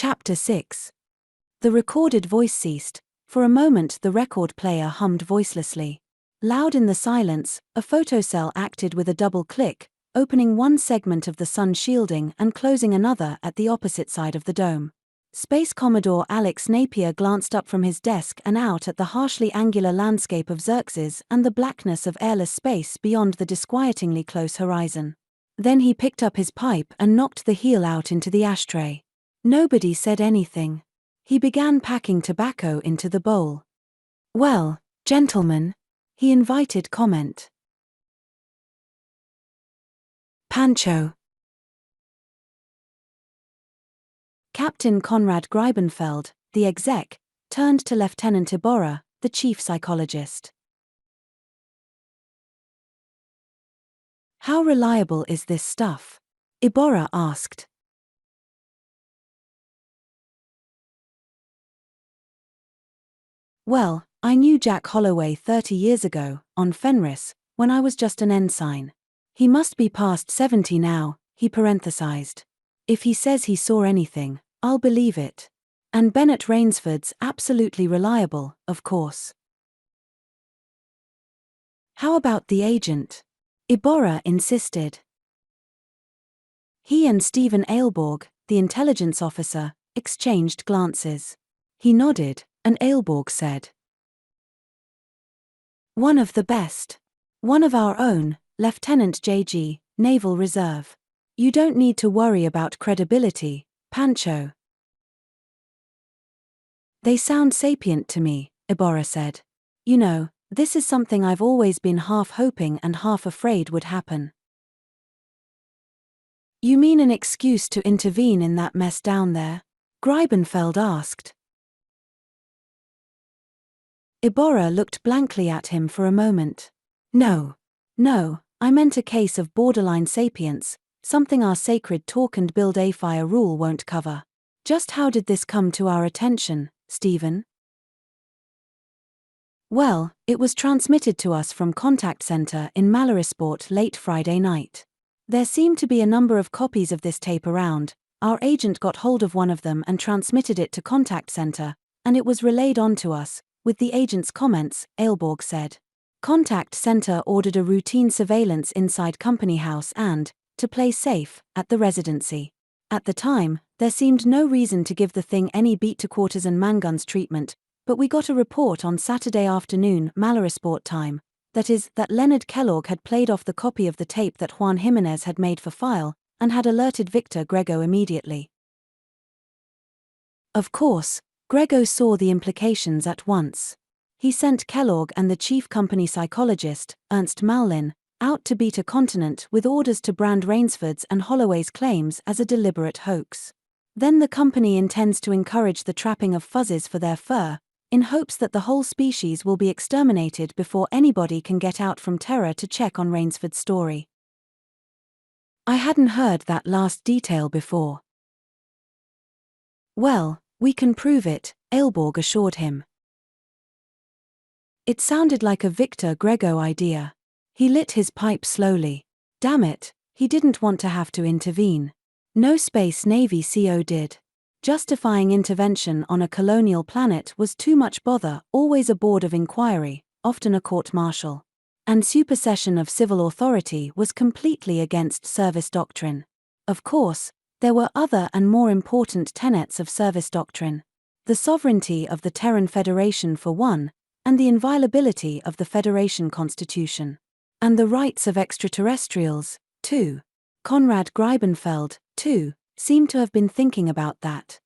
Chapter 6. The recorded voice ceased. For a moment the record player hummed voicelessly. Loud in the silence, a photocell acted with a double click, opening one segment of the sun shielding and closing another at the opposite side of the dome. Space Commodore Alex Napier glanced up from his desk and out at the harshly angular landscape of Xerxes and the blackness of airless space beyond the disquietingly close horizon. Then he picked up his pipe and knocked the heel out into the ashtray. Nobody said anything. He began packing tobacco into the bowl. "Well, gentlemen," he invited comment. "Pancho." Captain Conrad Greibenfeld, the exec, turned to Lieutenant Iborra, the chief psychologist. "How reliable is this stuff?" Iborra asked. "Well, I knew Jack Holloway 30 years ago, on Fenris, when I was just an ensign. He must be past 70 now," he parenthesized. "If he says he saw anything, I'll believe it. And Bennett Rainsford's absolutely reliable, of course." "How about the agent?" Iborra insisted. He and Stephen Ailborg, the intelligence officer, exchanged glances. He nodded, and Ailborg said, "One of the best. One of our own, Lieutenant J.G., Naval Reserve. You don't need to worry about credibility, Pancho." "They sound sapient to me," Iborra said. "You know, this is something I've always been half hoping and half afraid would happen." "You mean an excuse to intervene in that mess down there?" Greibenfeld asked. Iborra looked blankly at him for a moment. No, I meant a case of borderline sapience, something our sacred talk and build a fire rule won't cover. Just how did this come to our attention, Stephen?" "Well, it was transmitted to us from Contact Center in Mallorysport late Friday night. There seemed to be a number of copies of this tape around. Our agent got hold of one of them and transmitted it to Contact Center, and it was relayed on to us, with the agent's comments," Ailborg said. "Contact Center ordered a routine surveillance inside Company House and, to play safe, at the residency. At the time, there seemed no reason to give the thing any beat-to-quarters and manguns treatment, but we got a report on Saturday afternoon, Mallorysport time, that Leonard Kellogg had played off the copy of the tape that Juan Jimenez had made for file, and had alerted Victor Grego immediately. Of course, Grego saw the implications at once. He sent Kellogg and the chief company psychologist, Ernst Mallin, out to beat a continent with orders to brand Rainsford's and Holloway's claims as a deliberate hoax. Then the company intends to encourage the trapping of fuzzes for their fur, in hopes that the whole species will be exterminated before anybody can get out from Terra to check on Rainsford's story. I hadn't heard that last detail before. Well, we can prove it, Ailborg assured him. It sounded like a Victor Grego idea. He lit his pipe slowly. Damn it, he didn't want to have to intervene. No Space Navy CO did. Justifying intervention on a colonial planet was too much bother, always a board of inquiry, often a court-martial. And supersession of civil authority was completely against service doctrine. Of course, there were other and more important tenets of service doctrine. The sovereignty of the Terran Federation for one, and the inviolability of the Federation Constitution. And the rights of extraterrestrials, too. Conrad Greibenfeld, too, seemed to have been thinking about that.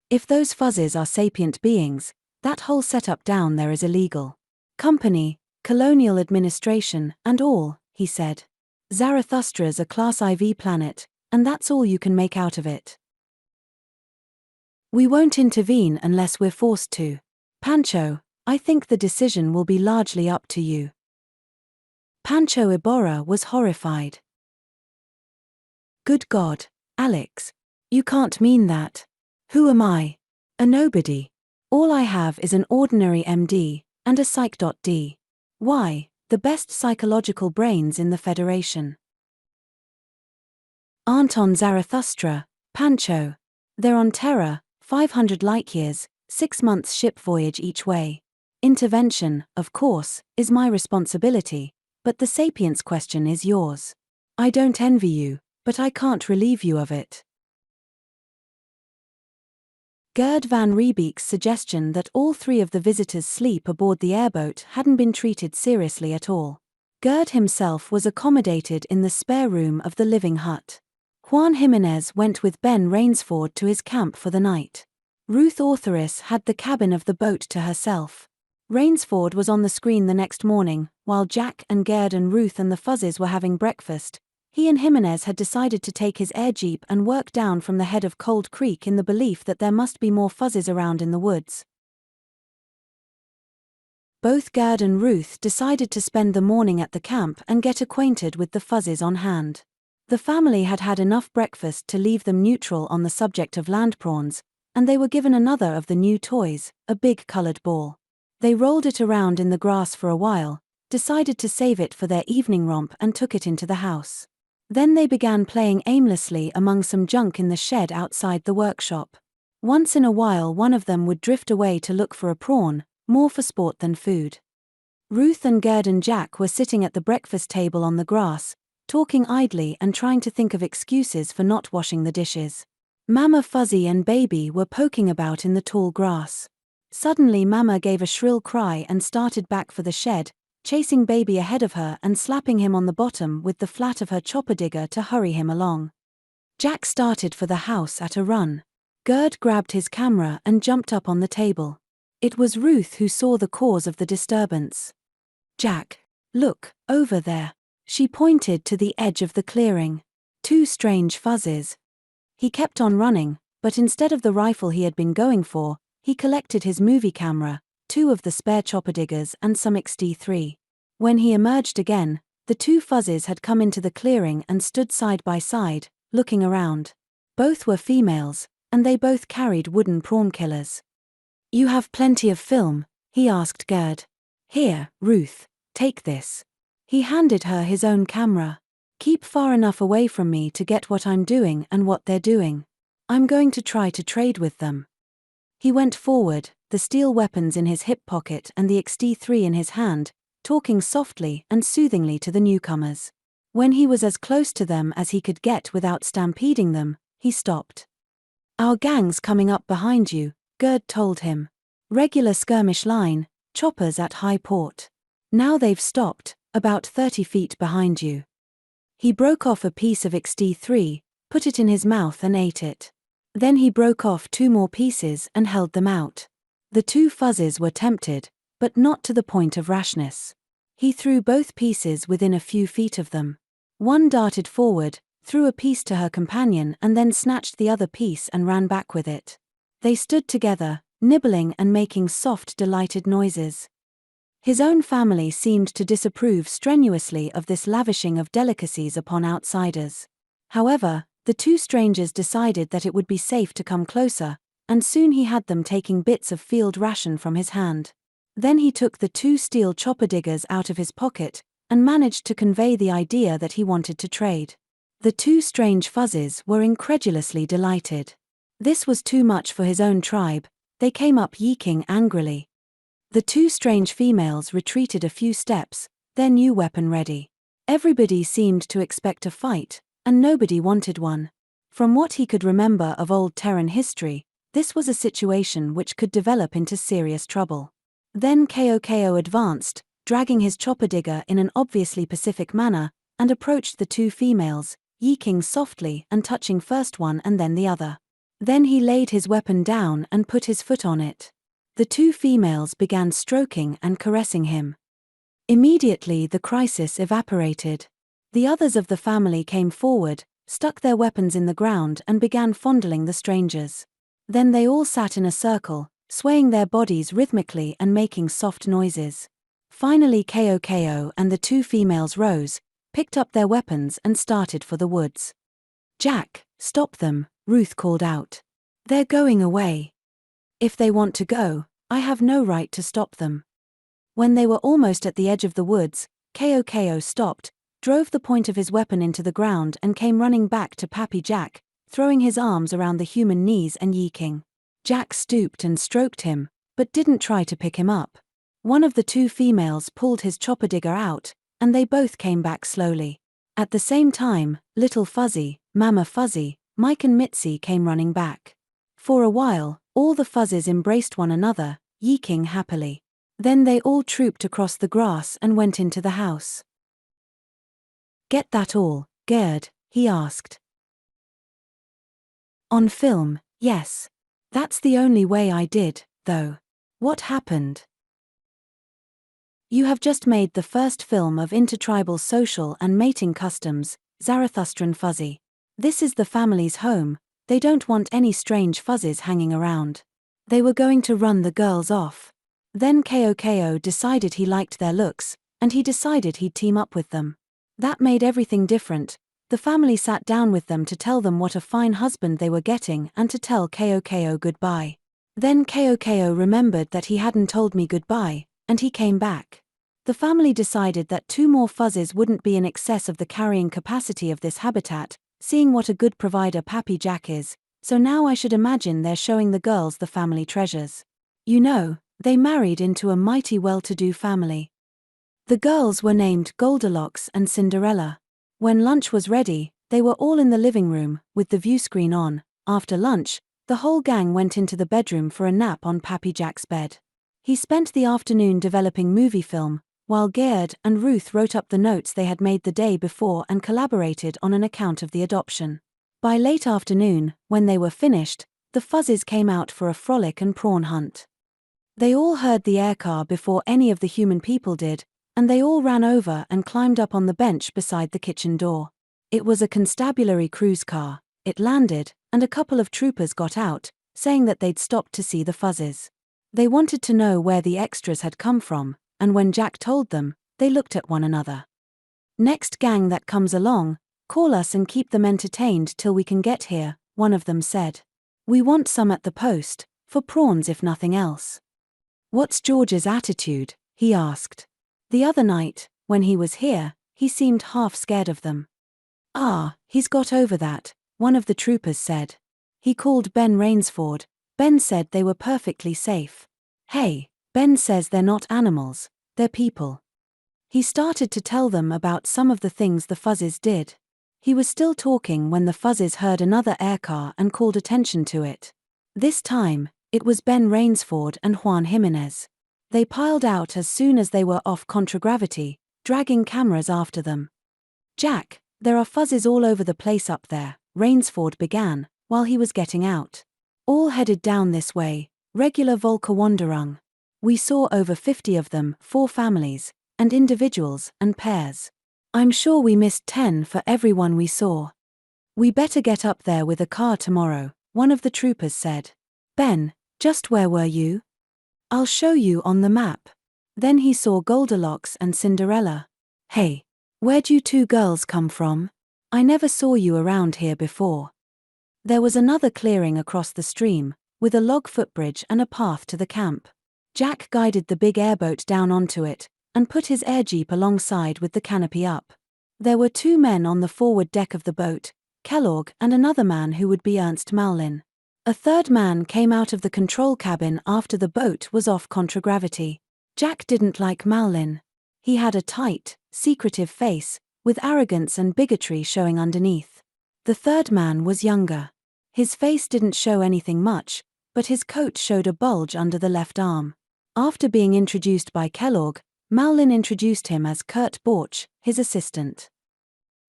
If those fuzzes are sapient beings, that whole setup down there is illegal. Company, colonial administration, and all, he said. Zarathustra's a Class IV planet, and that's all you can make out of it. We won't intervene unless we're forced to. Pancho, I think the decision will be largely up to you. Pancho Iborra was horrified. Good God, Alex. You can't mean that. Who am I? A nobody. All I have is an ordinary MD, and a Psych.D. Why, the best psychological brains in the Federation aren't on Zarathustra, Pancho. They're on Terra, 500 light-years, 6 months ship voyage each way. Intervention, of course, is my responsibility, but the sapience question is yours. I don't envy you, but I can't relieve you of it. Gerd van Riebeek's suggestion that all 3 of the visitors sleep aboard the airboat hadn't been treated seriously at all. Gerd himself was accommodated in the spare room of the living hut. Juan Jimenez went with Ben Rainsford to his camp for the night. Ruth Ortheris had the cabin of the boat to herself. Rainsford was on the screen the next morning, while Jack and Gerd and Ruth and the Fuzzes were having breakfast. He and Jimenez had decided to take his air jeep and work down from the head of Cold Creek in the belief that there must be more Fuzzes around in the woods. Both Gerd and Ruth decided to spend the morning at the camp and get acquainted with the Fuzzes on hand. The family had had enough breakfast to leave them neutral on the subject of land prawns, and they were given another of the new toys, a big colored ball. They rolled it around in the grass for a while, decided to save it for their evening romp and took it into the house. Then they began playing aimlessly among some junk in the shed outside the workshop. Once in a while one of them would drift away to look for a prawn, more for sport than food. Ruth and Gerd and Jack were sitting at the breakfast table on the grass, talking idly and trying to think of excuses for not washing the dishes. Mama Fuzzy and Baby were poking about in the tall grass. Suddenly Mama gave a shrill cry and started back for the shed, chasing Baby ahead of her and slapping him on the bottom with the flat of her chopper digger to hurry him along. Jack started for the house at a run. Gerd grabbed his camera and jumped up on the table. It was Ruth who saw the cause of the disturbance. "Jack, look, over there." She pointed to the edge of the clearing. 2 strange Fuzzes. He kept on running, but instead of the rifle he had been going for, he collected his movie camera, 2 of the spare chopper diggers and some XD3. When he emerged again, the 2 Fuzzes had come into the clearing and stood side by side, looking around. Both were females, and they both carried wooden prawn killers. "You have plenty of film?" he asked Gerd. "Here, Ruth, take this." He handed her his own camera. "Keep far enough away from me to get what I'm doing and what they're doing. I'm going to try to trade with them." He went forward, the steel weapons in his hip pocket and the XD3 in his hand, talking softly and soothingly to the newcomers. When he was as close to them as he could get without stampeding them, he stopped. "Our gang's coming up behind you," Gerd told him. "Regular skirmish line, choppers at high port. Now they've stopped, about 30 feet behind you." He broke off a piece of XD3, put it in his mouth and ate it. Then he broke off 2 more pieces and held them out. The 2 Fuzzes were tempted, but not to the point of rashness. He threw both pieces within a few feet of them. One darted forward, threw a piece to her companion and then snatched the other piece and ran back with it. They stood together, nibbling and making soft, delighted noises. His own family seemed to disapprove strenuously of this lavishing of delicacies upon outsiders. However, the 2 strangers decided that it would be safe to come closer, and soon he had them taking bits of field ration from his hand. Then he took the 2 steel chopper diggers out of his pocket, and managed to convey the idea that he wanted to trade. The 2 strange Fuzzes were incredulously delighted. This was too much for his own tribe. They came up yeeking angrily. The 2 strange females retreated a few steps, their new weapon ready. Everybody seemed to expect a fight, and nobody wanted one. From what he could remember of old Terran history, this was a situation which could develop into serious trouble. Then Ko advanced, dragging his chopper digger in an obviously pacific manner, and approached the 2 females, yeeking softly and touching first one and then the other. Then he laid his weapon down and put his foot on it. The 2 females began stroking and caressing him. Immediately the crisis evaporated. The others of the family came forward, stuck their weapons in the ground and began fondling the strangers. Then they all sat in a circle, swaying their bodies rhythmically and making soft noises. Finally Ko and the 2 females rose, picked up their weapons and started for the woods. "Jack, stop them," Ruth called out. "They're going away. If they want to go, I have no right to stop them." When they were almost at the edge of the woods, Ko stopped, drove the point of his weapon into the ground and came running back to Pappy Jack, throwing his arms around the human knees and yeeking. Jack stooped and stroked him, but didn't try to pick him up. One of the two females pulled his chopper digger out, and they both came back slowly. At the same time, Little Fuzzy, Mama Fuzzy, Mike and Mitzi came running back. For a while, all the Fuzzes embraced one another, yeeking happily. Then they all trooped across the grass and went into the house. "Get that all, Gerd?" he asked. "On film, yes. That's the only way I did, though. What happened?" You have just made the first film of intertribal social and mating customs, Zarathustran Fuzzy. This is the family's home. They don't want any strange Fuzzes hanging around. They were going to run the girls off. Then Ko decided he liked their looks, and he decided he'd team up with them. That made everything different. The family sat down with them to tell them what a fine husband they were getting and to tell Ko goodbye. Then Ko remembered that he hadn't told me goodbye, and he came back. The family decided that 2 more Fuzzes wouldn't be in excess of the carrying capacity of this habitat, seeing what a good provider Pappy Jack is, so now I should imagine they're showing the girls the family treasures. You know, they married into a mighty well-to-do family. The girls were named Goldilocks and Cinderella. When lunch was ready, they were all in the living room, with the view screen on. After lunch, the whole gang went into the bedroom for a nap on Pappy Jack's bed. He spent the afternoon developing movie film, while Gerd and Ruth wrote up the notes they had made the day before and collaborated on an account of the adoption. By late afternoon, when they were finished, the Fuzzes came out for a frolic and prawn hunt. They all heard the aircar before any of the human people did, and they all ran over and climbed up on the bench beside the kitchen door. It was a constabulary cruise car. It landed, and a couple of troopers got out, saying that they'd stopped to see the Fuzzes. They wanted to know where the extras had come from, and when Jack told them, they looked at one another. "Next gang that comes along, call us and keep them entertained till we can get here," one of them said. "We want some at the post, for prawns if nothing else." "What's George's attitude?" he asked. The other night, when he was here, he seemed half scared of them. "Ah, he's got over that," one of the troopers said. He called Ben Rainsford. Ben said they were perfectly safe. "Hey, Ben says they're not animals, they're people." He started to tell them about some of the things the Fuzzes did. He was still talking when the Fuzzes heard another aircar and called attention to it. This time, it was Ben Rainsford and Juan Jimenez. They piled out as soon as they were off contragravity, dragging cameras after them. "Jack, there are Fuzzes all over the place up there," Rainsford began, while he was getting out. "All headed down this way, regular Volca. We saw over 50 of them, 4 families, and individuals, and pairs. I'm sure we missed 10 for everyone we saw. We better get up there with a car tomorrow," one of the troopers said. "Ben, just where were you?" "I'll show you on the map." Then he saw Goldilocks and Cinderella. "Hey, where'd you 2 girls come from? I never saw you around here before." There was another clearing across the stream, with a log footbridge and a path to the camp. Jack guided the big airboat down onto it, and put his air jeep alongside with the canopy up. There were 2 men on the forward deck of the boat, Kellogg and another man who would be Ernst Mallin. A third man came out of the control cabin after the boat was off contragravity. Jack didn't like Mallin. He had a tight, secretive face, with arrogance and bigotry showing underneath. The third man was younger. His face didn't show anything much, but his coat showed a bulge under the left arm. After being introduced by Kellogg, Mallin introduced him as Kurt Borch, his assistant.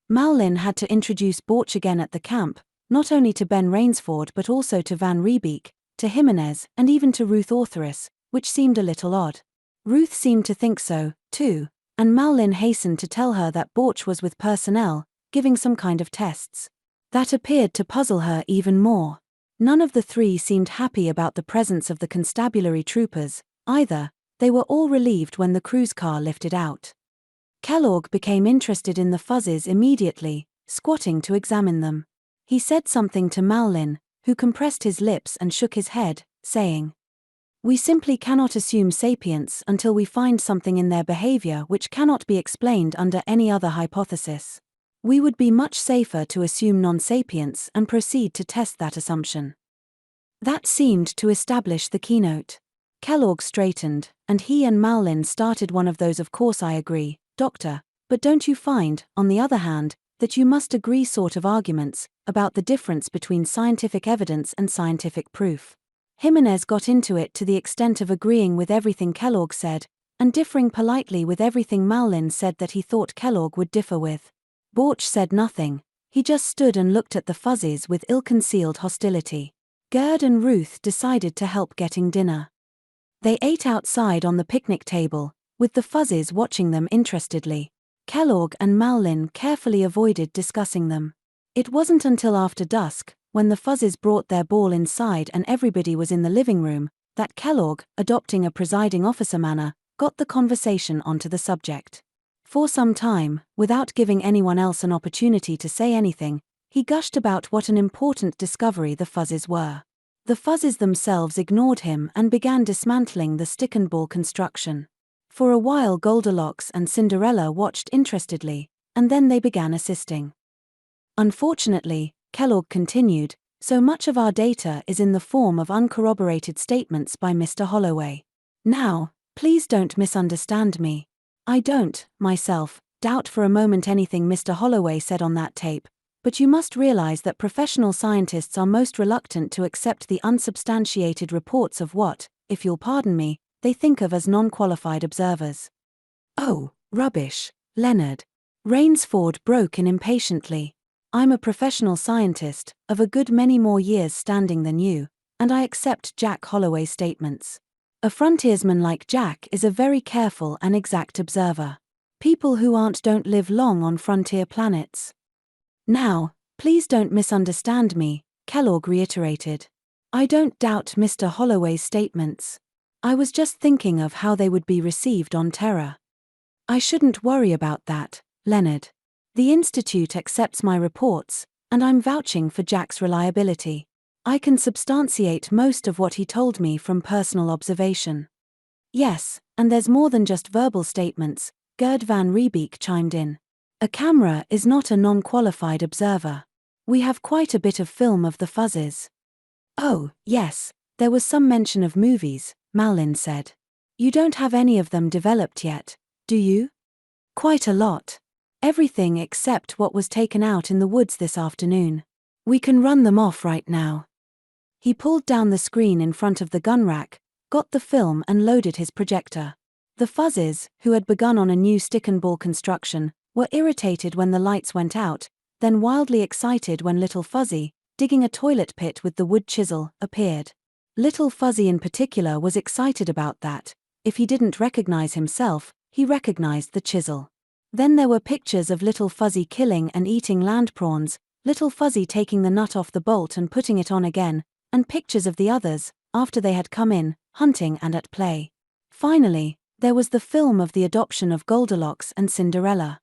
Mallin had to introduce Borch again at the camp, not only to Ben Rainsford but also to Van Riebeek, to Jimenez, and even to Ruth Ortheris, which seemed a little odd. Ruth seemed to think so, too, and Mallin hastened to tell her that Borch was with personnel, giving some kind of tests. That appeared to puzzle her even more. None of the 3 seemed happy about the presence of the constabulary troopers, either. They were all relieved when the cruise car lifted out. Kellogg became interested in the Fuzzes immediately, squatting to examine them. He said something to Mallin, who compressed his lips and shook his head, saying, "We simply cannot assume sapience until we find something in their behavior which cannot be explained under any other hypothesis. We would be much safer to assume non-sapience and proceed to test that assumption. That seemed to establish the keynote. Kellogg straightened, and he and Malin started one of those "of course I agree, Doctor, but don't you find, on the other hand, that you must agree" sort of arguments about the difference between scientific evidence and scientific proof. Jimenez got into it to the extent of agreeing with everything Kellogg said, and differing politely with everything Malin said that he thought Kellogg would differ with. Borch said nothing. He just stood and looked at the fuzzies with ill-concealed hostility. Gerd and Ruth decided to help getting dinner. They ate outside on the picnic table, with the fuzzies watching them interestedly. Kellogg and Malin carefully avoided discussing them. It wasn't until after dusk, when the fuzzies brought their ball inside and everybody was in the living room, that Kellogg, adopting a presiding officer manner, got the conversation onto the subject. For some time, without giving anyone else an opportunity to say anything, he gushed about what an important discovery the fuzzies were. The fuzzies themselves ignored him and began dismantling the stick-and-ball construction. For a while Goldilocks and Cinderella watched interestedly, and then they began assisting. Unfortunately, Kellogg continued, so much of our data is in the form of uncorroborated statements by Mr. Holloway. Now, please don't misunderstand me. I don't, myself, doubt for a moment anything Mr. Holloway said on that tape, but you must realize that professional scientists are most reluctant to accept the unsubstantiated reports of what, if you'll pardon me, they think of as non-qualified observers. Oh, rubbish, Leonard. Rainsford broke in impatiently. I'm a professional scientist, of a good many more years standing than you, and I accept Jack Holloway's statements. A frontiersman like Jack is a very careful and exact observer. People who aren't don't live long on frontier planets. Now, please don't misunderstand me, Kellogg reiterated. I don't doubt Mr. Holloway's statements. I was just thinking of how they would be received on Terra. I shouldn't worry about that, Leonard. The Institute accepts my reports, and I'm vouching for Jack's reliability. I can substantiate most of what he told me from personal observation. Yes, and there's more than just verbal statements, Gerd van Riebeek chimed in. A camera is not a non-qualified observer. We have quite a bit of film of the fuzzies. Oh, yes, there was some mention of movies, Malin said. You don't have any of them developed yet, do you? Quite a lot. Everything except what was taken out in the woods this afternoon. We can run them off right now. He pulled down the screen in front of the gun rack, got the film and loaded his projector. The fuzzies, who had begun on a new stick-and-ball construction, were irritated when the lights went out, then wildly excited when Little Fuzzy, digging a toilet pit with the wood chisel, appeared. Little Fuzzy in particular was excited about that. If he didn't recognize himself, he recognized the chisel. Then there were pictures of Little Fuzzy killing and eating land prawns, Little Fuzzy taking the nut off the bolt and putting it on again, and pictures of the others, after they had come in, hunting and at play. Finally, there was the film of the adoption of Goldilocks and Cinderella.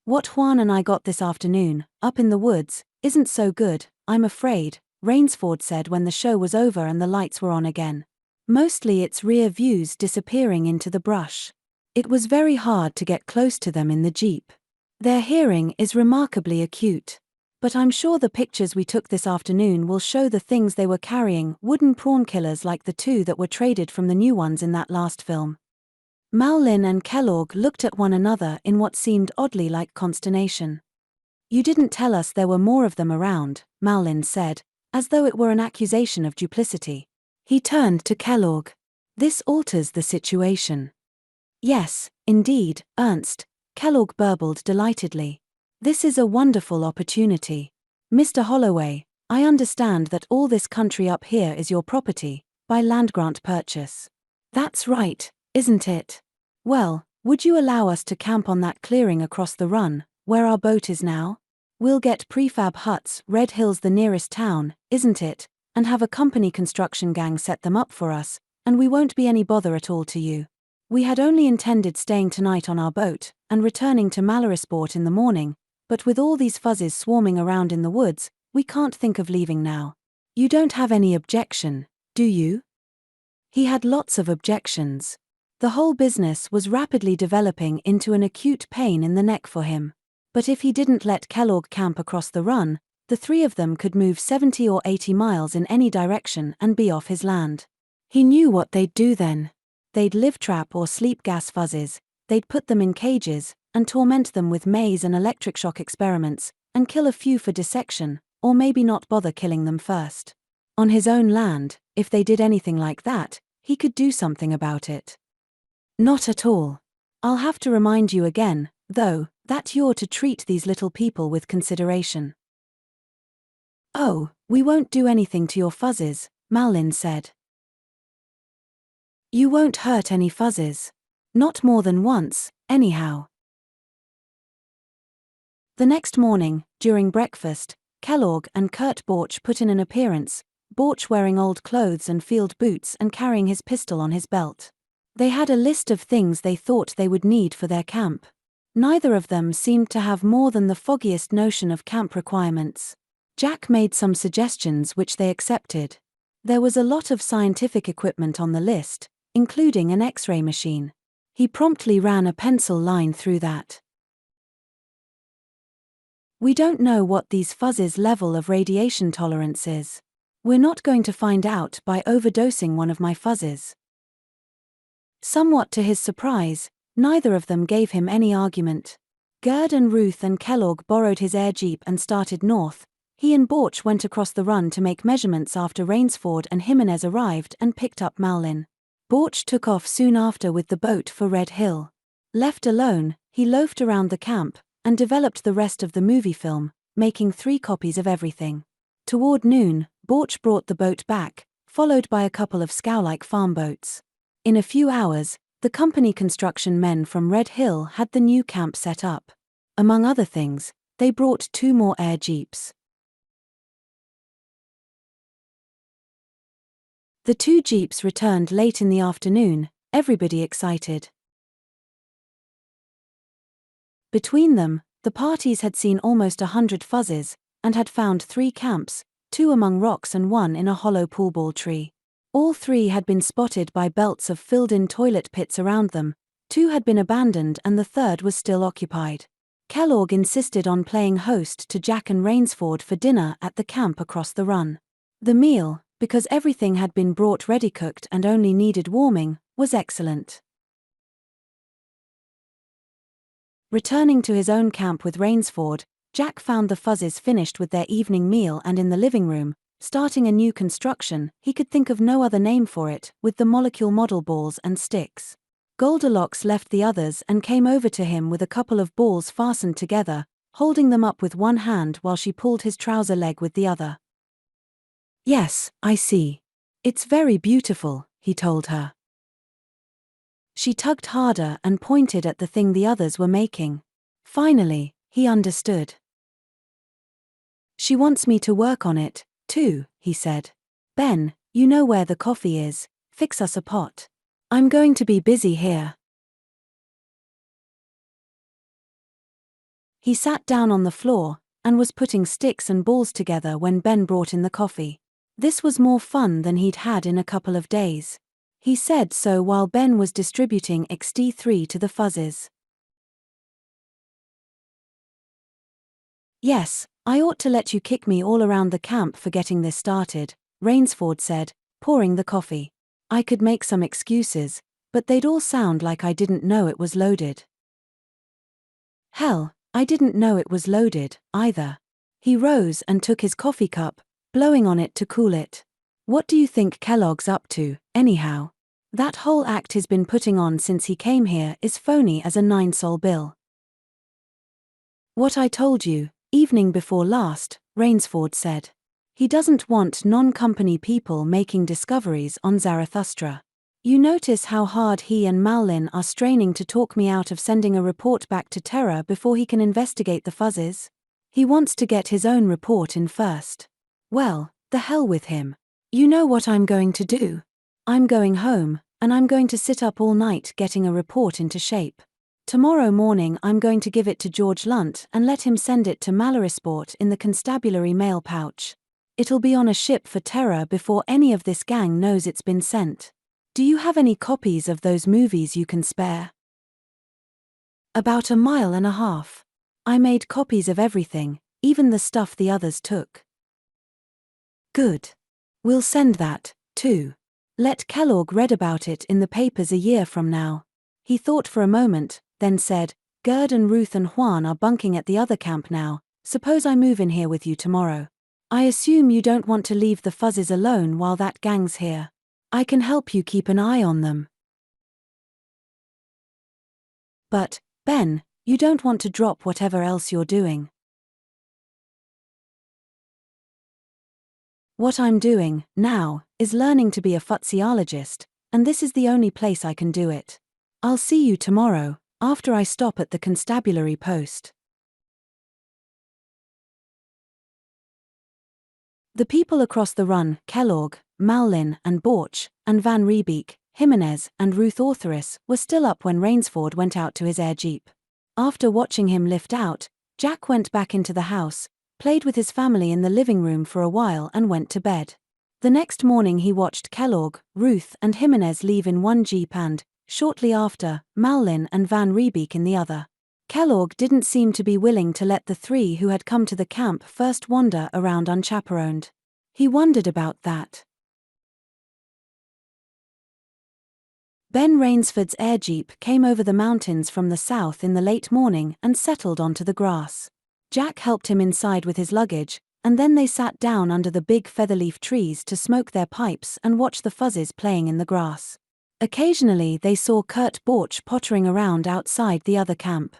What Juan and I got this afternoon, up in the woods, isn't so good, I'm afraid, Rainsford said when the show was over and the lights were on again. Mostly it's rear views disappearing into the brush. It was very hard to get close to them in the Jeep. Their hearing is remarkably acute. But I'm sure the pictures we took this afternoon will show the things they were carrying, wooden prawn killers like the two that were traded from the new ones in that last film. Malin and Kellogg looked at one another in what seemed oddly like consternation. You didn't tell us there were more of them around, Malin said, as though it were an accusation of duplicity. He turned to Kellogg. This alters the situation. Yes, indeed, Ernst, Kellogg burbled delightedly. This is a wonderful opportunity. Mr. Holloway, I understand that all this country up here is your property, by land grant purchase. That's right, isn't it? Well, would you allow us to camp on that clearing across the run, where our boat is now? We'll get prefab huts, Red Hill's the nearest town, isn't it, and have a company construction gang set them up for us, and we won't be any bother at all to you. We had only intended staying tonight on our boat, and returning to Mallorysport in the morning, but with all these fuzzies swarming around in the woods, we can't think of leaving now. You don't have any objection, do you? He had lots of objections. The whole business was rapidly developing into an acute pain in the neck for him. But if he didn't let Kellogg camp across the run, the three of them could move 70 or 80 miles in any direction and be off his land. He knew what they'd do then. They'd live trap or sleep gas fuzzies, they'd put them in cages, and torment them with maze and electric shock experiments, and kill a few for dissection, or maybe not bother killing them first. On his own land, if they did anything like that, he could do something about it. Not at all. I'll have to remind you again, though, that you're to treat these little people with consideration. Oh, we won't do anything to your fuzzes, Malin said. You won't hurt any fuzzes. Not more than once, anyhow. The next morning, during breakfast, Kellogg and Kurt Borch put in an appearance, Borch wearing old clothes and field boots and carrying his pistol on his belt. They had a list of things they thought they would need for their camp. Neither of them seemed to have more than the foggiest notion of camp requirements. Jack made some suggestions which they accepted. There was a lot of scientific equipment on the list, including an X-ray machine. He promptly ran a pencil line through that. We don't know what these fuzzes' level of radiation tolerance is. We're not going to find out by overdosing one of my fuzzes. Somewhat to his surprise, neither of them gave him any argument. Gerd and Ruth and Kellogg borrowed his air jeep and started north. He and Borch went across the run to make measurements after Rainsford and Jimenez arrived and picked up Malin. Borch took off soon after with the boat for Red Hill. Left alone, he loafed around the camp and developed the rest of the movie film, making 3 copies of everything. Toward noon, Borch brought the boat back, followed by a couple of scow-like farm boats. In a few hours, the company construction men from Red Hill had the new camp set up. Among other things, they brought 2 more air jeeps. The 2 jeeps returned late in the afternoon, everybody excited. Between them, the parties had seen almost 100 fuzzes, and had found 3 camps, 2 among rocks and 1 in a hollow poolball tree. All 3 had been spotted by belts of filled-in toilet pits around them, 2 had been abandoned and the 3rd was still occupied. Kellogg insisted on playing host to Jack and Rainsford for dinner at the camp across the run. The meal, because everything had been brought ready-cooked and only needed warming, was excellent. Returning to his own camp with Rainsford, Jack found the fuzzes finished with their evening meal and in the living room, starting a new construction. He could think of no other name for it, with the molecule model balls and sticks. Goldilocks left the others and came over to him with a couple of balls fastened together, holding them up with one hand while she pulled his trouser leg with the other. Yes, I see. It's very beautiful, he told her. She tugged harder and pointed at the thing the others were making. Finally, he understood. She wants me to work on it, too, he said. Ben, you know where the coffee is, fix us a pot. I'm going to be busy here. He sat down on the floor, and was putting sticks and balls together when Ben brought in the coffee. This was more fun than he'd had in a couple of days. He said so while Ben was distributing XD3 to the fuzzes. Yes, I ought to let you kick me all around the camp for getting this started, Rainsford said, pouring the coffee. I could make some excuses, but they'd all sound like I didn't know it was loaded. Hell, I didn't know it was loaded, either. He rose and took his coffee cup, blowing on it to cool it. What do you think Kellogg's up to, anyhow? That whole act he's been putting on since he came here is phony as a 9-sol bill. What I told you, evening before last, Rainsford said. He doesn't want non-company people making discoveries on Zarathustra. You notice how hard he and Malin are straining to talk me out of sending a report back to Terra before he can investigate the fuzzes? He wants to get his own report in first. Well, the hell with him. You know what I'm going to do? I'm going home, and I'm going to sit up all night getting a report into shape. Tomorrow morning I'm going to give it to George Lunt and let him send it to Mallorysport in the constabulary mail pouch. It'll be on a ship for Terra before any of this gang knows it's been sent. Do you have any copies of those movies you can spare? About 1.5 miles. I made copies of everything, even the stuff the others took. Good. We'll send that, too. Let Kellogg read about it in the papers a year from now. He thought for a moment, then said, Gerd and Ruth and Juan are bunking at the other camp now. Suppose I move in here with you tomorrow. I assume you don't want to leave the Fuzzes alone while that gang's here. I can help you keep an eye on them. But, Ben, you don't want to drop whatever else you're doing. What I'm doing, now, is learning to be a futziologist, and this is the only place I can do it. I'll see you tomorrow, after I stop at the constabulary post. The people across the run, Kellogg, Mallin and Borch, and Van Riebeek, Jimenez and Ruth Ortheris, were still up when Rainsford went out to his air jeep. After watching him lift out, Jack went back into the house, played with his family in the living room for a while and went to bed. The next morning he watched Kellogg, Ruth and Jimenez leave in one jeep and, shortly after, Mallin and Van Riebeek in the other. Kellogg didn't seem to be willing to let the three who had come to the camp first wander around unchaperoned. He wondered about that. Ben Rainsford's air jeep came over the mountains from the south in the late morning and settled onto the grass. Jack helped him inside with his luggage, and then they sat down under the big featherleaf trees to smoke their pipes and watch the Fuzzes playing in the grass. Occasionally they saw Kurt Borch pottering around outside the other camp.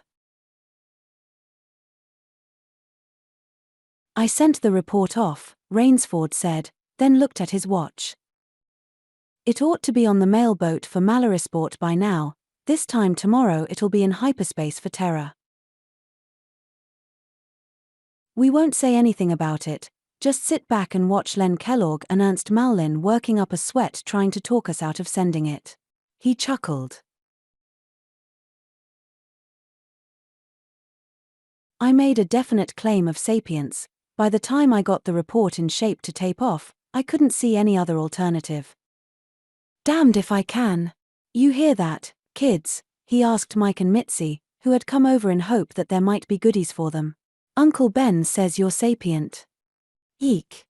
I sent the report off, Rainsford said, then looked at his watch. It ought to be on the mail boat for Malarisport by now. This time tomorrow it'll be in hyperspace for Terra. We won't say anything about it, just sit back and watch Len Kellogg and Ernst Mallin working up a sweat trying to talk us out of sending it. He chuckled. I made a definite claim of sapience. By the time I got the report in shape to tape off, I couldn't see any other alternative. Damned if I can. You hear that, kids? He asked Mike and Mitzi, who had come over in hope that there might be goodies for them. Uncle Ben says you're sapient. Eek.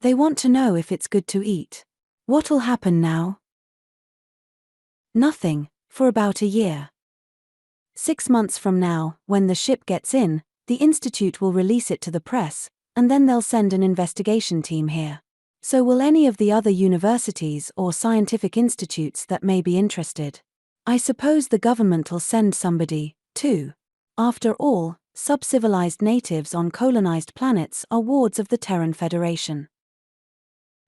They want to know if it's good to eat. What'll happen now? Nothing, for about a year. 6 months from now, when the ship gets in, the Institute will release it to the press, and then they'll send an investigation team here. So will any of the other universities or scientific institutes that may be interested. I suppose the government'll send somebody, too. After all, sub-civilized natives on colonized planets are wards of the Terran Federation.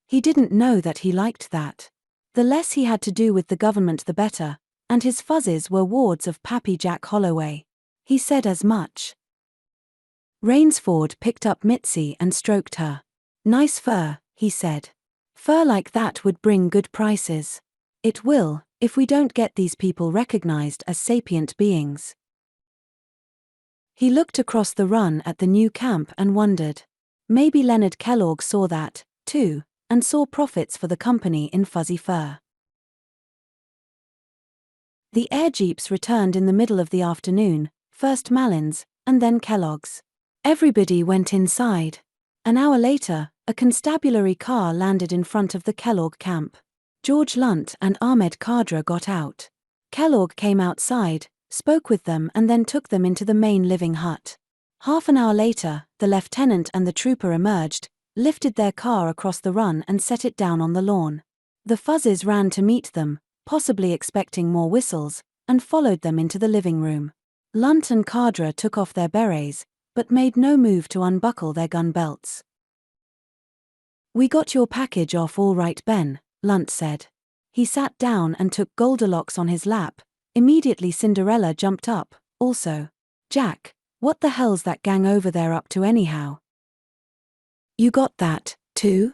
He didn't know that he liked that. The less he had to do with the government the better, and his Fuzzes were wards of Pappy Jack Holloway. He said as much. Rainsford picked up Mitzi and stroked her. Nice fur, he said. Fur like that would bring good prices. It will, if we don't get these people recognized as sapient beings. He looked across the run at the new camp and wondered. Maybe Leonard Kellogg saw that, too, and saw profits for the company in fuzzy fur. The air jeeps returned in the middle of the afternoon, first Mallin's, and then Kellogg's. Everybody went inside. An hour later, a constabulary car landed in front of the Kellogg camp. George Lunt and Ahmed Kadra got out. Kellogg came outside, spoke with them and then took them into the main living hut. Half an hour later, the lieutenant and the trooper emerged, lifted their car across the run and set it down on the lawn. The Fuzzes ran to meet them, possibly expecting more whistles, and followed them into the living room. Lunt and Kadra took off their berets, but made no move to unbuckle their gun belts. We got your package off all right, Ben, Lunt said. He sat down and took Goldilocks on his lap. Immediately Cinderella jumped up, also. Jack, what the hell's that gang over there up to anyhow? You got that, too?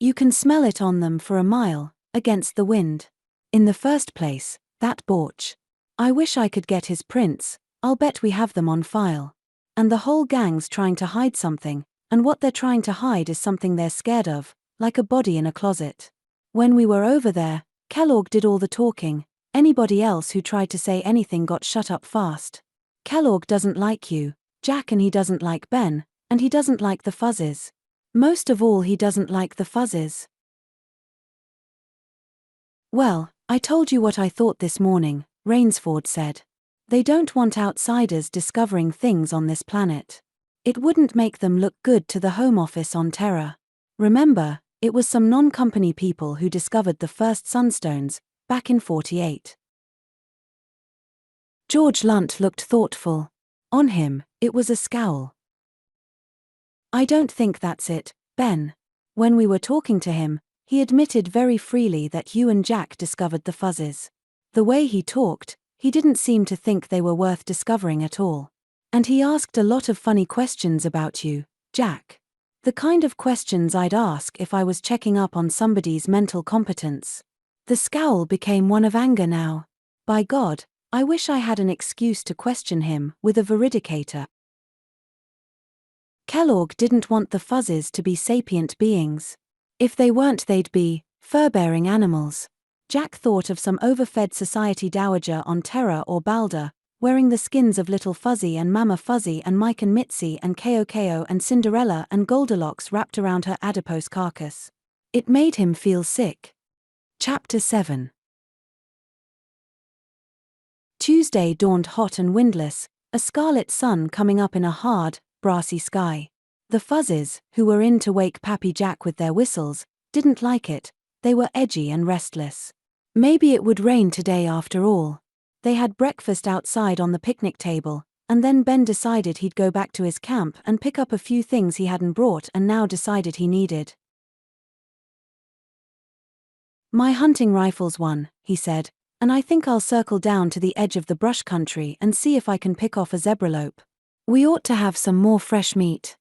You can smell it on them for a mile, against the wind. In the first place, that Borch. I wish I could get his prints, I'll bet we have them on file. And the whole gang's trying to hide something, and what they're trying to hide is something they're scared of, like a body in a closet. When we were over there, Kellogg did all the talking. Anybody else who tried to say anything got shut up fast. Kellogg doesn't like you, Jack, and he doesn't like Ben, and he doesn't like the Fuzzes. Most of all, he doesn't like the Fuzzes. Well, I told you what I thought this morning, Rainsford said. They don't want outsiders discovering things on this planet. It wouldn't make them look good to the Home Office on Terra. Remember, it was some non-company people who discovered the first sunstones, back in 48. George Lunt looked thoughtful. On him, it was a scowl. I don't think that's it, Ben. When we were talking to him, he admitted very freely that you and Jack discovered the Fuzzes. The way he talked, he didn't seem to think they were worth discovering at all. And he asked a lot of funny questions about you, Jack. The kind of questions I'd ask if I was checking up on somebody's mental competence. The scowl became one of anger now. By God, I wish I had an excuse to question him with a veridicator. Kellogg didn't want the Fuzzes to be sapient beings. If they weren't, they'd be fur-bearing animals. Jack thought of some overfed society dowager on Terra or Balder, wearing the skins of Little Fuzzy and Mama Fuzzy and Mike and Mitzi and Ko and Cinderella and Goldilocks wrapped around her adipose carcass. It made him feel sick. Chapter 7. Tuesday dawned hot and windless, a scarlet sun coming up in a hard, brassy sky. The Fuzzes, who were in to wake Pappy Jack with their whistles, didn't like it. They were edgy and restless. Maybe it would rain today after all. They had breakfast outside on the picnic table, and then Ben decided he'd go back to his camp and pick up a few things he hadn't brought and now decided he needed. My hunting rifle's one, he said, and I think I'll circle down to the edge of the brush country and see if I can pick off a zebralope. We ought to have some more fresh meat.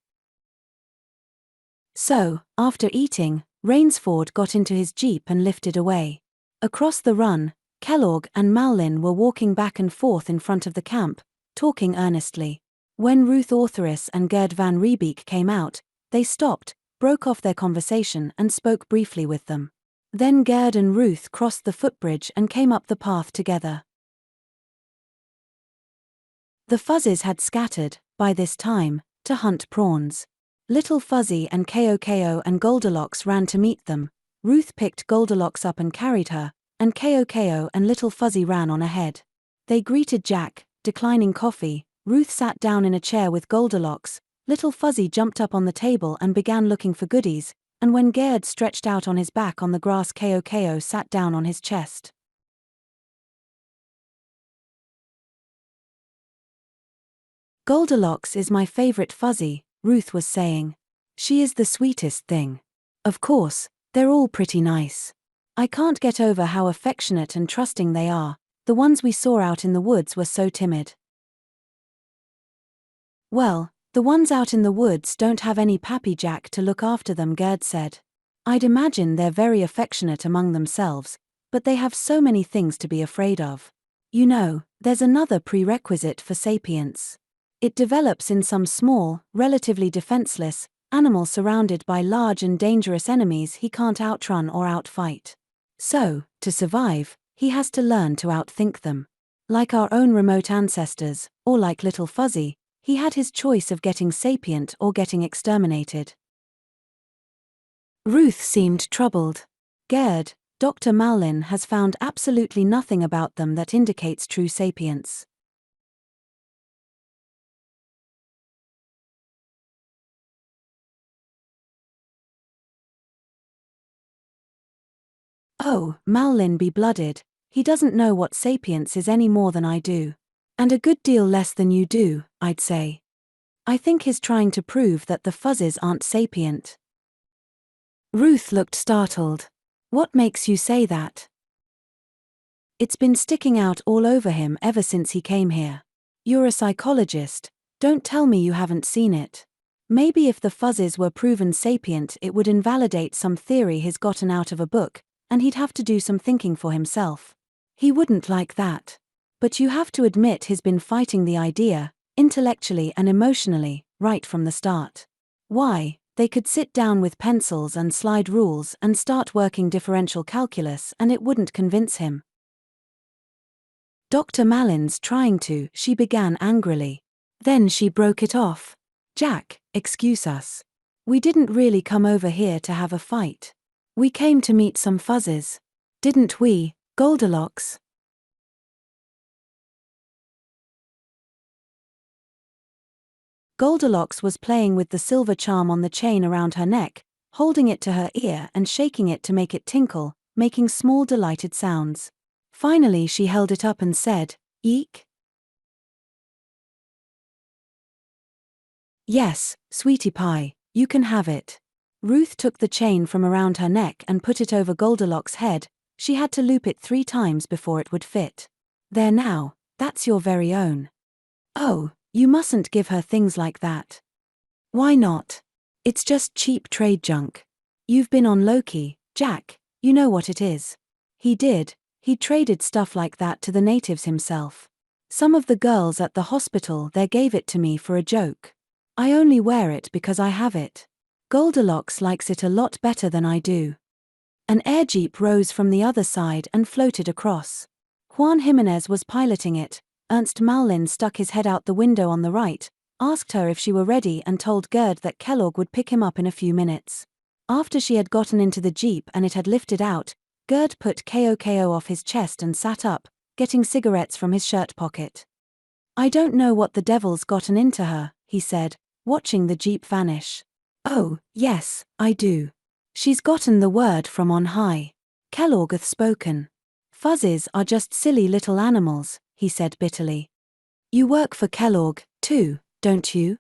So, after eating, Rainsford got into his jeep and lifted away. Across the run, Kellogg and Malin were walking back and forth in front of the camp, talking earnestly. When Ruth Ortheris and Gerd van Riebeek came out, they stopped, broke off their conversation and spoke briefly with them. Then Gerd and Ruth crossed the footbridge and came up the path together. The Fuzzes had scattered, by this time, to hunt prawns. Little Fuzzy and Ko and Goldilocks ran to meet them. Ruth picked Goldilocks up and carried her, and Ko and Little Fuzzy ran on ahead. They greeted Jack, declining coffee. Ruth sat down in a chair with Goldilocks. Little Fuzzy jumped up on the table and began looking for goodies, and when Gerd stretched out on his back on the grass, Ko sat down on his chest. Goldilocks is my favorite Fuzzy, Ruth was saying. She is the sweetest thing. Of course, they're all pretty nice. I can't get over how affectionate and trusting they are. The ones we saw out in the woods were so timid. Well, the ones out in the woods don't have any Pappy Jack to look after them, Gerd said. I'd imagine they're very affectionate among themselves, but they have so many things to be afraid of. You know, there's another prerequisite for sapience. It develops in some small, relatively defenseless, animal surrounded by large and dangerous enemies he can't outrun or outfight. So, to survive, he has to learn to outthink them. Like our own remote ancestors, or like Little Fuzzy, he had his choice of getting sapient or getting exterminated. Ruth seemed troubled. Gerd, Dr. Malin has found absolutely nothing about them that indicates true sapience. Oh, Malin be blooded, he doesn't know what sapience is any more than I do. And a good deal less than you do, I'd say. I think he's trying to prove that the Fuzzes aren't sapient. Ruth looked startled. What makes you say that? It's been sticking out all over him ever since he came here. You're a psychologist, don't tell me you haven't seen it. Maybe if the Fuzzes were proven sapient it would invalidate some theory he's gotten out of a book, and he'd have to do some thinking for himself. He wouldn't like that. But you have to admit he's been fighting the idea, intellectually and emotionally, right from the start. Why, They could sit down with pencils and slide rules and start working differential calculus, and it wouldn't convince him. Dr. Mallin's trying to, she began angrily. Then she broke it off. Jack, excuse us. We didn't really come over here to have a fight. We came to meet some fuzzes. Didn't we, Goldilocks? Goldilocks was playing with the silver charm on the chain around her neck, holding it to her ear and shaking it to make it tinkle, making small delighted sounds. Finally she held it up and said, "Eek?" "Yes, sweetie pie, you can have it." Ruth took the chain from around her neck and put it over Goldilocks' head. She had to loop it 3 times before it would fit. "There now, that's your very own." "Oh, you mustn't give her things like that." "Why not? It's just cheap trade junk. You've been on Loki, Jack, you know what it is." He did. He traded stuff like that to the natives himself. Some of the girls at the hospital there gave it to me for a joke. I only wear it because I have it. Goldilocks likes it a lot better than I do. An air jeep rose from the other side and floated across. Juan Jimenez was piloting it. Ernst Mallin stuck his head out the window on the right, asked her if she were ready and told Gerd that Kellogg would pick him up in a few minutes. After she had gotten into the jeep and it had lifted out, Gerd put KOKO off his chest and sat up, getting cigarettes from his shirt pocket. "I don't know what the devil's gotten into her," he said, watching the jeep vanish. "Oh, yes, I do. She's gotten the word from on high. Kellogg hath spoken. Fuzzes are just silly little animals," he said bitterly. "You work for Kellogg, too, don't you?"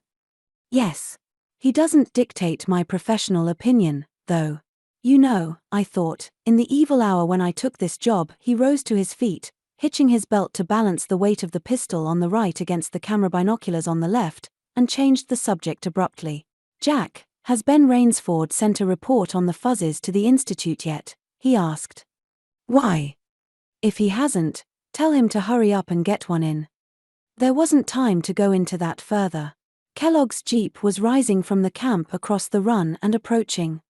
"Yes. He doesn't dictate my professional opinion, though. You know, I thought, in the evil hour when I took this job." He rose to his feet, hitching his belt to balance the weight of the pistol on the right against the camera binoculars on the left, and changed the subject abruptly. "Jack, has Ben Rainsford sent a report on the fuzzes to the Institute yet?" he asked. "Why? If he hasn't, tell him to hurry up and get one in." There wasn't time to go into that further. Kellogg's jeep was rising from the camp across the run and approaching.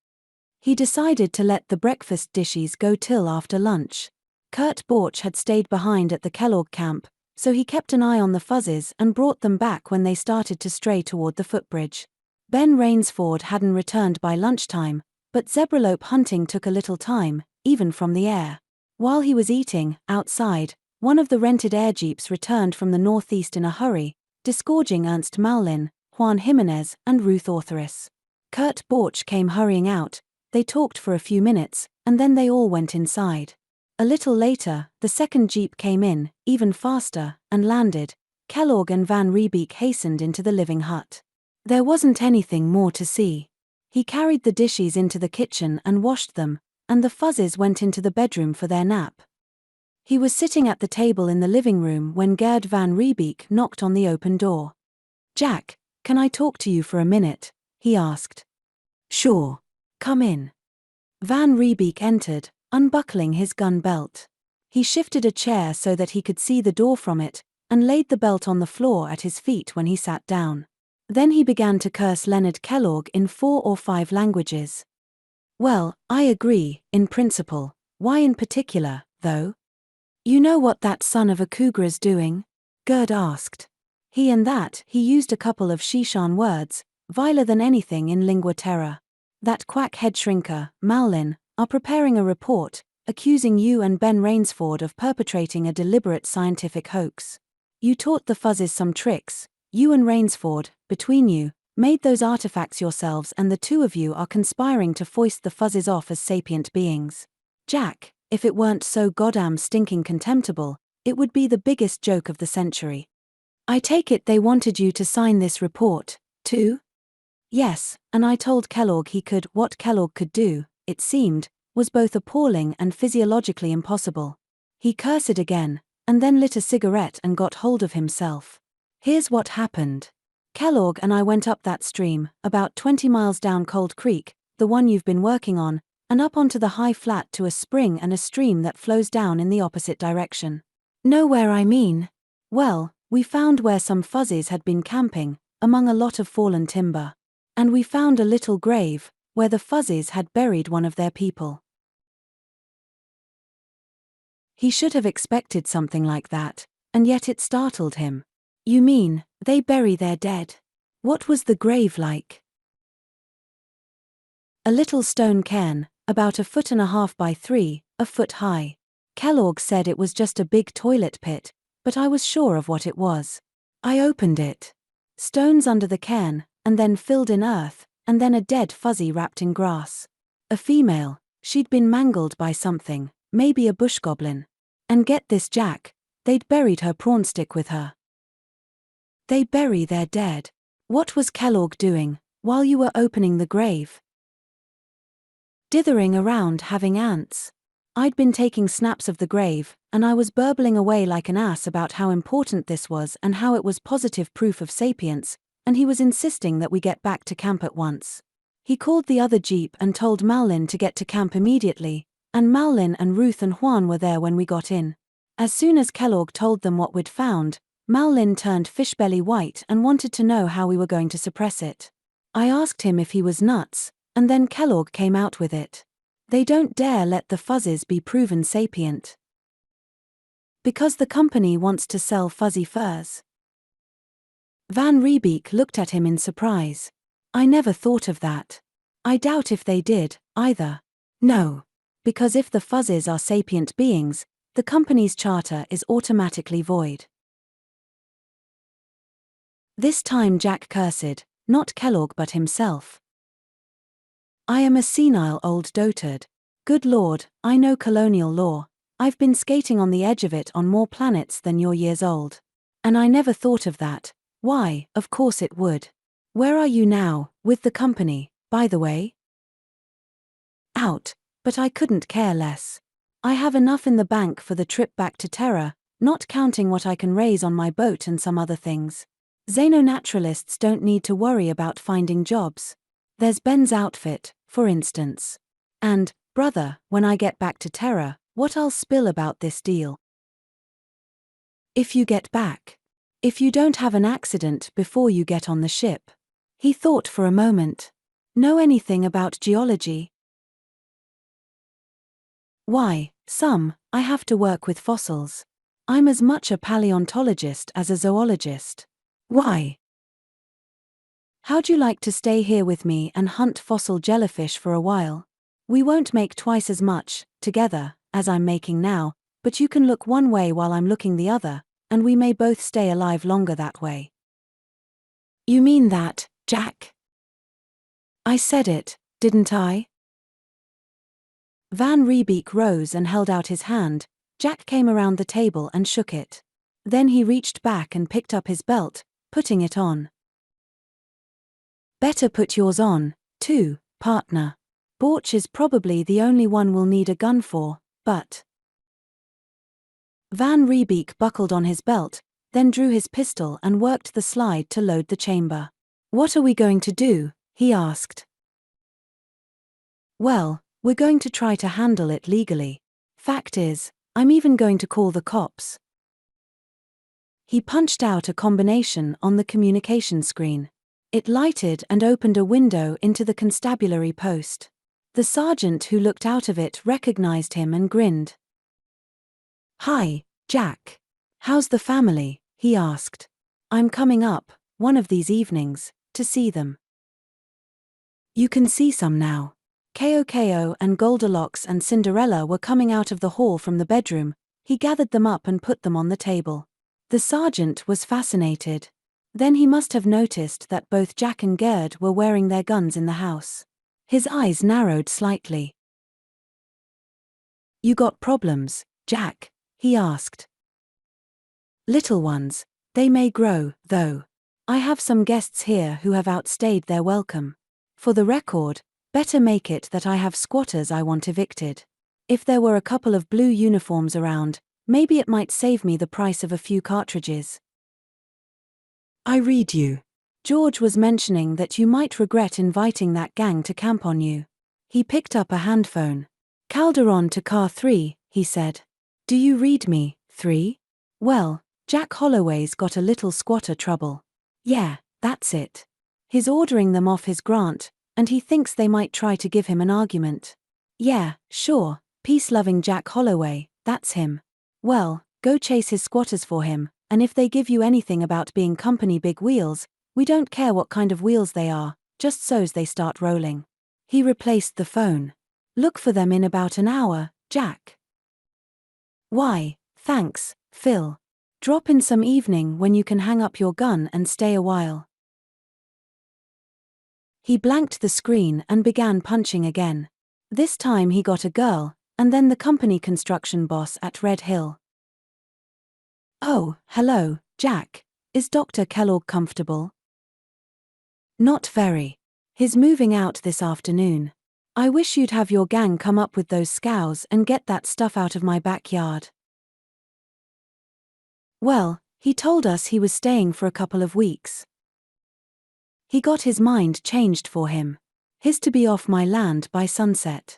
He decided to let the breakfast dishes go till after lunch. Kurt Borch had stayed behind at the Kellogg camp, so he kept an eye on the fuzzes and brought them back when they started to stray toward the footbridge. Ben Rainsford hadn't returned by lunchtime, but zebralope hunting took a little time, even from the air. While he was eating, outside, one of the rented air jeeps returned from the northeast in a hurry, disgorging Ernst Mallin, Juan Jimenez, and Ruth Ortheris. Kurt Borch came hurrying out. They talked for a few minutes, and then they all went inside. A little later, the second jeep came in, even faster, and landed. Kellogg and Van Riebeek hastened into the living hut. There wasn't anything more to see. He carried the dishes into the kitchen and washed them, and the fuzzes went into the bedroom for their nap. He was sitting at the table in the living room when Gerd Van Riebeek knocked on the open door. "Jack, can I talk to you for a minute?" he asked. "Sure. Come in." Van Riebeek entered, unbuckling his gun belt. He shifted a chair so that he could see the door from it, and laid the belt on the floor at his feet when he sat down. Then he began to curse Leonard Kellogg in 4 or 5 languages. "Well, I agree, in principle. Why in particular, though?" "You know what that son of a cougar's doing?" Gerd asked. He used a couple of Shishan words, viler than anything in lingua terra. "That quack head shrinker, Mallin, are preparing a report, accusing you and Ben Rainsford of perpetrating a deliberate scientific hoax. You taught the fuzzes some tricks. You and Rainsford, between you, made those artifacts yourselves, and the two of you are conspiring to foist the fuzzes off as sapient beings. Jack, if it weren't so goddamn stinking contemptible, it would be the biggest joke of the century. I take it they wanted you to sign this report, too?" "Yes, and I told Kellogg he could." What Kellogg could do, it seemed, was both appalling and physiologically impossible. He cursed again, and then lit a cigarette and got hold of himself. "Here's what happened. Kellogg and I went up that stream, about 20 miles down Cold Creek, the one you've been working on, and up onto the high flat to a spring and a stream that flows down in the opposite direction. Know where I mean? Well, we found where some fuzzes had been camping, among a lot of fallen timber. And we found a little grave, where the fuzzies had buried one of their people. He should have expected something like that, and yet it startled him. You mean, they bury their dead? What was the grave like? A little stone cairn, about 1.5 feet by 3 feet high. Kellogg said it was just a big toilet pit, but I was sure of what it was. I opened it. Stones under the cairn, and then filled in earth, and then a dead fuzzy wrapped in grass. A female, she'd been mangled by something, maybe a bush goblin. And get this, Jack, they'd buried her prawn stick with her. They bury their dead. What was Kellogg doing, while you were opening the grave? Dithering around having ants. I'd been taking snaps of the grave, and I was burbling away like an ass about how important this was and how it was positive proof of sapience, and he was insisting that we get back to camp at once. He called the other jeep and told Malin to get to camp immediately, and Malin and Ruth and Juan were there when we got in. As soon as Kellogg told them what we'd found, Malin turned fishbelly white and wanted to know how we were going to suppress it. I asked him if he was nuts, and then Kellogg came out with it. They don't dare let the fuzzies be proven sapient. Because the company wants to sell fuzzy furs. Van Riebeek looked at him in surprise. I never thought of that. I doubt if they did, either. No. Because if the fuzzies are sapient beings, the company's charter is automatically void. This time Jack cursed, not Kellogg but himself. I am a senile old dotard. Good Lord, I know colonial law. I've been skating on the edge of it on more planets than you're years old. And I never thought of that. Why, of course it would. Where are you now, with the company, by the way? Out, but I couldn't care less. I have enough in the bank for the trip back to Terra, not counting what I can raise on my boat and some other things. Xenonaturalists don't need to worry about finding jobs. There's Ben's outfit, for instance. And, brother, when I get back to Terra, what I'll spill about this deal. If you get back. If you don't have an accident before you get on the ship. He thought for a moment. Know anything about geology? Why, some. I have to work with fossils. I'm as much a paleontologist as a zoologist. Why? How'd you like to stay here with me and hunt fossil jellyfish for a while? We won't make twice as much, together, as I'm making now, but you can look one way while I'm looking the other, and we may both stay alive longer that way. You mean that, Jack? I said it, didn't I? Van Riebeek rose and held out his hand. Jack came around the table and shook it. Then he reached back and picked up his belt, putting it on. Better put yours on, too, partner. Borch is probably the only one we'll need a gun for, but... Van Riebeek buckled on his belt, then drew his pistol and worked the slide to load the chamber. What are we going to do? He asked. Well, we're going to try to handle it legally. Fact is, I'm even going to call the cops. He punched out a combination on the communication screen. It lighted and opened a window into the constabulary post. The sergeant who looked out of it recognized him and grinned. Hi, Jack. How's the family? He asked. I'm coming up, one of these evenings, to see them. You can see some now. Ko and Goldilocks and Cinderella were coming out of the hall from the bedroom. He gathered them up and put them on the table. The sergeant was fascinated. Then he must have noticed that both Jack and Gerd were wearing their guns in the house. His eyes narrowed slightly. You got problems, Jack? He asked. Little ones. They may grow, though. I have some guests here who have outstayed their welcome. For the record, better make it that I have squatters I want evicted. If there were a couple of blue uniforms around, maybe it might save me the price of a few cartridges. I read you. George was mentioning that you might regret inviting that gang to camp on you. He picked up a handphone. Calderon to car 3, he said. Do you read me, 3? Well, Jack Holloway's got a little squatter trouble. Yeah, that's it. He's ordering them off his grant, and he thinks they might try to give him an argument. Yeah, sure, peace-loving Jack Holloway, that's him. Well, go chase his squatters for him, and if they give you anything about being company big wheels, we don't care what kind of wheels they are, just so's they start rolling. He replaced the phone. Look for them in about an hour, Jack. Why, thanks, Phil. Drop in some evening when you can hang up your gun and stay a while. He blanked the screen and began punching again. This time he got a girl, and then the company construction boss at Red Hill. Oh, hello, Jack. Is Dr. Kellogg comfortable? Not very. He's moving out this afternoon. I wish you'd have your gang come up with those scows and get that stuff out of my backyard. Well, he told us he was staying for a couple of weeks. He got his mind changed for him. He's to be off my land by sunset.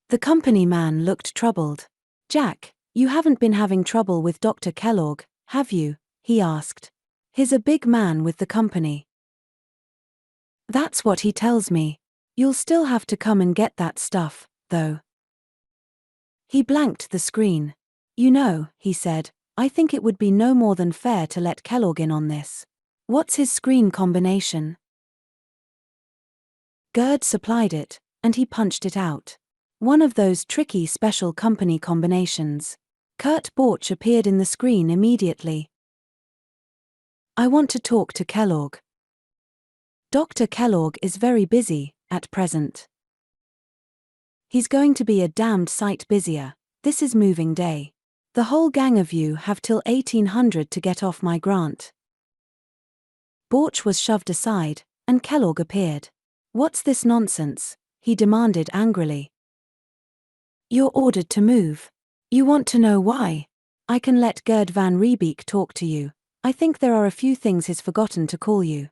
The company man looked troubled. Jack, you haven't been having trouble with Dr. Kellogg, have you? He asked. He's a big man with the company. That's what he tells me. You'll still have to come and get that stuff, though. He blanked the screen. You know, he said, I think it would be no more than fair to let Kellogg in on this. What's his screen combination? Gerd supplied it, and he punched it out. One of those tricky special company combinations. Kurt Borch appeared in the screen immediately. I want to talk to Kellogg. Dr. Kellogg is very busy, at present. He's going to be a damned sight busier. This is moving day. The whole gang of you have till 1800 to get off my grant. Borch was shoved aside, and Kellogg appeared. What's this nonsense? He demanded angrily. You're ordered to move. You want to know why? I can let Gerd van Riebeek talk to you. I think there are a few things he's forgotten to call you.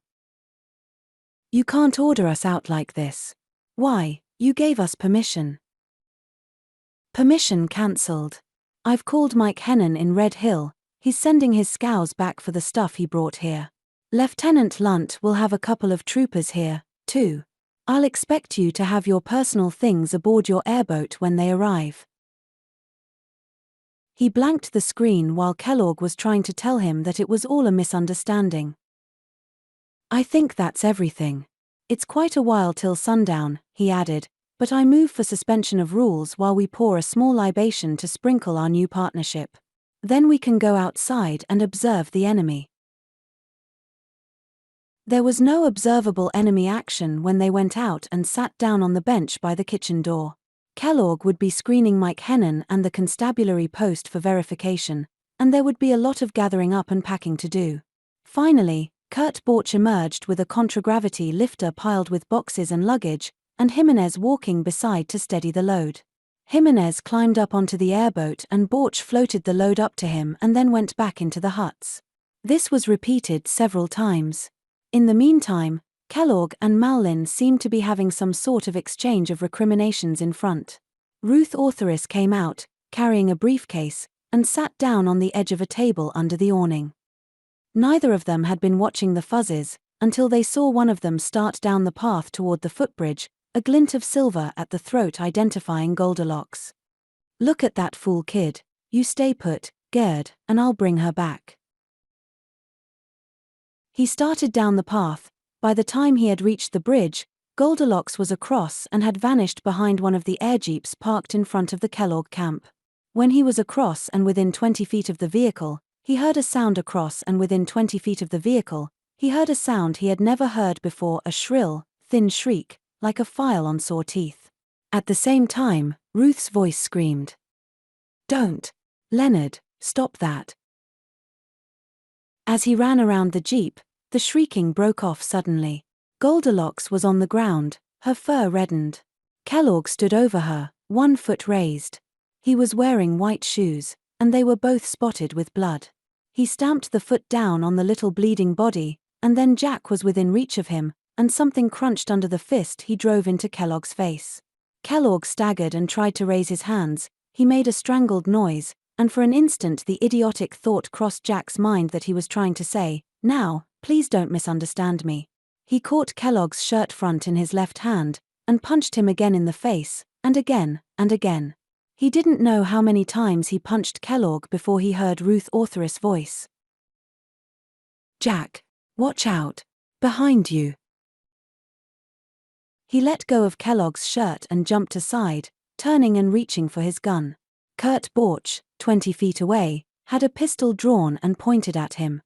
You can't order us out like this. Why, you gave us permission. Permission cancelled. I've called Mike Hennon in Red Hill. He's sending his scows back for the stuff he brought here. Lieutenant Lunt will have a couple of troopers here, too. I'll expect you to have your personal things aboard your airboat when they arrive. He blanked the screen while Kellogg was trying to tell him that it was all a misunderstanding. I think that's everything. It's quite a while till sundown, he added, but I move for suspension of rules while we pour a small libation to sprinkle our new partnership. Then we can go outside and observe the enemy. There was no observable enemy action when they went out and sat down on the bench by the kitchen door. Kellogg would be screening Mike Hennon and the constabulary post for verification, and there would be a lot of gathering up and packing to do. Finally, Kurt Borch emerged with a contragravity lifter piled with boxes and luggage, and Jimenez walking beside to steady the load. Jimenez climbed up onto the airboat and Borch floated the load up to him and then went back into the huts. This was repeated several times. In the meantime, Kellogg and Malin seemed to be having some sort of exchange of recriminations in front. Ruth Ortheris came out, carrying a briefcase, and sat down on the edge of a table under the awning. Neither of them had been watching the fuzzes, until they saw one of them start down the path toward the footbridge, a glint of silver at the throat identifying Goldilocks. Look at that fool kid. You stay put, Gerd, and I'll bring her back. He started down the path. By the time he had reached the bridge, Goldilocks was across and had vanished behind one of the air jeeps parked in front of the Kellogg camp. When he was across and within 20 feet of the vehicle, he heard a sound across and within 20 feet of the vehicle, he heard a sound he had never heard before, a shrill, thin shriek, like a file on sore teeth. At the same time, Ruth's voice screamed. Don't. Leonard, stop that. As he ran around the jeep, the shrieking broke off suddenly. Goldilocks was on the ground, her fur reddened. Kellogg stood over her, one foot raised. He was wearing white shoes, and they were both spotted with blood. He stamped the foot down on the little bleeding body, and then Jack was within reach of him, and something crunched under the fist he drove into Kellogg's face. Kellogg staggered and tried to raise his hands. He made a strangled noise, and for an instant the idiotic thought crossed Jack's mind that he was trying to say, "Now, please don't misunderstand me. He caught Kellogg's shirt front in his left hand, and punched him again in the face, and again, and again. He didn't know how many times he punched Kellogg before he heard Ruth Ortheris' voice. Jack, watch out. Behind you. He let go of Kellogg's shirt and jumped aside, turning and reaching for his gun. Kurt Borch, 20 feet away, had a pistol drawn and pointed at him.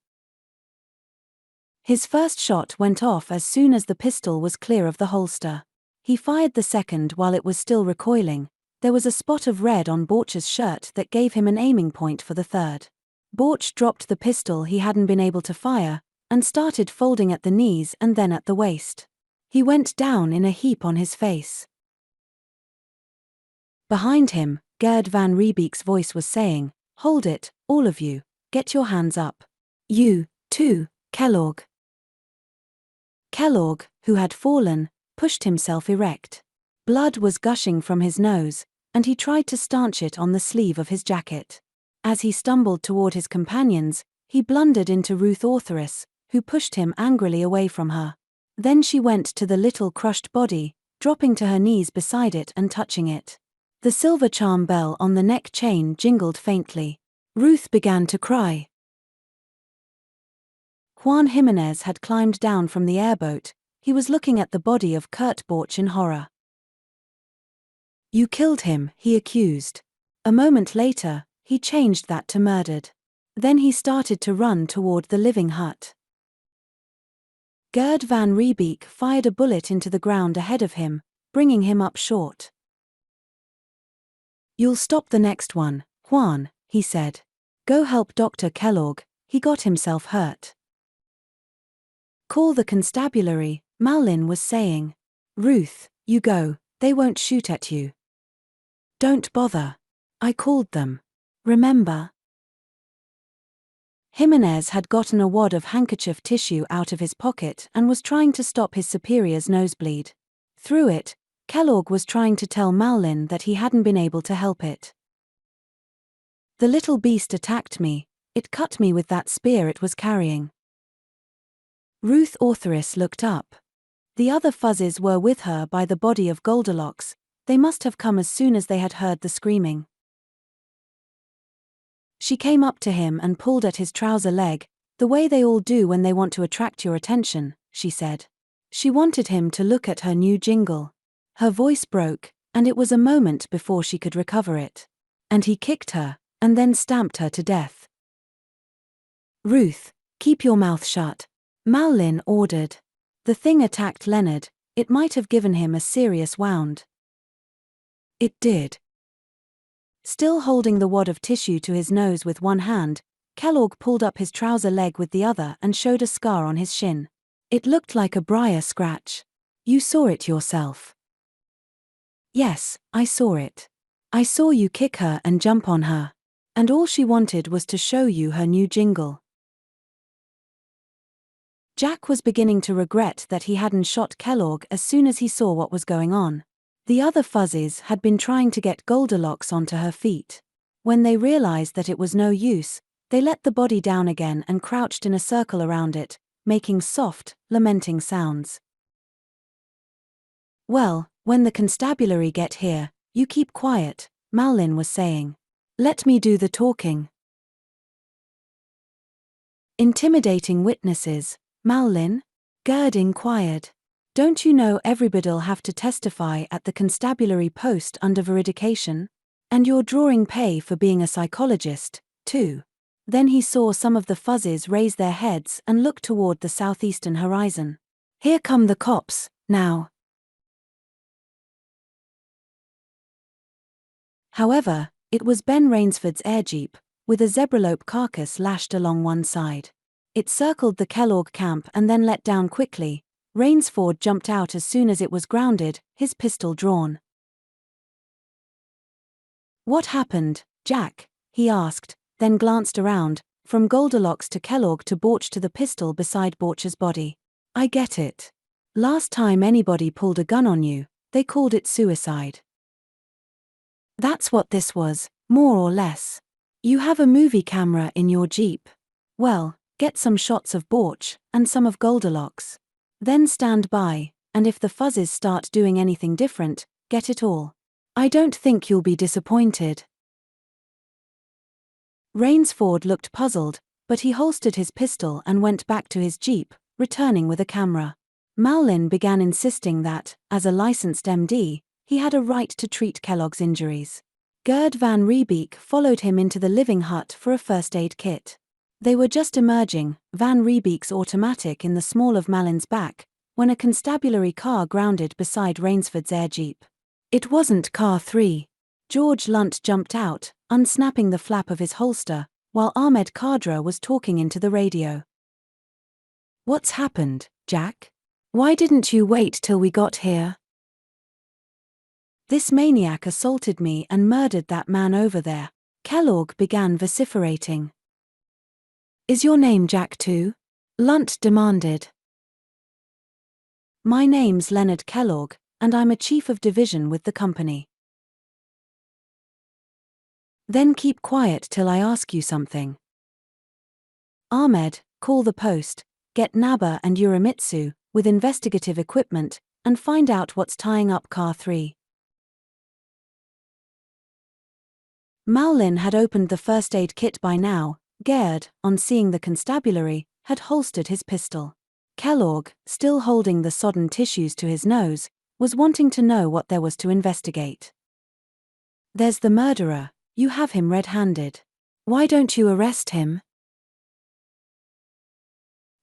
His first shot went off as soon as the pistol was clear of the holster. He fired the second while it was still recoiling. There was a spot of red on Borch's shirt that gave him an aiming point for the third. Borch dropped the pistol he hadn't been able to fire, and started folding at the knees and then at the waist. He went down in a heap on his face. Behind him, Gerd van Riebeek's voice was saying, "Hold it, all of you, get your hands up. You, too, Kellogg." Kellogg, who had fallen, pushed himself erect. Blood was gushing from his nose, and he tried to stanch it on the sleeve of his jacket. As he stumbled toward his companions, he blundered into Ruth Ortheris, who pushed him angrily away from her. Then she went to the little crushed body, dropping to her knees beside it and touching it. The silver charm bell on the neck chain jingled faintly. Ruth began to cry. Juan Jimenez had climbed down from the airboat. He was looking at the body of Kurt Borch in horror. "You killed him," he accused. A moment later, he changed that to murdered. Then he started to run toward the living hut. Gerd van Riebeek fired a bullet into the ground ahead of him, bringing him up short. "You'll stop the next one, Juan," he said. "Go help Dr. Kellogg, he got himself hurt." "Call the constabulary," Malin was saying. "Ruth, you go, they won't shoot at you." "Don't bother. I called them. Remember?" Jimenez had gotten a wad of handkerchief tissue out of his pocket and was trying to stop his superior's nosebleed. Through it, Kellogg was trying to tell Malin that he hadn't been able to help it. "The little beast attacked me, it cut me with that spear it was carrying." Ruth Ortheris looked up. The other Fuzzes were with her by the body of Goldilocks. They must have come as soon as they had heard the screaming. She came up to him and pulled at his trouser leg, the way they all do when they want to attract your attention, she said. She wanted him to look at her new jingle. Her voice broke, and it was a moment before she could recover it. And he kicked her, and then stamped her to death. "Ruth, keep your mouth shut," Malin ordered. The thing attacked Leonard. It might have given him a serious wound. It did. Still holding the wad of tissue to his nose with one hand, Kellogg pulled up his trouser leg with the other and showed a scar on his shin. It looked like a briar scratch. "You saw it yourself." "Yes, I saw it. I saw you kick her and jump on her. And all she wanted was to show you her new jingle." Jack was beginning to regret that he hadn't shot Kellogg as soon as he saw what was going on. The other Fuzzes had been trying to get Goldilocks onto her feet. When they realized that it was no use, they let the body down again and crouched in a circle around it, making soft, lamenting sounds. "Well, when the constabulary get here, you keep quiet," Malin was saying. "Let me do the talking." "Intimidating witnesses, Malin?" Gerd inquired. "Don't you know everybody'll have to testify at the constabulary post under veridication? And you're drawing pay for being a psychologist, too." Then he saw some of the Fuzzes raise their heads and look toward the southeastern horizon. "Here come the cops, now." However, it was Ben Rainsford's airjeep, with a zebralope carcass lashed along one side. It circled the Kellogg camp and then let down quickly. Rainsford jumped out as soon as it was grounded, his pistol drawn. "What happened, Jack?" he asked, then glanced around, from Goldilocks to Kellogg to Borch to the pistol beside Borch's body. "I get it. Last time anybody pulled a gun on you, they called it suicide. That's what this was, more or less. You have a movie camera in your Jeep. Well, Get some shots of Borch, and some of Goldilocks. Then stand by, and if the fuzzes start doing anything different, get it all. I don't think you'll be disappointed. Rainsford looked puzzled, but he holstered his pistol and went back to his jeep, returning with a camera. Malin began insisting that, as a licensed MD, he had a right to treat Kellogg's injuries. Gerd van Riebeek followed him into the living hut for a first aid kit. They were just emerging, Van Riebeek's automatic in the small of Malin's back, when a constabulary car grounded beside Rainsford's air jeep. It wasn't Car 3. George Lunt jumped out, unsnapping the flap of his holster, while Ahmed Kadra was talking into the radio. "What's happened, Jack? Why didn't you wait till we got here? This maniac assaulted me and murdered that man over there," Kellogg began vociferating. "Is your name Jack too?" Lunt demanded. "My name's Leonard Kellogg, and I'm a chief of division with the company." "Then keep quiet till I ask you something. Ahmed, call the post, get Naba and Uramitsu, with investigative equipment, and find out what's tying up Car 3. Malin had opened the first aid kit by now. Gerd, on seeing the constabulary, had holstered his pistol. Kellogg, still holding the sodden tissues to his nose, was wanting to know what there was to investigate. "There's the murderer, you have him red-handed. Why don't you arrest him?"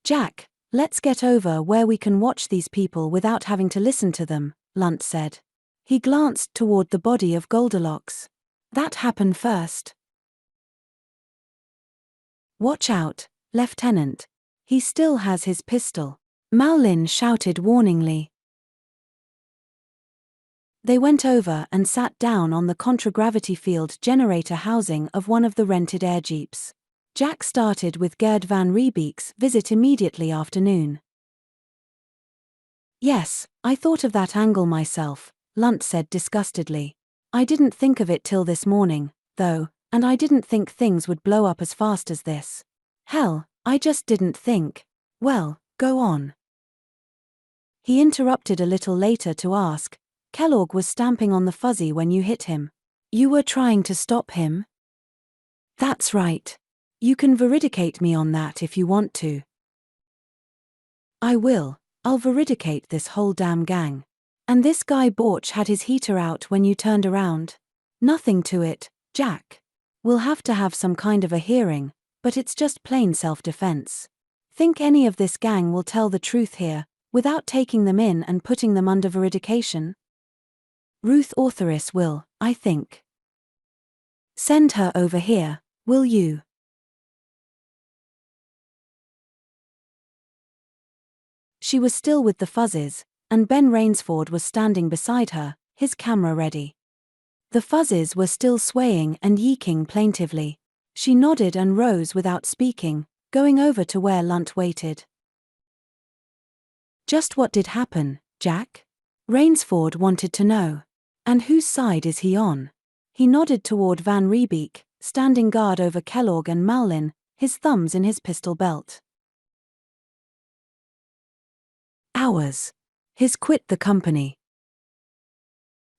"Jack, let's get over where we can watch these people without having to listen to them," Lunt said. He glanced toward the body of Goldilocks. "That happened first." "Watch out, Lieutenant. He still has his pistol," Malin shouted warningly. They went over and sat down on the contragravity field generator housing of one of the rented air jeeps. Jack started with Gerd van Riebeek's visit immediately after noon. "Yes, I thought of that angle myself," Lunt said disgustedly. "I didn't think of it till this morning, though, and I didn't think things would blow up as fast as this. Hell, I just didn't think. Well, go on." He interrupted a little later to ask, "Kellogg was stamping on the fuzzy when you hit him. You were trying to stop him?" "That's right. You can veridicate me on that if you want to." "I will. I'll veridicate this whole damn gang. And this guy Borch had his heater out when you turned around. Nothing to it, Jack. We'll have to have some kind of a hearing, but it's just plain self-defense. Think any of this gang will tell the truth here, without taking them in and putting them under veridication?" "Ruth Ortheris will, I think." "Send her over here, will you?" She was still with the fuzzes, and Ben Rainsford was standing beside her, his camera ready. The fuzzes were still swaying and yeeking plaintively. She nodded and rose without speaking, going over to where Lunt waited. "Just what did happen, Jack?" Rainsford wanted to know. "And whose side is he on?" He nodded toward Van Riebeek, standing guard over Kellogg and Malin, his thumbs in his pistol belt. "Ours. His quit the company."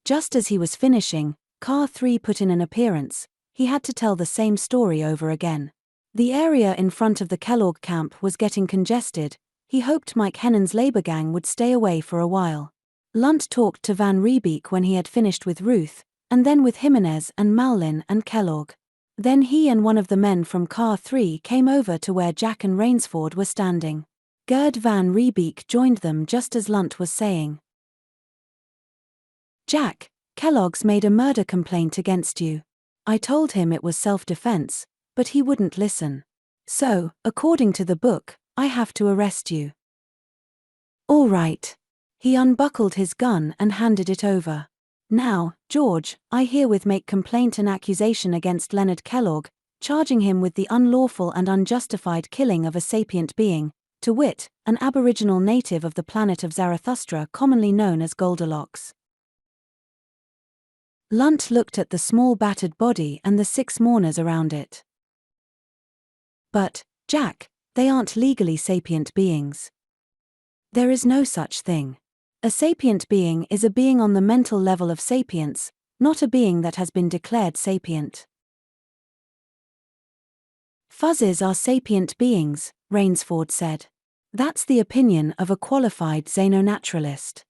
Just as he was finishing, Car 3 put in an appearance. He had to tell the same story over again. The area in front of the Kellogg camp was getting congested. He hoped Mike Hennon's labor gang would stay away for a while. Lunt talked to Van Riebeek when he had finished with Ruth, and then with Jimenez and Malin and Kellogg. Then he and one of the men from Car 3 came over to where Jack and Rainsford were standing. Gerd van Riebeek joined them just as Lunt was saying, "Jack, Kellogg's made a murder complaint against you. I told him it was self-defense, but he wouldn't listen. So, according to the book, I have to arrest you." "All right." He unbuckled his gun and handed it over. "Now, George, I herewith make complaint and accusation against Leonard Kellogg, charging him with the unlawful and unjustified killing of a sapient being, to wit, an aboriginal native of the planet of Zarathustra commonly known as Goldilocks." Lunt looked at the small battered body and the 6 mourners around it. "But, Jack, They aren't legally sapient beings. There is no such thing. A sapient being is a being on the mental level of sapience, not a being that has been declared sapient. Fuzzes are sapient beings, Rainsford said. That's the opinion of a qualified xenonaturalist.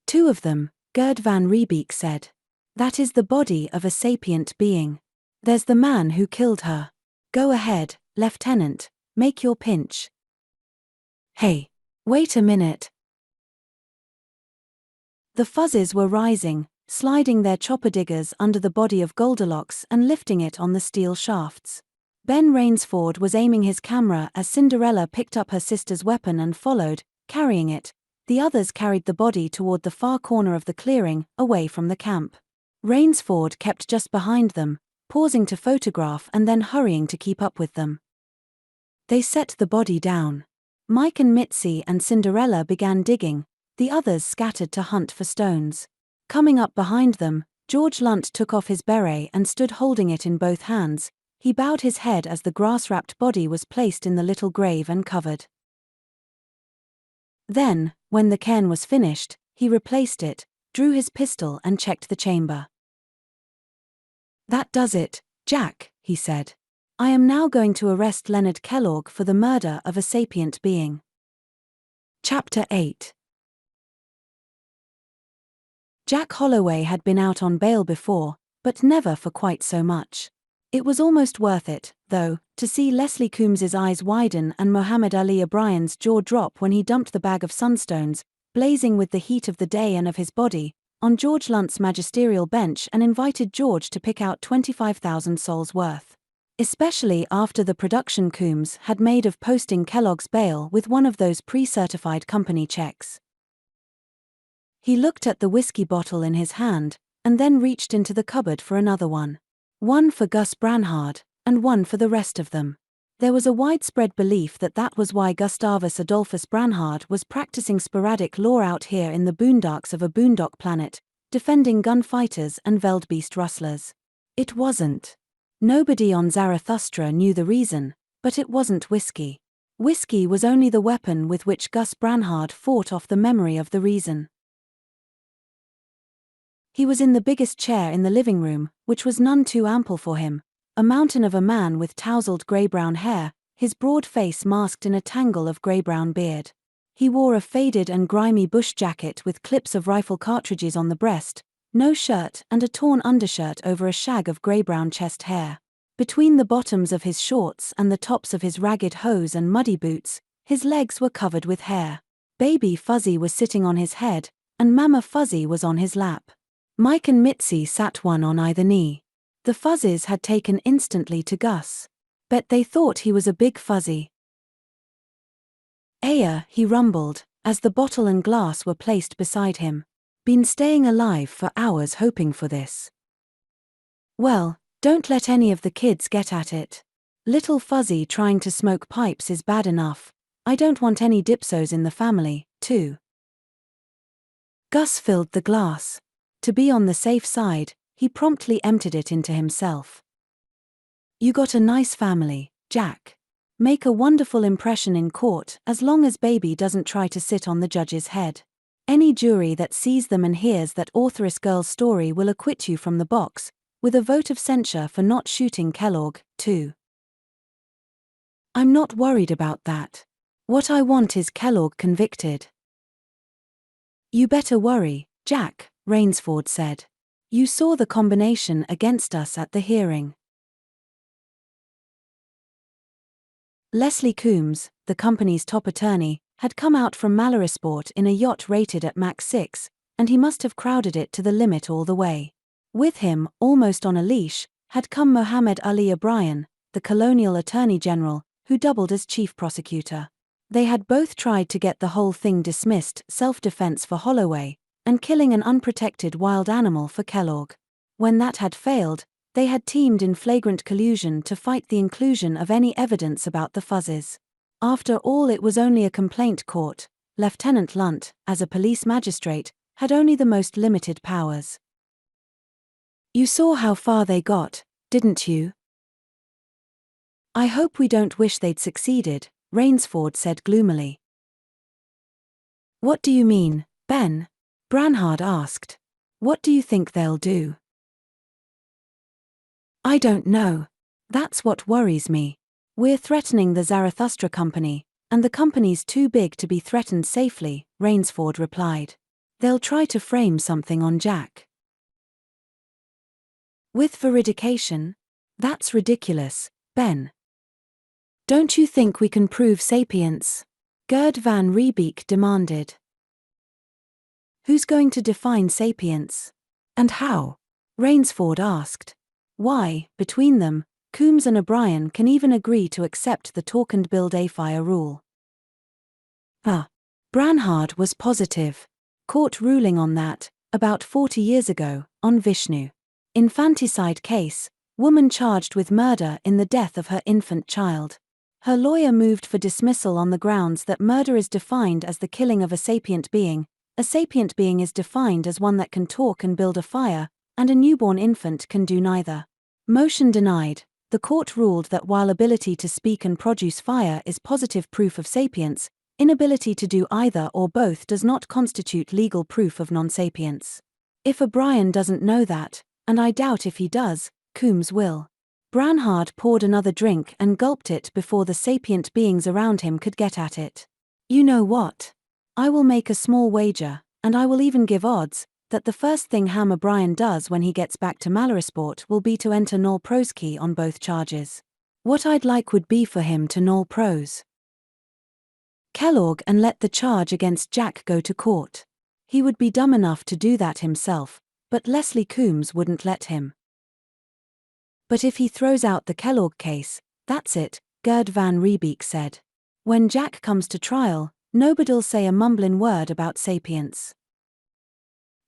Two of them, Gerd van Riebeek said. That is the body of a sapient being. There's the man who killed her. Go ahead, Lieutenant, make your pinch. Hey, wait a minute. The fuzzes were rising, sliding their chopper diggers under the body of Goldilocks and lifting it on the steel shafts. Ben Rainsford was aiming his camera as Cinderella picked up her sister's weapon and followed, carrying it. The others carried the body toward the far corner of the clearing, away from the camp. Rainsford kept just behind them, pausing to photograph and then hurrying to keep up with them. They set the body down. Mike and Mitzi and Cinderella began digging, the others scattered to hunt for stones. Coming up behind them, George Lunt took off his beret and stood holding it in both hands. He bowed his head as the grass-wrapped body was placed in the little grave and covered. Then, when the cairn was finished, he replaced it, drew his pistol and checked the chamber. That does it, Jack, he said. I am now going to arrest Leonard Kellogg for the murder of a sapient being. Chapter 8. Jack Holloway had been out on bail before, but never for quite so much. It was almost worth it, though, to see Leslie Coombs's eyes widen and Mohammed Ali O'Brien's jaw drop when he dumped the bag of sunstones, blazing with the heat of the day and of his body, on George Lunt's magisterial bench and invited George to pick out 25,000 sols worth. Especially after the production Coombs had made of posting Kellogg's bail with one of those pre-certified company checks. He looked at the whiskey bottle in his hand, and then reached into the cupboard for another one. One for Gus Branhard, and one for the rest of them. There was a widespread belief that that was why Gustavus Adolphus Branhard was practicing sporadic law out here in the boondocks of a boondock planet, defending gunfighters and veldbeest rustlers. It wasn't. Nobody on Zarathustra knew the reason, but it wasn't whiskey. Whiskey was only the weapon with which Gus Branhard fought off the memory of the reason. He was in the biggest chair in the living room, which was none too ample for him, a mountain of a man with tousled grey-brown hair, his broad face masked in a tangle of grey-brown beard. He wore a faded and grimy bush jacket with clips of rifle cartridges on the breast, no shirt and a torn undershirt over a shag of grey-brown chest hair. Between the bottoms of his shorts and the tops of his ragged hose and muddy boots, his legs were covered with hair. Baby Fuzzy was sitting on his head, and Mama Fuzzy was on his lap. Mike and Mitzi sat one on either knee. The Fuzzes had taken instantly to Gus. Bet they thought he was a big fuzzy. "Aya," he rumbled, as the bottle and glass were placed beside him. "Been staying alive for hours hoping for this." "Well, don't let any of the kids get at it. Little Fuzzy trying to smoke pipes is bad enough. I don't want any dipsos in the family, too." Gus filled the glass. To be on the safe side, he promptly emptied it into himself. "You got a nice family, Jack. Make a wonderful impression in court as long as baby doesn't try to sit on the judge's head. Any jury that sees them and hears that authoress girl's story will acquit you from the box, with a vote of censure for not shooting Kellogg, too." "I'm not worried about that. What I want is Kellogg convicted." "You better worry, Jack," Rainsford said. "You saw the combination against us at the hearing." Leslie Coombs, the company's top attorney, had come out from Mallorysport in a yacht rated at Mach 6, and he must have crowded it to the limit all the way. With him, almost on a leash, had come Mohammed Ali O'Brien, the colonial attorney general, who doubled as chief prosecutor. They had both tried to get the whole thing dismissed, self-defense for Holloway, and killing an unprotected wild animal for Kellogg. When that had failed, they had teamed in flagrant collusion to fight the inclusion of any evidence about the Fuzzes. After all, it was only a complaint court. Lieutenant Lunt, as a police magistrate, had only the most limited powers. "You saw how far they got, didn't you?" I hope we don't wish they'd succeeded, Rainsford said gloomily. What do you mean, Ben? Branhard asked. What do you think they'll do? I don't know. That's what worries me. We're threatening the Zarathustra company, and the company's too big to be threatened safely, Rainsford replied. They'll try to frame something on Jack. With veridication? That's ridiculous, Ben. Don't you think we can prove sapience? Gerd van Riebeek demanded. Who's going to define sapience? And how? Rainsford asked. Why, between them, Coombs and O'Brien can even agree to accept the talk and build a fire rule. Branhard was positive. Court ruling on that, about 40 years ago, on Vishnu. Infanticide case, woman charged with murder in the death of her infant child. Her lawyer moved for dismissal on the grounds that murder is defined as the killing of a sapient being. A sapient being is defined as one that can talk and build a fire, and a newborn infant can do neither. Motion denied. The court ruled that while ability to speak and produce fire is positive proof of sapience, inability to do either or both does not constitute legal proof of non-sapience. If O'Brien doesn't know that, and I doubt if he does, Coombs will. Branhard poured another drink and gulped it before the sapient beings around him could get at it. You know what? I will make a small wager, and I will even give odds, that the first thing Ham O'Brien does when he gets back to Mallorysport will be to enter null pros key on both charges. What I'd like would be for him to null pros Kellogg and let the charge against Jack go to court. He would be dumb enough to do that himself, but Leslie Coombs wouldn't let him. But if he throws out the Kellogg case, that's it, Gerd van Riebeek said. When Jack comes to trial, nobody'll say a mumblin' word about sapience.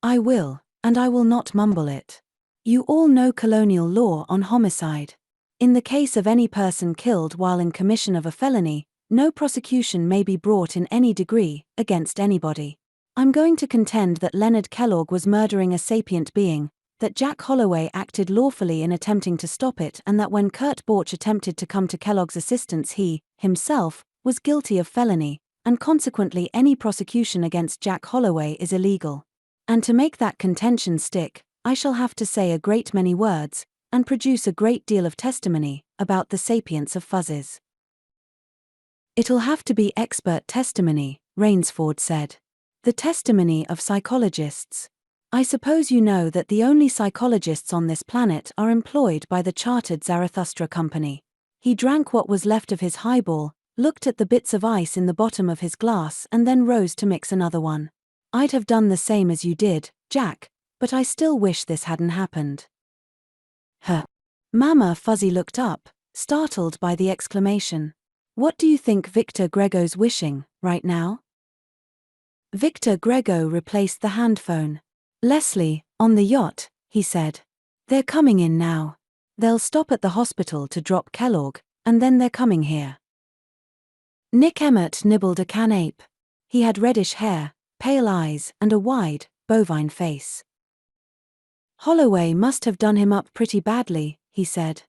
I will, and I will not mumble it. You all know colonial law on homicide. In the case of any person killed while in commission of a felony, no prosecution may be brought in any degree, against anybody. I'm going to contend that Leonard Kellogg was murdering a sapient being, that Jack Holloway acted lawfully in attempting to stop it, and that when Kurt Borch attempted to come to Kellogg's assistance he, himself, was guilty of felony, and consequently any prosecution against Jack Holloway is illegal. And to make that contention stick, I shall have to say a great many words, and produce a great deal of testimony, about the sapience of fuzzes. It'll have to be expert testimony, Rainsford said. The testimony of psychologists. I suppose you know that the only psychologists on this planet are employed by the chartered Zarathustra company. He drank what was left of his highball, looked at the bits of ice in the bottom of his glass and then rose to mix another one. I'd have done the same as you did, Jack, but I still wish this hadn't happened. Mama Fuzzy looked up, startled by the exclamation. What do you think Victor Grego's wishing, right now? Victor Grego replaced the handphone. Leslie, on the yacht, he said. They're coming in now. They'll stop at the hospital to drop Kellogg, and then they're coming here. Nick Emmett nibbled a canape. He had reddish hair, pale eyes, and a wide, bovine face. Holloway must have done him up pretty badly, he said.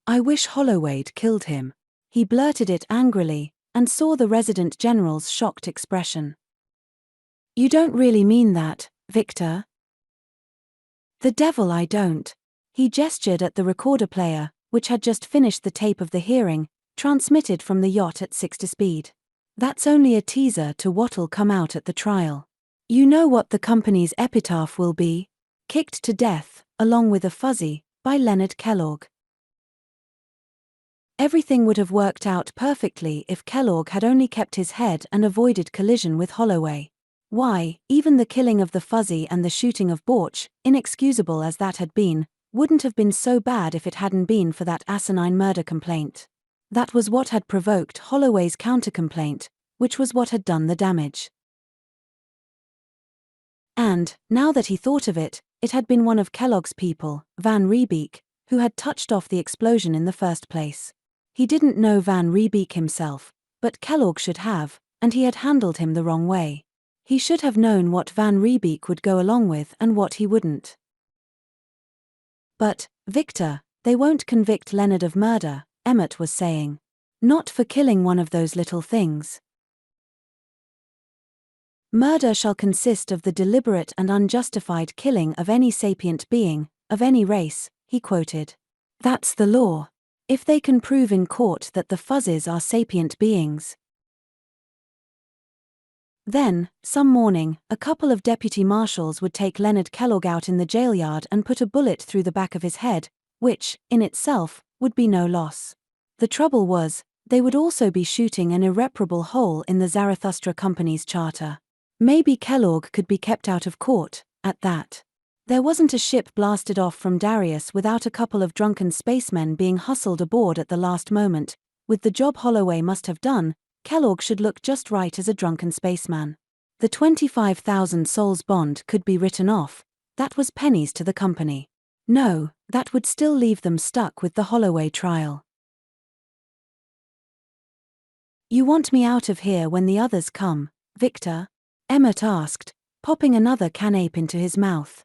I wish Holloway'd killed him. He blurted it angrily, and saw the resident general's shocked expression. You don't really mean that, Victor? The devil I don't. He gestured at the recorder player, which had just finished the tape of the hearing, transmitted from the yacht at 60 speed. That's only a teaser to what'll come out at the trial. You know what the company's epitaph will be? Kicked to death, along with a fuzzy, by Leonard Kellogg. Everything would have worked out perfectly if Kellogg had only kept his head and avoided collision with Holloway. Why, even the killing of the fuzzy and the shooting of Borch, inexcusable as that had been, wouldn't have been so bad if it hadn't been for that asinine murder complaint. That was what had provoked Holloway's counter-complaint, which was what had done the damage. And, now that he thought of it, it had been one of Kellogg's people, Van Riebeek, who had touched off the explosion in the first place. He didn't know Van Riebeek himself, but Kellogg should have, and he had handled him the wrong way. He should have known what Van Riebeek would go along with and what he wouldn't. But, Victor, they won't convict Leonard of murder, Emmett was saying. Not for killing one of those little things. Murder shall consist of the deliberate and unjustified killing of any sapient being, of any race, he quoted. That's the law. If they can prove in court that the Fuzzes are sapient beings. Then, some morning, a couple of deputy marshals would take Leonard Kellogg out in the jail yard and put a bullet through the back of his head, which, in itself, would be no loss. The trouble was, they would also be shooting an irreparable hole in the Zarathustra Company's charter. Maybe Kellogg could be kept out of court, at that. There wasn't a ship blasted off from Darius without a couple of drunken spacemen being hustled aboard at the last moment. With the job Holloway must have done, Kellogg should look just right as a drunken spaceman. The 25,000 souls bond could be written off. That was pennies to the company. No, that would still leave them stuck with the Holloway trial. You want me out of here when the others come, Victor? Emmett asked, popping another canape into his mouth.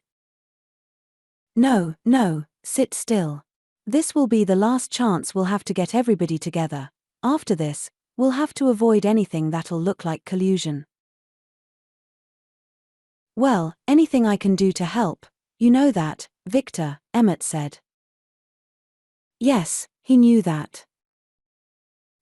No, sit still. This will be the last chance we'll have to get everybody together. After this, we'll have to avoid anything that'll look like collusion. Well, anything I can do to help, you know that, Victor, Emmett said. Yes, he knew that.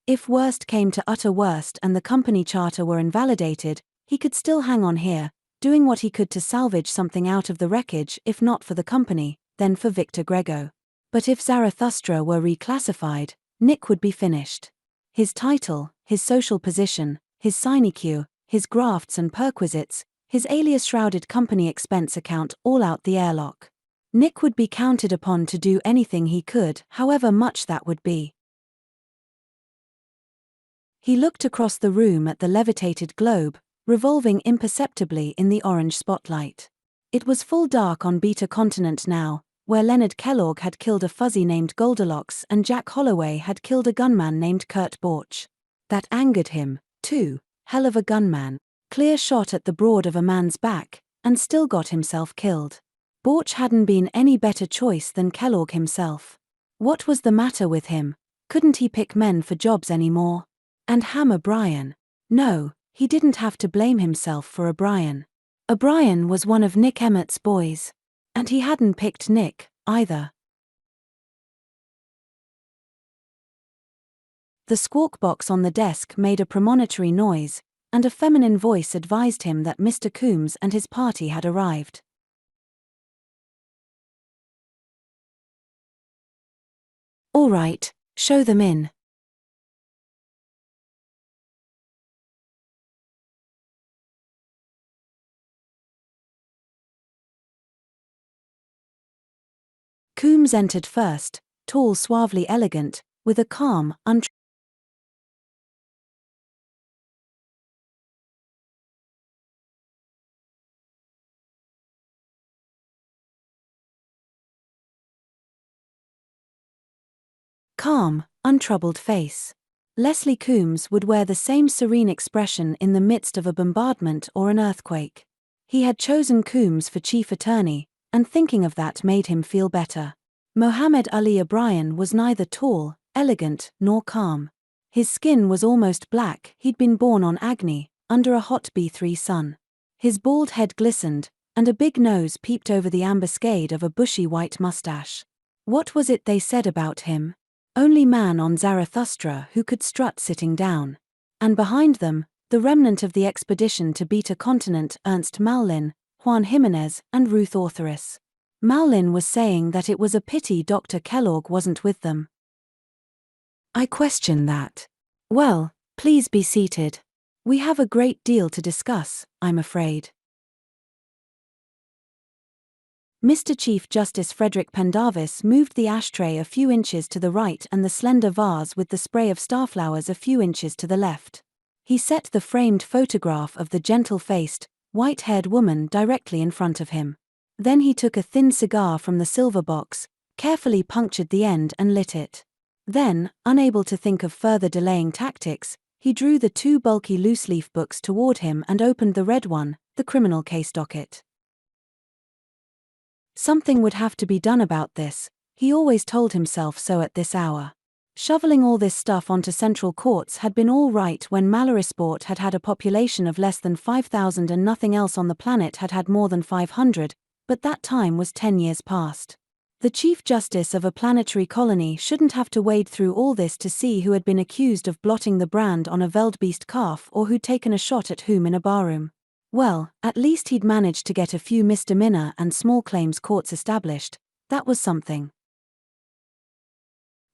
If worst came to utter worst and the company charter were invalidated, he could still hang on here, doing what he could to salvage something out of the wreckage, if not for the company, then for Victor Grego. But if Zarathustra were reclassified, Nick would be finished. His title, his social position, his sinecure, his grafts and perquisites, his alias-shrouded company expense account all out the airlock. Nick would be counted upon to do anything he could, however much that would be. He looked across the room at the levitated globe, revolving imperceptibly in the orange spotlight. It was full dark on Beta Continent now, where Leonard Kellogg had killed a fuzzy named Goldilocks and Jack Holloway had killed a gunman named Kurt Borch. That angered him, too. Hell of a gunman. Clear shot at the broad of a man's back, and still got himself killed. Borch hadn't been any better choice than Kellogg himself. What was the matter with him? Couldn't he pick men for jobs anymore? And Ham O'Brien? No, he didn't have to blame himself for O'Brien. O'Brien was one of Nick Emmett's boys. And he hadn't picked Nick, either. The squawk box on the desk made a premonitory noise, and a feminine voice advised him that Mr. Coombs and his party had arrived. All right, show them in. Coombs entered first, tall, suavely elegant, with a calm, untroubled face. Leslie Coombs would wear the same serene expression in the midst of a bombardment or an earthquake. He had chosen Coombs for chief attorney, and thinking of that made him feel better. Mohammed Ali O'Brien was neither tall, elegant, nor calm. His skin was almost black. He'd been born on Agni, under a hot B3 sun. His bald head glistened, and a big nose peeped over the ambuscade of a bushy white mustache. What was it they said about him? Only man on Zarathustra who could strut sitting down. And behind them, the remnant of the expedition to Beta Continent: Ernst Mallin, Juan Jimenez, and Ruth Ortheris. Mallin was saying that it was a pity Dr. Kellogg wasn't with them. I question that. Well, please be seated. We have a great deal to discuss, I'm afraid. Mr. Chief Justice Frederick Pendarvis moved the ashtray a few inches to the right and the slender vase with the spray of starflowers a few inches to the left. He set the framed photograph of the gentle-faced, white-haired woman directly in front of him. Then he took a thin cigar from the silver box, carefully punctured the end and lit it. Then, unable to think of further delaying tactics, he drew the two bulky loose-leaf books toward him and opened the red one, the criminal case docket. Something would have to be done about this, he always told himself so at this hour. Shoveling all this stuff onto central courts had been all right when Mallorysport had had a population of less than 5,000 and nothing else on the planet had had more than 500, but that time was 10 years past. The Chief Justice of a planetary colony shouldn't have to wade through all this to see who had been accused of blotting the brand on a Veldbeest calf or who'd taken a shot at whom in a barroom. Well, at least he'd managed to get a few misdemeanor and small claims courts established. That was something.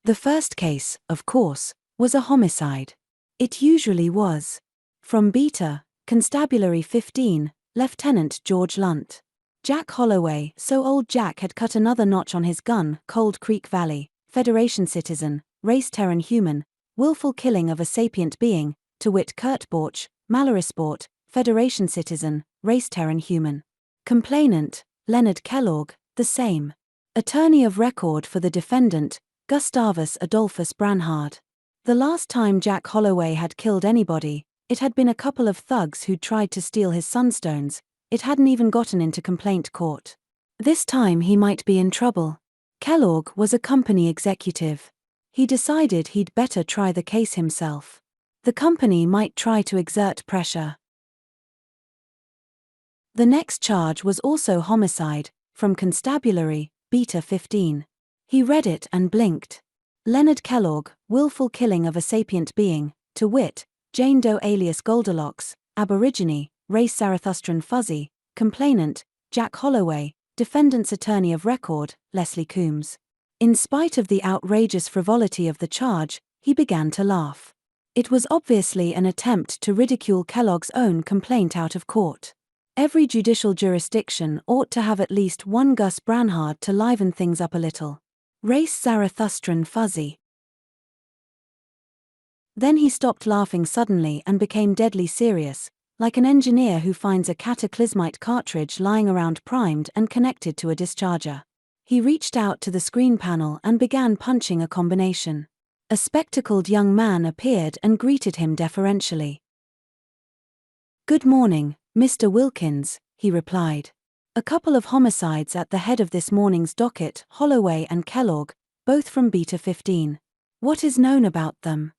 The first case, of course, was a homicide. It usually was. From Beta, Constabulary 15, Lieutenant George Lunt. Jack Holloway, so old Jack had cut another notch on his gun, Cold Creek Valley, Federation citizen, race Terran human, willful killing of a sapient being, to wit Kurt Borch, Mallorysport, Federation citizen, race Terran human. Complainant, Leonard Kellogg, the same. Attorney of record for the defendant, Gustavus Adolphus Branhard. The last time Jack Holloway had killed anybody, it had been a couple of thugs who'd tried to steal his sunstones. It hadn't even gotten into complaint court. This time he might be in trouble. Kellogg was a company executive. He decided he'd better try the case himself. The company might try to exert pressure. The next charge was also homicide, from Constabulary, Beta 15. He read it and blinked. Leonard Kellogg, willful killing of a sapient being, to wit, Jane Doe alias Goldilocks, Aborigine, race Zarathustran Fuzzy, complainant, Jack Holloway, defendant's attorney of record, Leslie Coombs. In spite of the outrageous frivolity of the charge, he began to laugh. It was obviously an attempt to ridicule Kellogg's own complaint out of court. Every judicial jurisdiction ought to have at least one Gus Branhard to liven things up a little. Race Zarathustran Fuzzy. Then he stopped laughing suddenly and became deadly serious, like an engineer who finds a cataclysmite cartridge lying around primed and connected to a discharger. He reached out to the screen panel and began punching a combination. A spectacled young man appeared and greeted him deferentially. "Good morning, Mr. Wilkins," he replied. "A couple of homicides at the head of this morning's docket, Holloway and Kellogg, both from Beta 15. What is known about them?"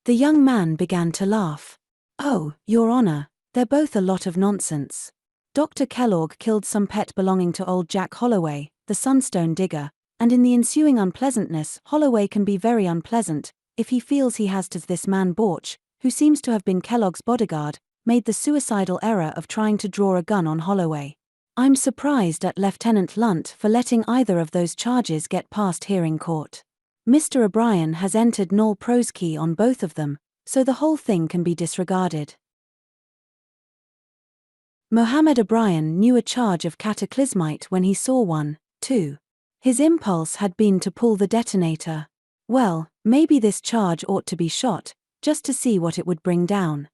The young man began to laugh. "Oh, Your Honor, they're both a lot of nonsense. Dr. Kellogg killed some pet belonging to old Jack Holloway, the sunstone digger, and in the ensuing unpleasantness, Holloway can be very unpleasant, if he feels he has to. This man Borch, who seems to have been Kellogg's bodyguard, made the suicidal error of trying to draw a gun on Holloway. I'm surprised at Lieutenant Lunt for letting either of those charges get past hearing court. Mr. O'Brien has entered null pros key on both of them, so the whole thing can be disregarded." Mohammed O'Brien knew a charge of cataclysmite when he saw one, too. His impulse had been to pull the detonator. Well, maybe this charge ought to be shot, just to see what it would bring down.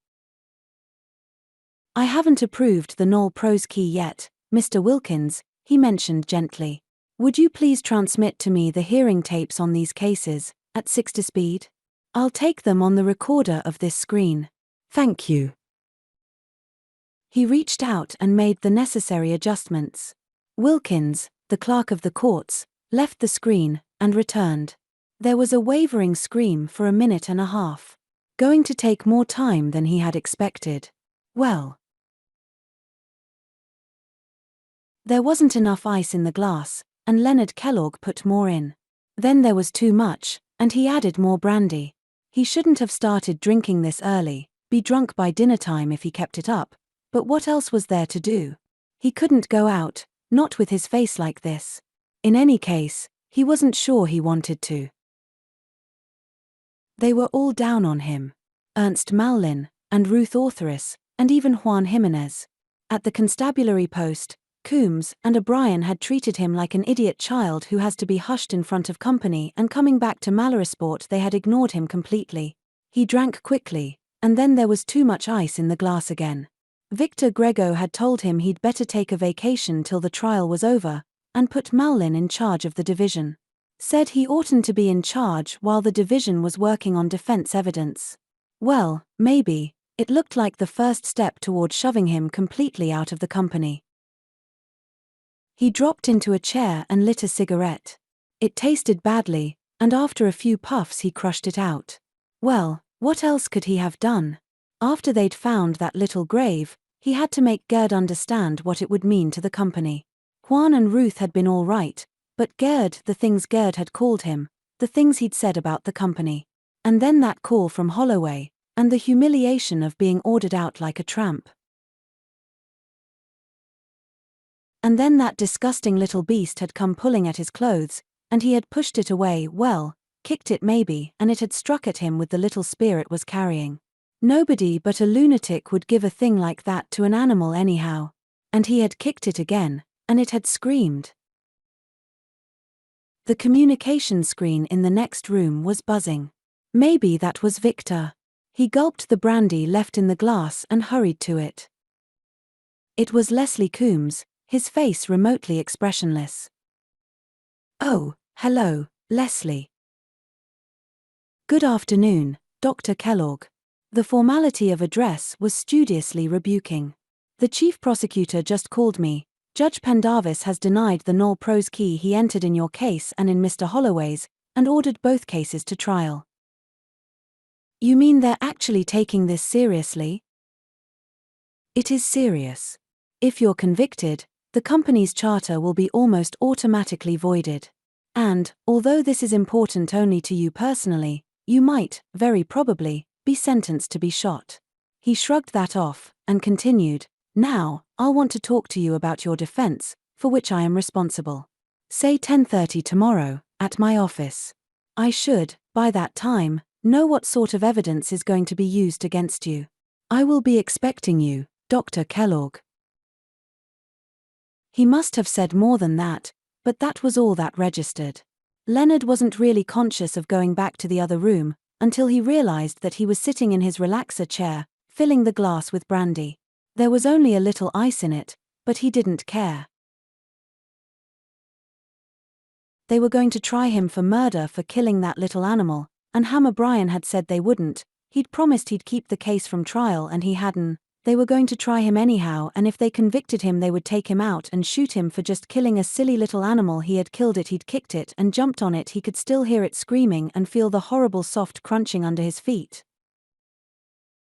"I haven't approved the null pros key yet, Mr. Wilkins," he mentioned gently. "Would you please transmit to me the hearing tapes on these cases, at 60 speed? I'll take them on the recorder of this screen. Thank you." He reached out and made the necessary adjustments. Wilkins, the clerk of the courts, left the screen and returned. There was a wavering scream for a minute and a half. Going to take more time than he had expected. Well, there wasn't enough ice in the glass, and Leonard Kellogg put more in. Then there was too much, and he added more brandy. He shouldn't have started drinking this early, be drunk by dinner time if he kept it up, but what else was there to do? He couldn't go out, not with his face like this. In any case, he wasn't sure he wanted to. They were all down on him. Ernst Mallin, and Ruth Ortheris, and even Juan Jimenez. At the constabulary post, Coombs and O'Brien had treated him like an idiot child who has to be hushed in front of company, and coming back to Mallorysport they had ignored him completely. He drank quickly, and then there was too much ice in the glass again. Victor Grego had told him he'd better take a vacation till the trial was over, and put Mallin in charge of the division. Said he oughtn't to be in charge while the division was working on defense evidence. Well, maybe, it looked like the first step toward shoving him completely out of the company. He dropped into a chair and lit a cigarette. It tasted badly, and after a few puffs he crushed it out. Well, what else could he have done? After they'd found that little grave, he had to make Gerd understand what it would mean to the company. Juan and Ruth had been all right, but Gerd, the things Gerd had called him, the things he'd said about the company. And then that call from Holloway, and the humiliation of being ordered out like a tramp. And then that disgusting little beast had come pulling at his clothes, and he had pushed it away, well, kicked it maybe, and it had struck at him with the little spear it was carrying. Nobody but a lunatic would give a thing like that to an animal anyhow. And he had kicked it again, and it had screamed. The communication screen in the next room was buzzing. Maybe that was Victor. He gulped the brandy left in the glass and hurried to it. It was Leslie Coombs, his face remotely expressionless. "Oh, hello, Leslie." "Good afternoon, Dr. Kellogg." The formality of address was studiously rebuking. "The chief prosecutor just called me. Judge Pendarvis has denied the nolle pros key he entered in your case and in Mr. Holloway's, and ordered both cases to trial." "You mean they're actually taking this seriously?" "It is serious. If you're convicted, the company's charter will be almost automatically voided. And, although this is important only to you personally, you might, very probably, be sentenced to be shot." He shrugged that off, and continued, "Now, I'll want to talk to you about your defense, for which I am responsible. Say 10:30 tomorrow, at my office. I should, by that time, know what sort of evidence is going to be used against you. I will be expecting you, Dr. Kellogg." He must have said more than that, but that was all that registered. Leonard wasn't really conscious of going back to the other room, until he realized that he was sitting in his relaxer chair, filling the glass with brandy. There was only a little ice in it, but he didn't care. They were going to try him for murder for killing that little animal, and Hammer Brian had said they wouldn't. He'd promised he'd keep the case from trial and he hadn't. They were going to try him anyhow, and if they convicted him they would take him out and shoot him for just killing a silly little animal. He had killed it, he'd kicked it and jumped on it. He could still hear it screaming and feel the horrible soft crunching under his feet.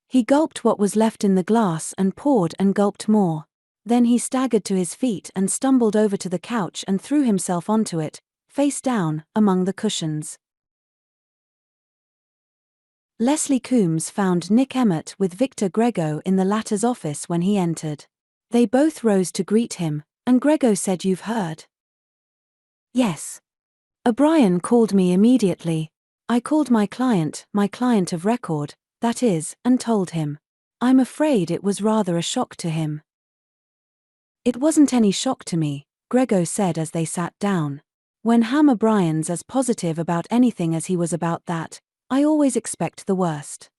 He gulped what was left in the glass and poured and gulped more. Then he staggered to his feet and stumbled over to the couch and threw himself onto it, face down, among the cushions. Leslie Coombs found Nick Emmett with Victor Grego in the latter's office when he entered. They both rose to greet him, and Grego said, "You've heard?" "Yes. O'Brien called me immediately. I called my client of record, that is, and told him. I'm afraid it was rather a shock to him." "It wasn't any shock to me," Grego said as they sat down. "When Hammer Brian's as positive about anything as he was about that, I always expect the worst."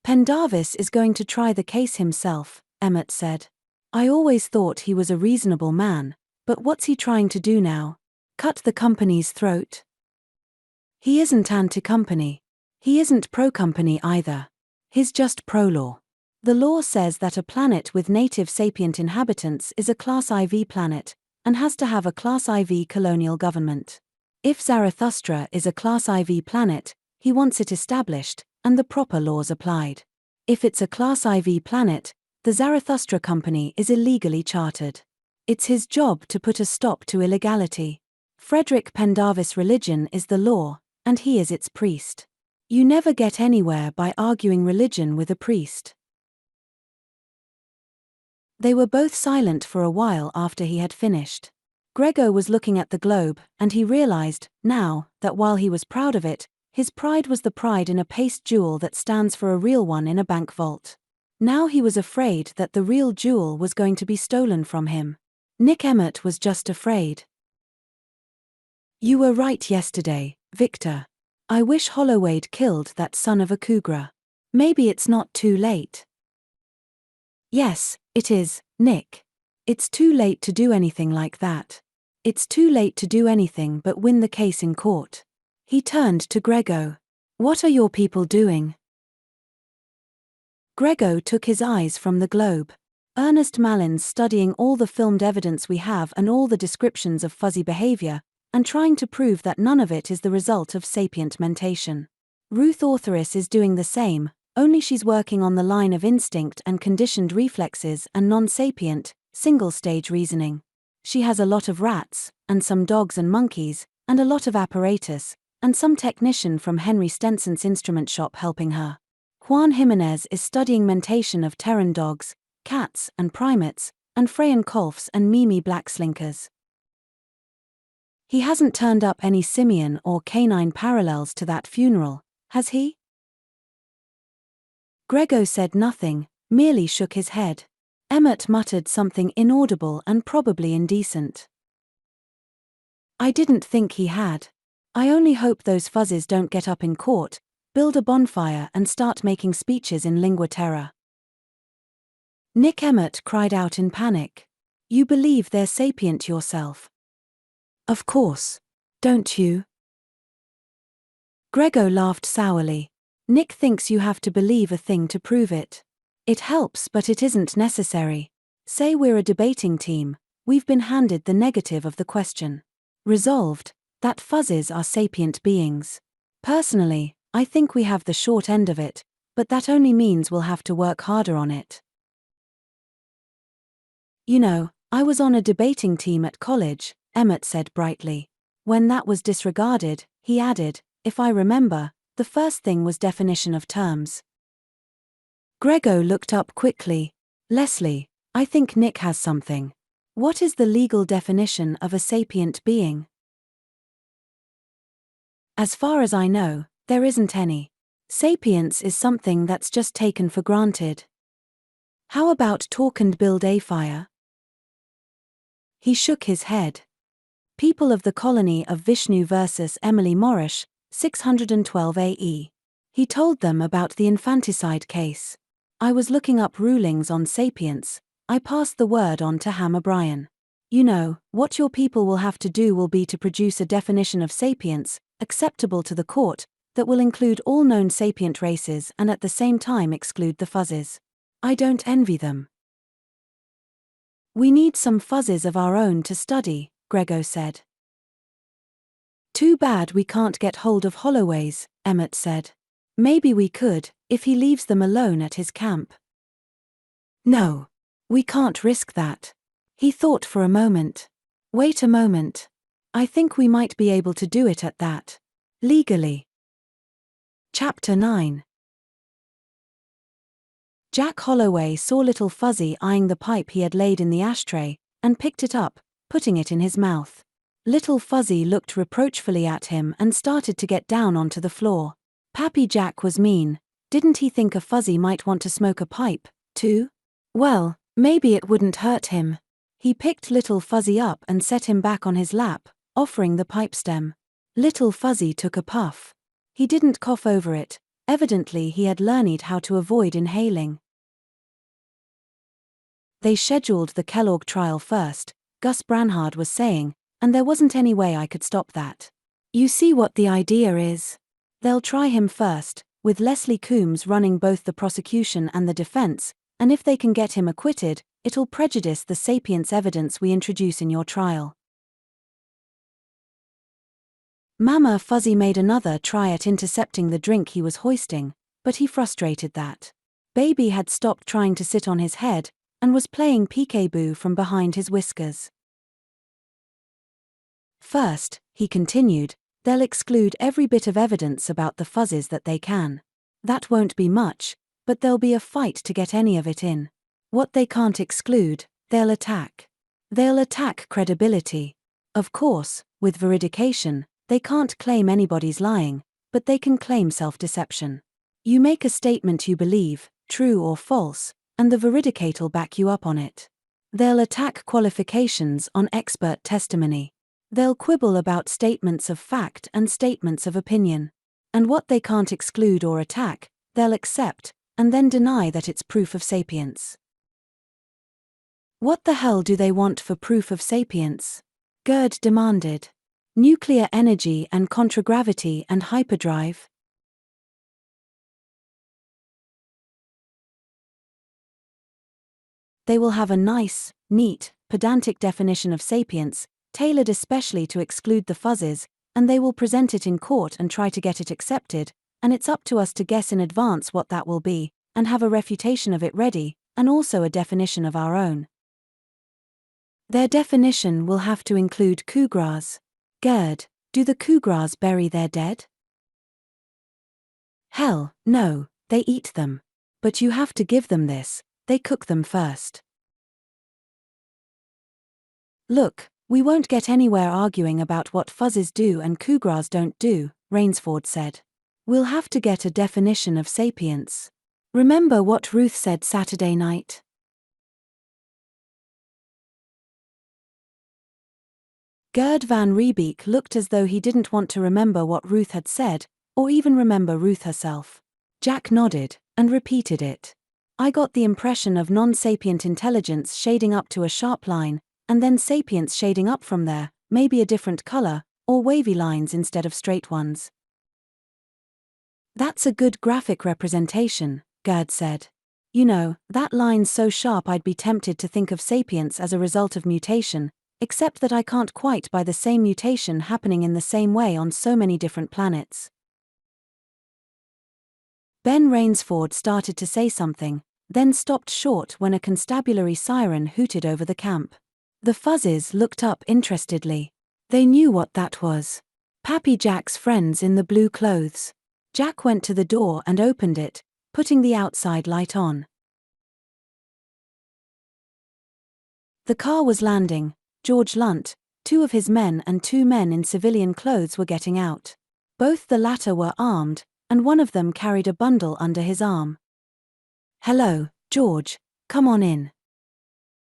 "Pendarvis is going to try the case himself," Emmett said. "I always thought he was a reasonable man, but what's he trying to do now? Cut the company's throat?" "He isn't anti-company. He isn't pro-company either. He's just pro-law. The law says that a planet with native sapient inhabitants is a Class IV planet, and has to have a Class IV colonial government. If Zarathustra is a Class IV planet, he wants it established, and the proper laws applied. If it's a Class IV planet, the Zarathustra company is illegally chartered. It's his job to put a stop to illegality. Frederick Pendarvis' religion is the law, and he is its priest. You never get anywhere by arguing religion with a priest." They were both silent for a while after he had finished. Grego was looking at the globe, and he realized, now, that while he was proud of it, his pride was the pride in a paste jewel that stands for a real one in a bank vault. Now he was afraid that the real jewel was going to be stolen from him. Nick Emmett was just afraid. "You were right yesterday, Victor. I wish Holloway'd killed that son of a cougar. Maybe it's not too late." "Yes, it is, Nick. It's too late to do anything like that. It's too late to do anything but win the case in court." He turned to Grego. "What are your people doing?" Grego took his eyes from the globe. "Ernest Mallin's studying all the filmed evidence we have and all the descriptions of fuzzy behavior, and trying to prove that none of it is the result of sapient mentation. Ruth Authoress is doing the same, only she's working on the line of instinct and conditioned reflexes and non-sapient, single-stage reasoning. She has a lot of rats, and some dogs and monkeys, and a lot of apparatus, and some technician from Henry Stenson's instrument shop helping her. Juan Jimenez is studying mentation of Terran dogs, cats and primates, and Freyan Kolfs and Mimi blackslinkers. He hasn't turned up any simian or canine parallels to that funeral, has he? Grego said nothing, merely shook his head. Emmett muttered something inaudible and probably indecent. I didn't think he had. I only hope those fuzzes don't get up in court, build a bonfire and start making speeches in lingua terra. Nick Emmett cried out in panic. You believe they're sapient yourself? Of course. Don't you? Grego laughed sourly. Nick thinks you have to believe a thing to prove it. It helps, but it isn't necessary. Say we're a debating team, we've been handed the negative of the question. Resolved, that fuzzes are sapient beings. Personally, I think we have the short end of it, but that only means we'll have to work harder on it. You know, I was on a debating team at college, Emmett said brightly. When that was disregarded, he added, if I remember, the first thing was definition of terms. Grego looked up quickly. Leslie, I think Nick has something. What is the legal definition of a sapient being? As far as I know, there isn't any. Sapience is something that's just taken for granted. How about talk and build a fire? He shook his head. People of the Colony of Vishnu versus Emily Morrish, 612 AE. He told them about the infanticide case. I was looking up rulings on sapience. I passed the word on to Ham O'Brien. You know, what your people will have to do will be to produce a definition of sapience, acceptable to the court, that will include all known sapient races and at the same time exclude the fuzzes. I don't envy them. We need some fuzzes of our own to study, Grego said. Too bad we can't get hold of Holloway's, Emmett said. Maybe we could, if he leaves them alone at his camp. No. We can't risk that. He thought for a moment. Wait a moment. I think we might be able to do it at that. Legally. Chapter 9. Jack Holloway saw Little Fuzzy eyeing the pipe he had laid in the ashtray, and picked it up, putting it in his mouth. Little Fuzzy looked reproachfully at him and started to get down onto the floor. Pappy Jack was mean. Didn't he think a fuzzy might want to smoke a pipe, too? Well, maybe it wouldn't hurt him. He picked Little Fuzzy up and set him back on his lap, offering the pipe stem. Little Fuzzy took a puff. He didn't cough over it. Evidently he had learned how to avoid inhaling. They scheduled the Kellogg trial first, Gus Branhard was saying, and there wasn't any way I could stop that. You see what the idea is? They'll try him first, with Leslie Coombs running both the prosecution and the defense, and if they can get him acquitted, it'll prejudice the sapience evidence we introduce in your trial. Mama Fuzzy made another try at intercepting the drink he was hoisting, but he frustrated that. Baby had stopped trying to sit on his head, and was playing peekaboo from behind his whiskers. First, he continued, they'll exclude every bit of evidence about the fuzzes that they can. That won't be much, but there'll be a fight to get any of it in. What they can't exclude, they'll attack. They'll attack credibility. Of course, with veridication, they can't claim anybody's lying, but they can claim self-deception. You make a statement you believe, true or false, and the veridicate'll back you up on it. They'll attack qualifications on expert testimony. They'll quibble about statements of fact and statements of opinion. And what they can't exclude or attack, they'll accept, and then deny that it's proof of sapience. What the hell do they want for proof of sapience? Gerd demanded. Nuclear energy and contragravity and hyperdrive? They will have a nice, neat, pedantic definition of sapience, tailored especially to exclude the fuzzes, and they will present it in court and try to get it accepted, and it's up to us to guess in advance what that will be, and have a refutation of it ready, and also a definition of our own. Their definition will have to include cougards. Gerd, do the cougards bury their dead? Hell, no, they eat them. But you have to give them this, they cook them first. Look, we won't get anywhere arguing about what fuzzes do and cougards don't do, Rainsford said. We'll have to get a definition of sapience. Remember what Ruth said Saturday night? Gerd van Riebeek looked as though he didn't want to remember what Ruth had said, or even remember Ruth herself. Jack nodded, and repeated it. I got the impression of non-sapient intelligence shading up to a sharp line, and then sapience shading up from there, maybe a different color, or wavy lines instead of straight ones. That's a good graphic representation, Gerd said. You know, that line's so sharp I'd be tempted to think of sapience as a result of mutation, except that I can't quite buy the same mutation happening in the same way on so many different planets. Ben Rainsford started to say something, then stopped short when a constabulary siren hooted over the camp. The fuzzes looked up interestedly. They knew what that was. Pappy Jack's friends in the blue clothes. Jack went to the door and opened it, putting the outside light on. The car was landing. George Lunt, 2 of his men and 2 men in civilian clothes were getting out. Both the latter were armed, and one of them carried a bundle under his arm. Hello, George, come on in.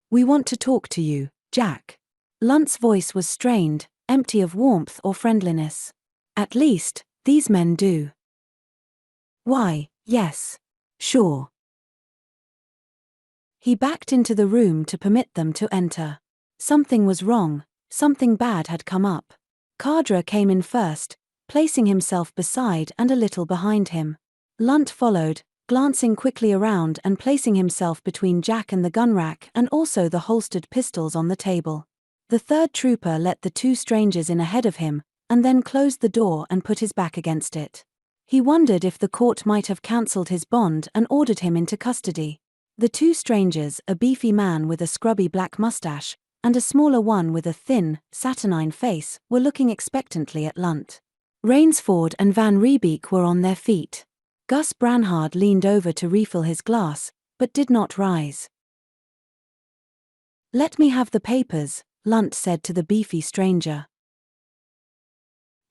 We want to talk to you, Jack. Lunt's voice was strained, empty of warmth or friendliness. At least, these men do. Why, yes. Sure. He backed into the room to permit them to enter. Something was wrong, something bad had come up. Kardra came in first, placing himself beside and a little behind him. Lunt followed, glancing quickly around and placing himself between Jack and the gun rack and also the holstered pistols on the table. The third trooper let the 2 strangers in ahead of him, and then closed the door and put his back against it. He wondered if the court might have cancelled his bond and ordered him into custody. The 2 strangers, a beefy man with a scrubby black mustache, and a smaller one with a thin, saturnine face, were looking expectantly at Lunt. Rainsford and Van Riebeek were on their feet. Gus Branhard leaned over to refill his glass, but did not rise. Let me have the papers, Lunt said to the beefy stranger.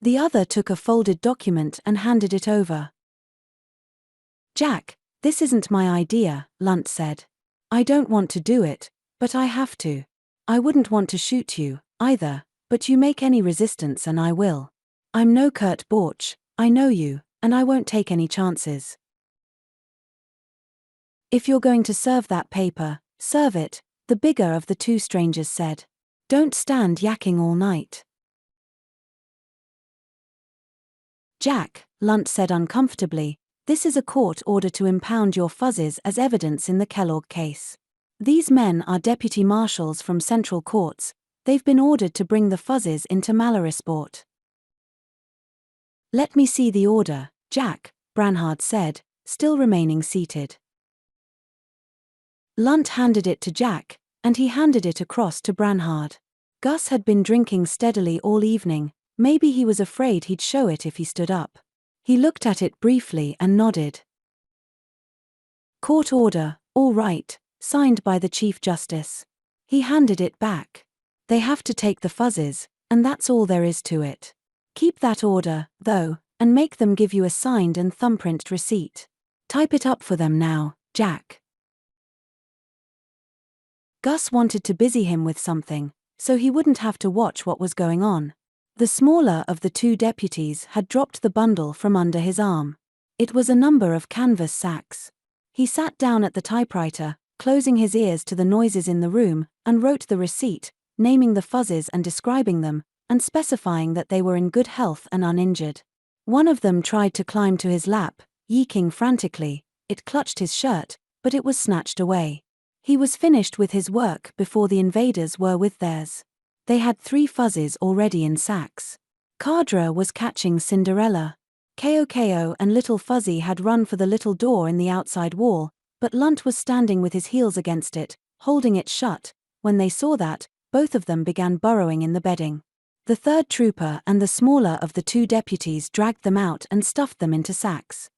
The other took a folded document and handed it over. Jack, this isn't my idea, Lunt said. I don't want to do it, but I have to. I wouldn't want to shoot you, either, but you make any resistance and I will. I'm no Kurt Borch, I know you, and I won't take any chances. If you're going to serve that paper, serve it, the bigger of the 2 strangers said. Don't stand yakking all night. Jack, Lunt said uncomfortably, this is a court order to impound your fuzzes as evidence in the Kellogg case. These men are deputy marshals from Central Courts. They've been ordered to bring the fuzzes into Mallorysport. Let me see the order, Jack, Branhard said, still remaining seated. Lunt handed it to Jack, and he handed it across to Branhard. Gus had been drinking steadily all evening, maybe he was afraid he'd show it if he stood up. He looked at it briefly and nodded. Court order, all right, signed by the Chief Justice. He handed it back. They have to take the fuzzes, and that's all there is to it. Keep that order, though, and make them give you a signed and thumbprint receipt. Type it up for them now, Jack. Gus wanted to busy him with something, so he wouldn't have to watch what was going on. The smaller of the 2 deputies had dropped the bundle from under his arm. It was a number of canvas sacks. He sat down at the typewriter, closing his ears to the noises in the room, and wrote the receipt, naming the fuzzes and describing them, and specifying that they were in good health and uninjured. One of them tried to climb to his lap, yeeking frantically. It clutched his shirt, but it was snatched away. He was finished with his work before the invaders were with theirs. They had 3 fuzzies already in sacks. Kadra was catching Cinderella. Ko and Little Fuzzy had run for the little door in the outside wall, but Lunt was standing with his heels against it, holding it shut. When they saw that, both of them began burrowing in the bedding. The 3rd trooper and the smaller of the 2 deputies dragged them out and stuffed them into sacks.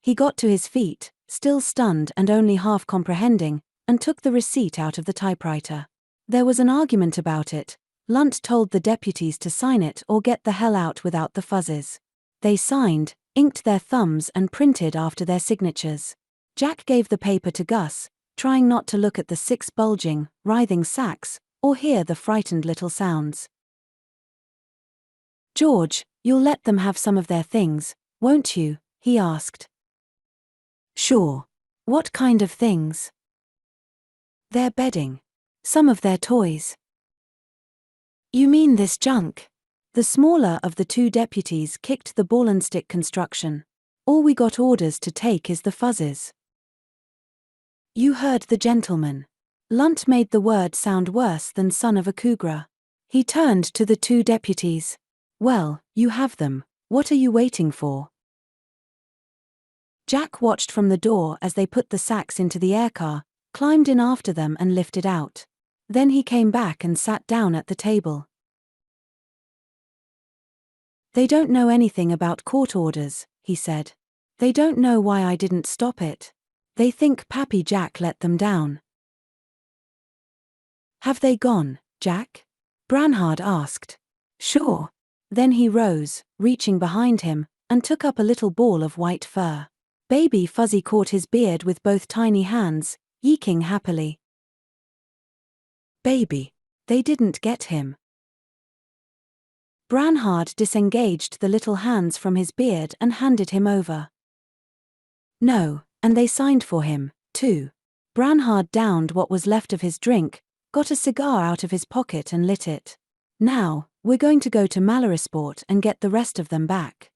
He got to his feet, still stunned and only half comprehending, and took the receipt out of the typewriter. There was an argument about it. Lunt told the deputies to sign it or get the hell out without the fuzzies. They signed, inked their thumbs and printed after their signatures. Jack gave the paper to Gus, trying not to look at the 6 bulging, writhing sacks, or hear the frightened little sounds. "George, you'll let them have some of their things, won't you?" he asked. "Sure. What kind of things?" "Their bedding. Some of their toys." "You mean this junk?" The smaller of the 2 deputies kicked the ball and stick construction. "All we got orders to take is the fuzzies." "You heard the gentleman." Lunt made the word sound worse than son of a cougar. He turned to the 2 deputies. "Well, you have them. What are you waiting for?" Jack watched from the door as they put the sacks into the aircar, climbed in after them and lifted out. Then he came back and sat down at the table. "They don't know anything about court orders," he said. "They don't know why I didn't stop it. They think Pappy Jack let them down." "Have they gone, Jack?" Branhard asked. "Sure." Then he rose, reaching behind him, and took up a little ball of white fur. Baby Fuzzy caught his beard with both tiny hands, yeeking happily. "Baby. They didn't get him." Branhard disengaged the little hands from his beard and handed him over. "No, and they signed for him, too." Branhard downed what was left of his drink, got a cigar out of his pocket and lit it. "Now, we're going to go to Mallorysport and get the rest of them back."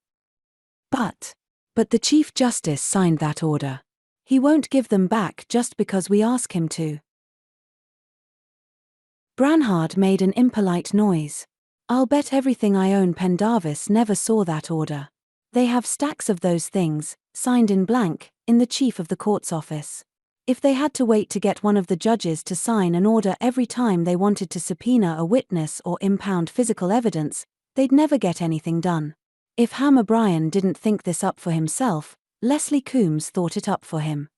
But the Chief Justice signed that order. He won't give them back just because we ask him to." Branhard made an impolite noise. "I'll bet everything I own Pendarvis never saw that order. They have stacks of those things, signed in blank, in the chief of the court's office. If they had to wait to get one of the judges to sign an order every time they wanted to subpoena a witness or impound physical evidence, they'd never get anything done. If Ham O'Brien didn't think this up for himself, Leslie Coombs thought it up for him."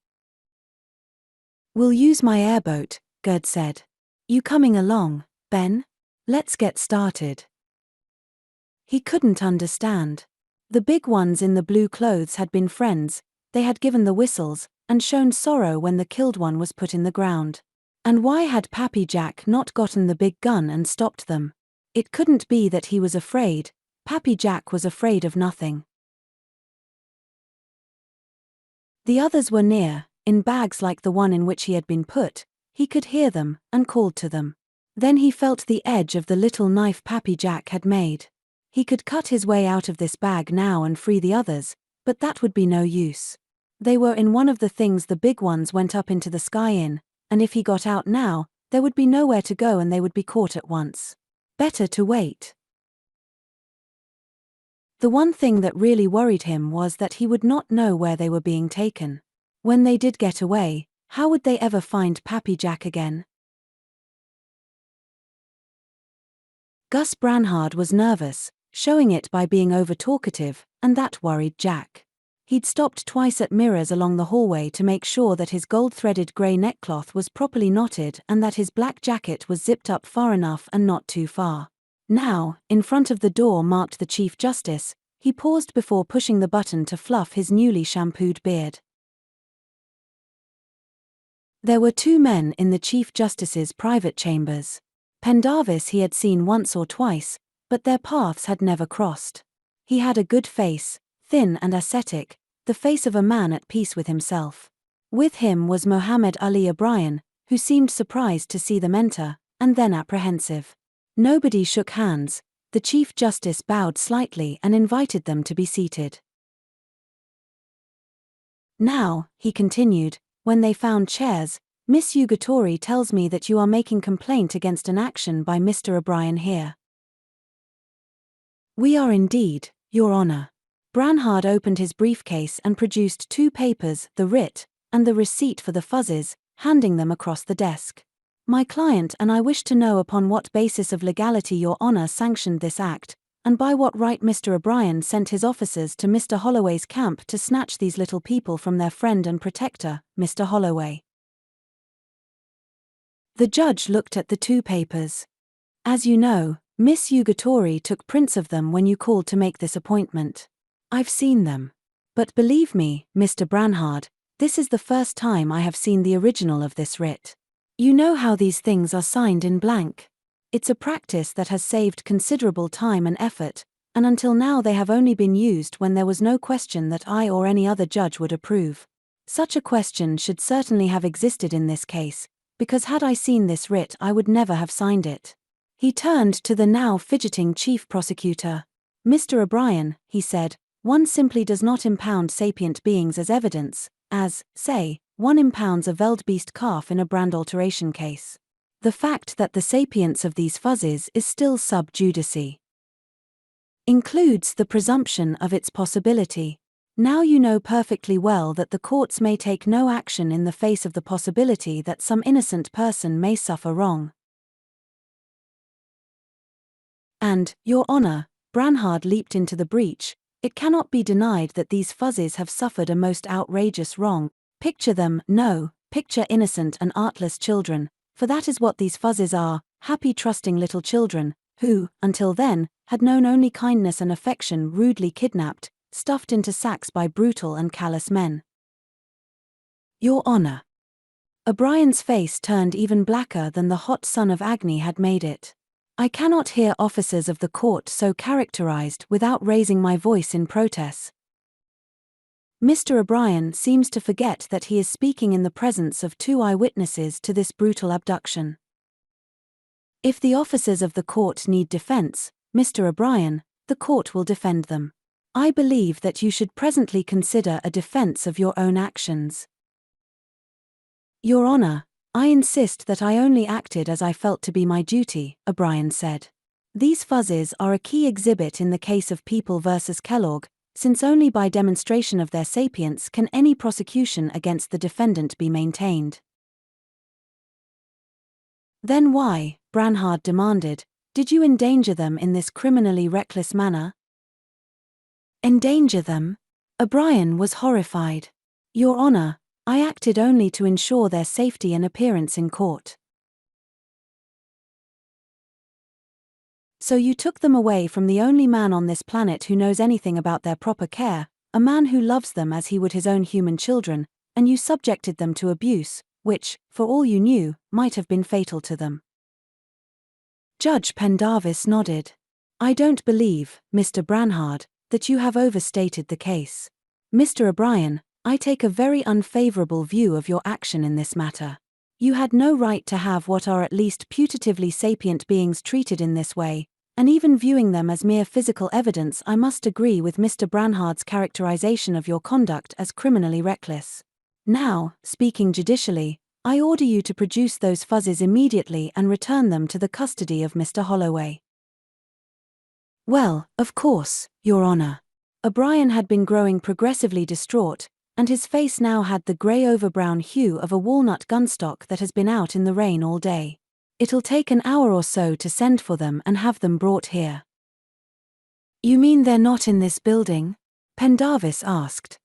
"We'll use my airboat," Gerd said. "You coming along, Ben? Let's get started." He couldn't understand. The big ones in the blue clothes had been friends, they had given the whistles, and shown sorrow when the killed one was put in the ground. And why had Pappy Jack not gotten the big gun and stopped them? It couldn't be that he was afraid. Pappy Jack was afraid of nothing. The others were near, in bags like the one in which he had been put. He could hear them, and called to them. Then he felt the edge of the little knife Pappy Jack had made. He could cut his way out of this bag now and free the others, but that would be no use. They were in one of the things the big ones went up into the sky in, and if he got out now, there would be nowhere to go and they would be caught at once. Better to wait. The one thing that really worried him was that he would not know where they were being taken. When they did get away, how would they ever find Pappy Jack again? Gus Branhard was nervous, showing it by being over-talkative, and that worried Jack. He'd stopped twice at mirrors along the hallway to make sure that his gold-threaded grey neckcloth was properly knotted and that his black jacket was zipped up far enough and not too far. Now, in front of the door marked the Chief Justice, he paused before pushing the button to fluff his newly shampooed beard. There were 2 men in the Chief Justice's private chambers. Pendarvis he had seen once or twice, but their paths had never crossed. He had a good face, thin and ascetic, the face of a man at peace with himself. With him was Mohammed Ali O'Brien, who seemed surprised to see them enter, and then apprehensive. Nobody shook hands. The Chief Justice bowed slightly and invited them to be seated. "Now," he continued, when they found chairs, Miss Yugatori tells me that you are making complaint against an action by Mr. O'Brien here. We are indeed, Your Honor. Branhard opened his briefcase and produced 2 papers, the writ, and the receipt for the fuzzes, handing them across the desk. My client and I wish to know upon what basis of legality Your Honor sanctioned this act, and by what right Mr. O'Brien sent his officers to Mr. Holloway's camp to snatch these little people from their friend and protector, Mr. Holloway. The judge looked at the 2 papers. As you know, Miss Yugatori took prints of them when you called to make this appointment. I've seen them. But believe me, Mr. Branhard, this is the first time I have seen the original of this writ. You know how these things are signed in blank. It's a practice that has saved considerable time and effort, and until now they have only been used when there was no question that I or any other judge would approve. Such a question should certainly have existed in this case, because had I seen this writ I would never have signed it. He turned to the now fidgeting chief prosecutor. Mr. O'Brien, he said, one simply does not impound sapient beings as evidence, as, say, one impounds a Veldbeest calf in a brand alteration case. The fact that the sapience of these fuzzes is still sub judice includes the presumption of its possibility. Now you know perfectly well that the courts may take no action in the face of the possibility that some innocent person may suffer wrong. And, Your Honor, Branhard leaped into the breach, it cannot be denied that these fuzzes have suffered a most outrageous wrong. Picture them, no, picture innocent and artless children, for that is what these fuzzes are, happy trusting little children, who, until then, had known only kindness and affection rudely kidnapped, stuffed into sacks by brutal and callous men. Your Honor. O'Brien's face turned even blacker than the hot sun of agony had made it. I cannot hear officers of the court so characterized without raising my voice in protest. Mr. O'Brien seems to forget that he is speaking in the presence of 2 eyewitnesses to this brutal abduction. If the officers of the court need defense, Mr. O'Brien, the court will defend them. I believe that you should presently consider a defense of your own actions. Your Honor, I insist that I only acted as I felt to be my duty, O'Brien said. These fuzzes are a key exhibit in the case of People versus Kellogg, since only by demonstration of their sapience can any prosecution against the defendant be maintained. Then why, Branhard demanded, did you endanger them in this criminally reckless manner? Endanger them? O'Brien was horrified. Your Honor, I acted only to ensure their safety and appearance in court. So you took them away from the only man on this planet who knows anything about their proper care, a man who loves them as he would his own human children, and you subjected them to abuse, which, for all you knew, might have been fatal to them. Judge Pendarvis nodded. I don't believe, Mr. Branhard, that you have overstated the case. Mr. O'Brien, I take a very unfavorable view of your action in this matter. You had no right to have what are at least putatively sapient beings treated in this way, and even viewing them as mere physical evidence, I must agree with Mr. Branhard's characterization of your conduct as criminally reckless. Now, speaking judicially, I order you to produce those fuzzes immediately and return them to the custody of Mr. Holloway. Well, of course, Your Honor. O'Brien had been growing progressively distraught, and his face now had the grey-over-brown hue of a walnut gunstock that has been out in the rain all day. It'll take an hour or so to send for them and have them brought here. You mean they're not in this building? Pendarvis asked.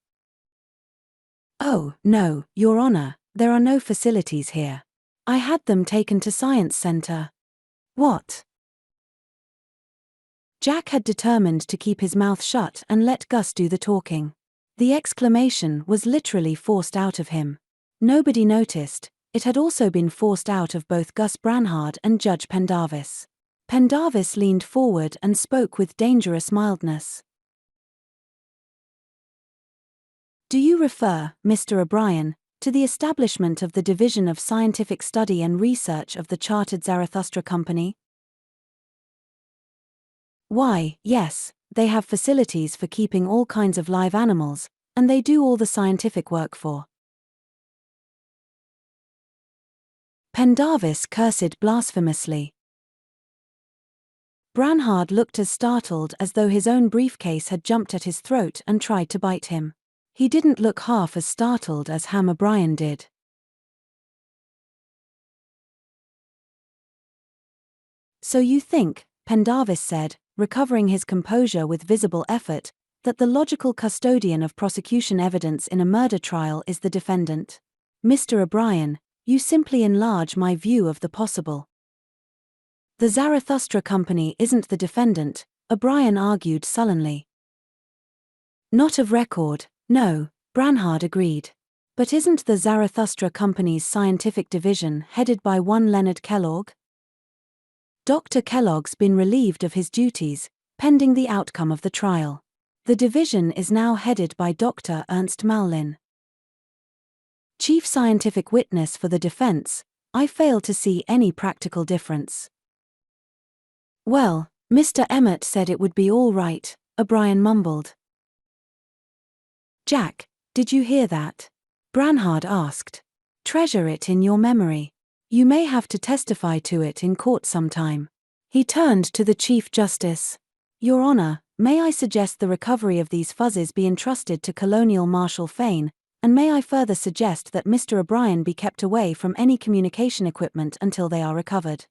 Oh, no, Your Honor, there are no facilities here. I had them taken to Science Center. What? Jack had determined to keep his mouth shut and let Gus do the talking. The exclamation was literally forced out of him. Nobody noticed, it had also been forced out of both Gus Branhard and Judge Pendarvis. Pendarvis leaned forward and spoke with dangerous mildness. Do you refer, Mr. O'Brien, to the establishment of the Division of Scientific Study and Research of the Chartered Zarathustra Company? Why, yes, they have facilities for keeping all kinds of live animals, and they do all the scientific work for Pendarvis cursed blasphemously. Branhard looked as startled as though his own briefcase had jumped at his throat and tried to bite him. He didn't look half as startled as Ham O'Brien did. So you think, Pendarvis said, recovering his composure with visible effort, that the logical custodian of prosecution evidence in a murder trial is the defendant? Mr. O'Brien, you simply enlarge my view of the possible. The Zarathustra company isn't the defendant, O'Brien argued sullenly. Not of record, no, Branhard agreed. But isn't the Zarathustra company's scientific division headed by one Leonard Kellogg? Dr. Kellogg's been relieved of his duties, pending the outcome of the trial. The division is now headed by Dr. Ernst Mallin. Chief scientific witness for the defense, I fail to see any practical difference. Well, Mr. Emmett said it would be all right, O'Brien mumbled. Jack, did you hear that? Branhard asked. Treasure it in your memory. You may have to testify to it in court sometime. He turned to the Chief Justice. Your Honor, may I suggest the recovery of these fuzzes be entrusted to Colonial Marshal Fane, and may I further suggest that Mr. O'Brien be kept away from any communication equipment until they are recovered?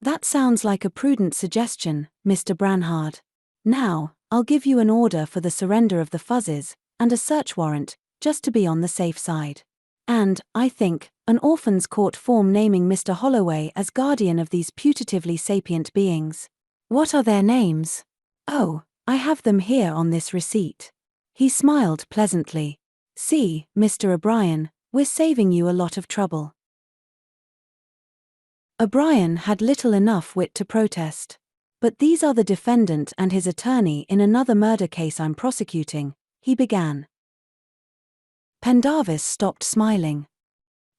That sounds like a prudent suggestion, Mr. Branhard. Now, I'll give you an order for the surrender of the fuzzes, and a search warrant, just to be on the safe side. And, I think, an orphans' court form naming Mr. Holloway as guardian of these putatively sapient beings. What are their names? Oh, I have them here on this receipt. He smiled pleasantly. See, Mr. O'Brien, we're saving you a lot of trouble. O'Brien had little enough wit to protest. But these are the defendant and his attorney in another murder case I'm prosecuting, he began. Pendarvis stopped smiling.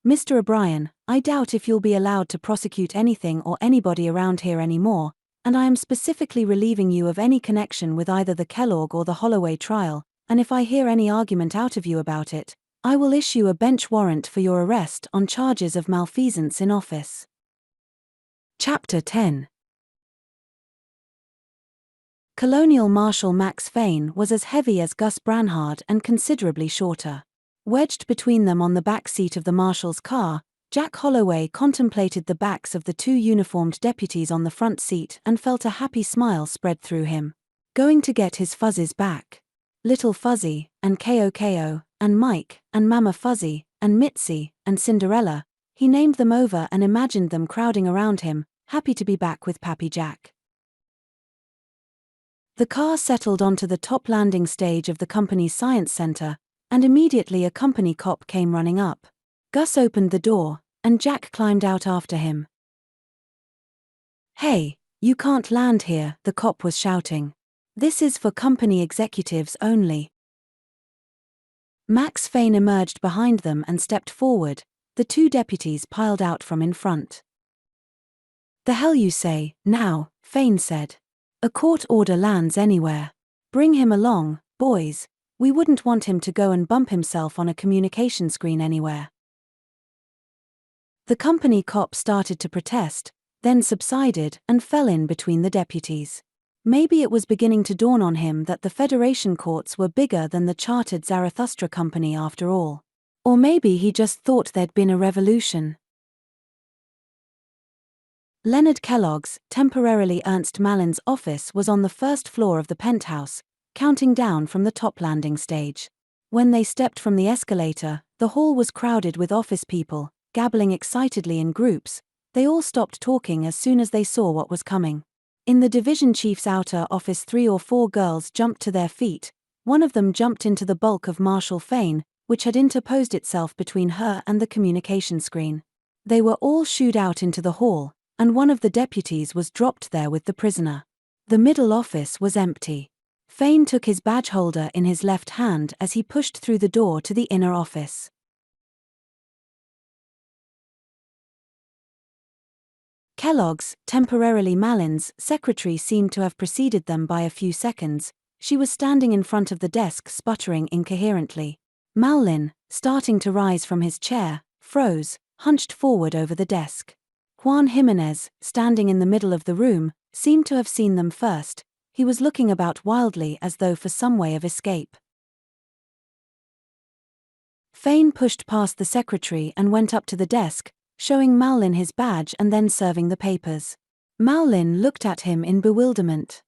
Mr. O'Brien, I doubt if you'll be allowed to prosecute anything or anybody around here anymore, and I am specifically relieving you of any connection with either the Kellogg or the Holloway trial, and if I hear any argument out of you about it, I will issue a bench warrant for your arrest on charges of malfeasance in office. Chapter 10. Colonial Marshal Max Fane was as heavy as Gus Branhard and considerably shorter. Wedged between them on the back seat of the marshal's car, Jack Holloway contemplated the backs of the two uniformed deputies on the front seat and felt a happy smile spread through him. Going to get his fuzzes back. Little Fuzzy, and Ko, and Mike, and Mama Fuzzy, and Mitzi, and Cinderella, he named them over and imagined them crowding around him, happy to be back with Pappy Jack. The car settled onto the top landing stage of the company's science center, and immediately a company cop came running up. Gus opened the door, and Jack climbed out after him. Hey, you can't land here, the cop was shouting. This is for company executives only. Max Fane emerged behind them and stepped forward, the two deputies piled out from in front. The hell you say, now, Fane said. A court order lands anywhere. Bring him along, boys. We wouldn't want him to go and bump himself on a communication screen anywhere. The company cop started to protest, then subsided and fell in between the deputies. Maybe it was beginning to dawn on him that the Federation courts were bigger than the chartered Zarathustra company after all. Or maybe he just thought there'd been a revolution. Leonard Kellogg's, temporarily Ernst Mallin's office was on the first floor of the penthouse, counting down from the top landing stage. When they stepped from the escalator, the hall was crowded with office people, gabbling excitedly in groups. They all stopped talking as soon as they saw what was coming. In the division chief's outer office 3 or 4 girls jumped to their feet. One of them jumped into the bulk of Marshal Fane, which had interposed itself between her and the communication screen. They were all shooed out into the hall, and one of the deputies was dropped there with the prisoner. The middle office was empty. Fane took his badge holder in his left hand as he pushed through the door to the inner office. Kellogg's, temporarily Mallin's, secretary seemed to have preceded them by a few seconds. She was standing in front of the desk sputtering incoherently. Mallin, starting to rise from his chair, froze, hunched forward over the desk. Juan Jimenez, standing in the middle of the room, seemed to have seen them first. He was looking about wildly as though for some way of escape. Fane pushed past the secretary and went up to the desk, showing Malin his badge and then serving the papers. Malin looked at him in bewilderment.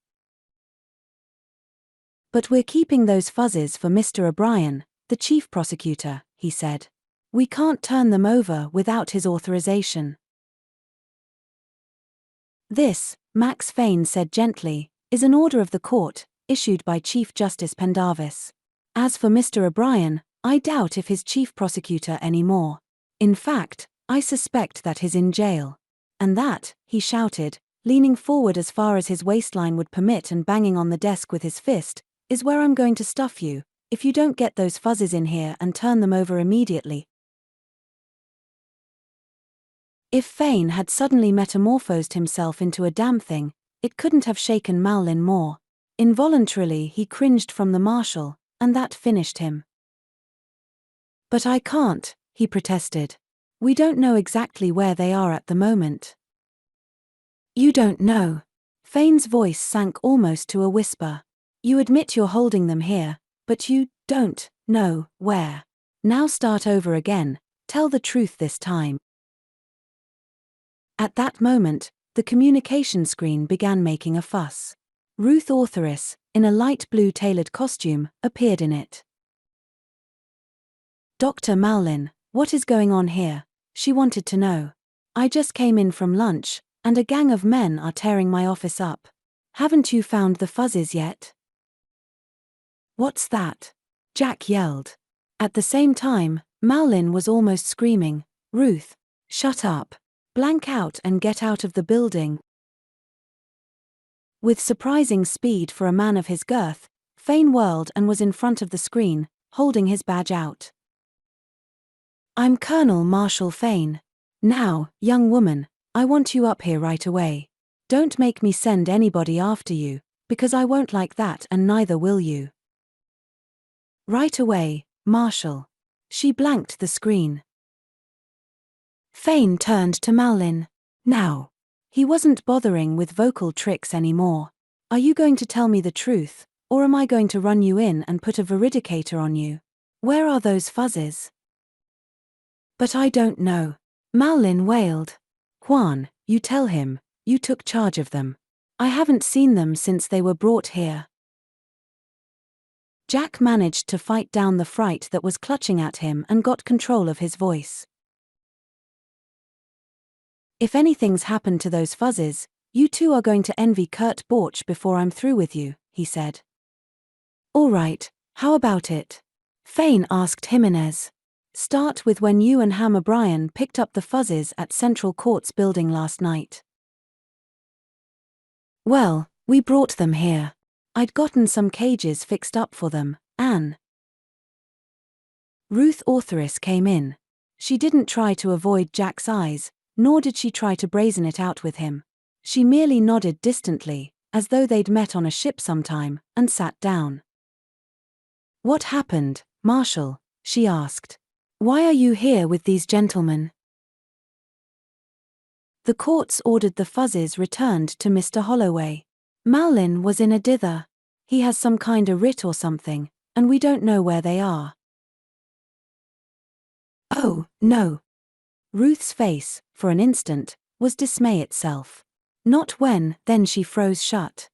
"But we're keeping those fuzzes for Mr. O'Brien, the chief prosecutor," he said. "We can't turn them over without his authorization." "This," Max Fane said gently, "is an order of the court, issued by Chief Justice Pendarvis. As for Mr. O'Brien, I doubt if he's chief prosecutor anymore. In fact, I suspect that he's in jail. And that," he shouted, leaning forward as far as his waistline would permit and banging on the desk with his fist, "is where I'm going to stuff you, if you don't get those fuzzes in here and turn them over immediately." If Fane had suddenly metamorphosed himself into a damn thing, it couldn't have shaken Malin more. Involuntarily he cringed from the marshal, and that finished him. "But I can't," he protested. "We don't know exactly where they are at the moment." "You don't know." Fane's voice sank almost to a whisper. "You admit you're holding them here, but you don't know where. Now start over again, tell the truth this time." At that moment, the communication screen began making a fuss. Ruth Ortheris, in a light blue tailored costume, appeared in it. "Dr. Malin, what is going on here?" she wanted to know. "I just came in from lunch, and a gang of men are tearing my office up. Haven't you found the fuzzes yet?" "What's that?" Jack yelled. At the same time, Malin was almost screaming, "Ruth, shut up. Blank out and get out of the building." With surprising speed for a man of his girth, Fane whirled and was in front of the screen, holding his badge out. "I'm Colonel Marshall Fane. Now, young woman, I want you up here right away. Don't make me send anybody after you, because I won't like that and neither will you." "Right away, Marshal." She blanked the screen. Fane turned to Malin. "Now." He wasn't bothering with vocal tricks anymore. "Are you going to tell me the truth, or am I going to run you in and put a veridicator on you? Where are those fuzzes?" "But I don't know," Malin wailed. "Juan, you tell him, you took charge of them. I haven't seen them since they were brought here." Jack managed to fight down the fright that was clutching at him and got control of his voice. "If anything's happened to those fuzzes, you two are going to envy Kurt Borch before I'm through with you," he said. "All right, how about it?" Fane asked Jimenez. "Start with when you and Ham O'Brien picked up the fuzzes at Central Court's building last night." "Well, we brought them here. I'd gotten some cages fixed up for them, and..." Ruth Ortheris came in. She didn't try to avoid Jack's eyes, nor did she try to brazen it out with him. She merely nodded distantly, as though they'd met on a ship sometime, and sat down. "What happened, Marshal?" she asked. "Why are you here with these gentlemen?" "The courts ordered the fuzzes returned to Mr. Holloway. Malin was in a dither. He has some kind of writ or something, and we don't know where they are." "Oh, no." Ruth's face, for an instant, was dismay itself. "Not when," then she froze shut.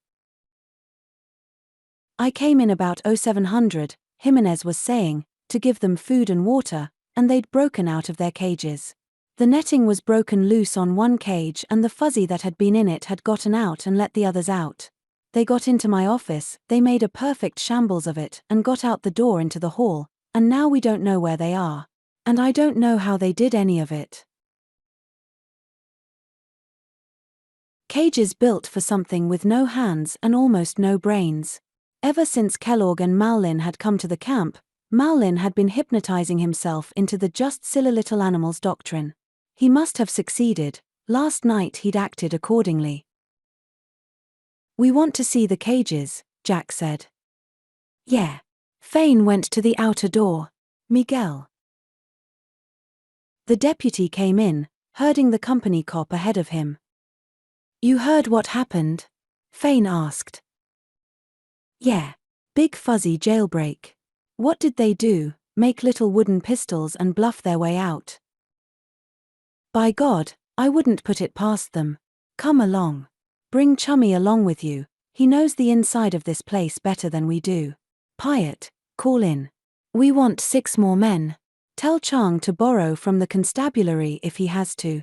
"I came in about 0700, Jimenez was saying, to give them food and water, and they'd broken out of their cages. The netting was broken loose on one cage and the fuzzy that had been in it had gotten out and let the others out. They got into my office, they made a perfect shambles of it and got out the door into the hall, and now we don't know where they are. And I don't know how they did any of it." Cages built for something with no hands and almost no brains. Ever since Kellogg and Malin had come to the camp, Malin had been hypnotizing himself into the just silly little animals doctrine. He must have succeeded. Last night he'd acted accordingly. "We want to see the cages," Jack said. "Yeah." Fane went to the outer door. "Miguel." The deputy came in, herding the company cop ahead of him. "You heard what happened?" Fane asked. "Yeah. Big fuzzy jailbreak. What did they do, make little wooden pistols and bluff their way out? By God, I wouldn't put it past them. Come along. Bring Chummy along with you, he knows the inside of this place better than we do. Pyatt, call in. We want 6 more men. Tell Chang to borrow from the constabulary if he has to."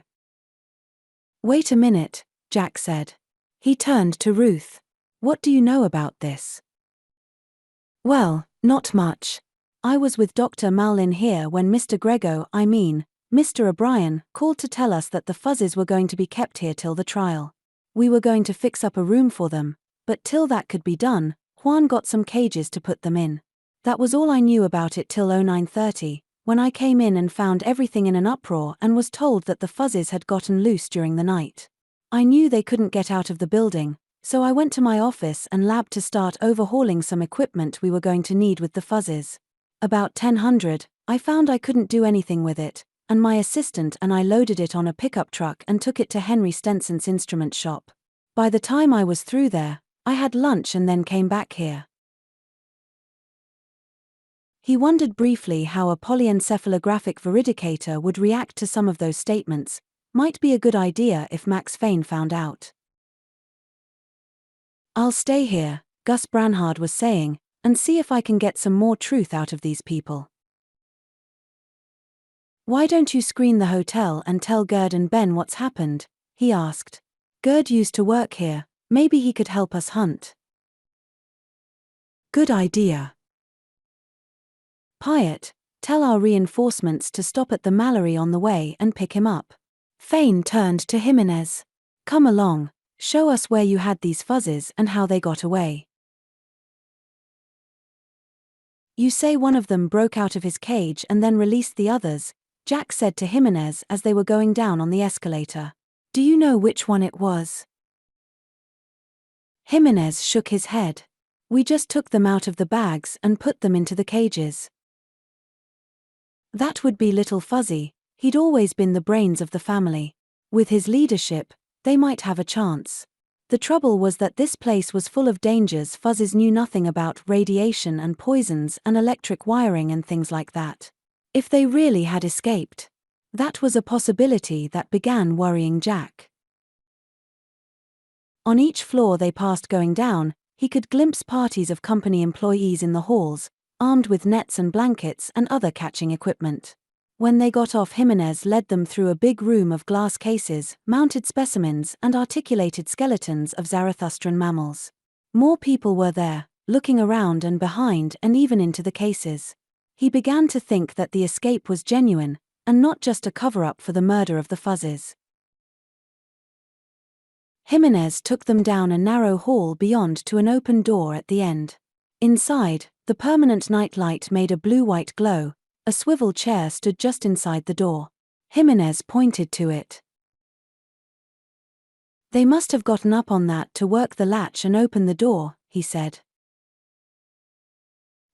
"Wait a minute," Jack said. He turned to Ruth. "What do you know about this?" "Well, not much. I was with Dr. Malin here when Mr. Grego, Mr. O'Brien, called to tell us that the fuzzes were going to be kept here till the trial. We were going to fix up a room for them, but till that could be done, Juan got some cages to put them in. That was all I knew about it till 09:30, when I came in and found everything in an uproar and was told that the fuzzes had gotten loose during the night. I knew they couldn't get out of the building, so I went to my office and lab to start overhauling some equipment we were going to need with the fuzzes. About 10:00, I found I couldn't do anything with it, and my assistant and I loaded it on a pickup truck and took it to Henry Stenson's instrument shop. By the time I was through there, I had lunch and then came back here." He wondered briefly how a polyencephalographic veridicator would react to some of those statements. Might be a good idea if Max Fane found out. "I'll stay here," Gus Branhard was saying, "and see if I can get some more truth out of these people." "Why don't you screen the hotel and tell Gerd and Ben what's happened?" he asked. "Gerd used to work here, maybe he could help us hunt." "Good idea. Pyatt, tell our reinforcements to stop at the Mallory on the way and pick him up." Fane turned to Jimenez. "Come along, show us where you had these fuzzes and how they got away." "You say one of them broke out of his cage and then released the others," Jack said to Jimenez as they were going down on the escalator. "Do you know which one it was?" Jimenez shook his head. "We just took them out of the bags and put them into the cages." "That would be Little Fuzzy. He'd always been the brains of the family. With his leadership, they might have a chance. The trouble was that this place was full of dangers fuzzes knew nothing about, radiation and poisons and electric wiring and things like that. If they really had escaped, that was a possibility that began worrying Jack. On each floor they passed going down, he could glimpse parties of company employees in the halls, armed with nets and blankets and other catching equipment. When they got off, Jimenez led them through a big room of glass cases, mounted specimens and articulated skeletons of Zarathustran mammals. More people were there, looking around and behind and even into the cases. He began to think that the escape was genuine, and not just a cover-up for the murder of the fuzzes. Jimenez took them down a narrow hall beyond to an open door at the end. Inside, the permanent nightlight made a blue-white glow. A swivel chair stood just inside the door. Jimenez pointed to it. "They must have gotten up on that to work the latch and open the door," he said.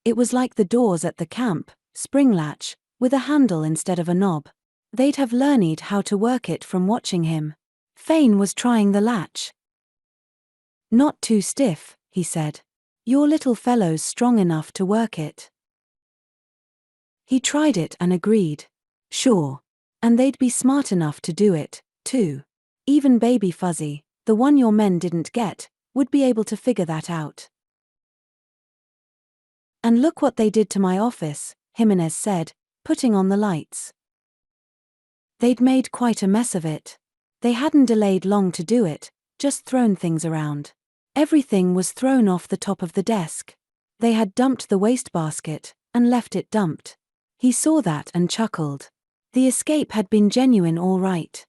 It was like the doors at the camp, spring latch, with a handle instead of a knob. They'd have learned how to work it from watching him. Fane was trying the latch. "Not too stiff," he said. "Your little fellow's strong enough to work it." He tried it and agreed. Sure. And they'd be smart enough to do it, too. Even Baby Fuzzy, the one your men didn't get, would be able to figure that out. "And look what they did to my office," Jimenez said, putting on the lights. They'd made quite a mess of it. They hadn't delayed long to do it, just thrown things around. Everything was thrown off the top of the desk. They had dumped the wastebasket, and left it dumped. He saw that and chuckled. The escape had been genuine all right.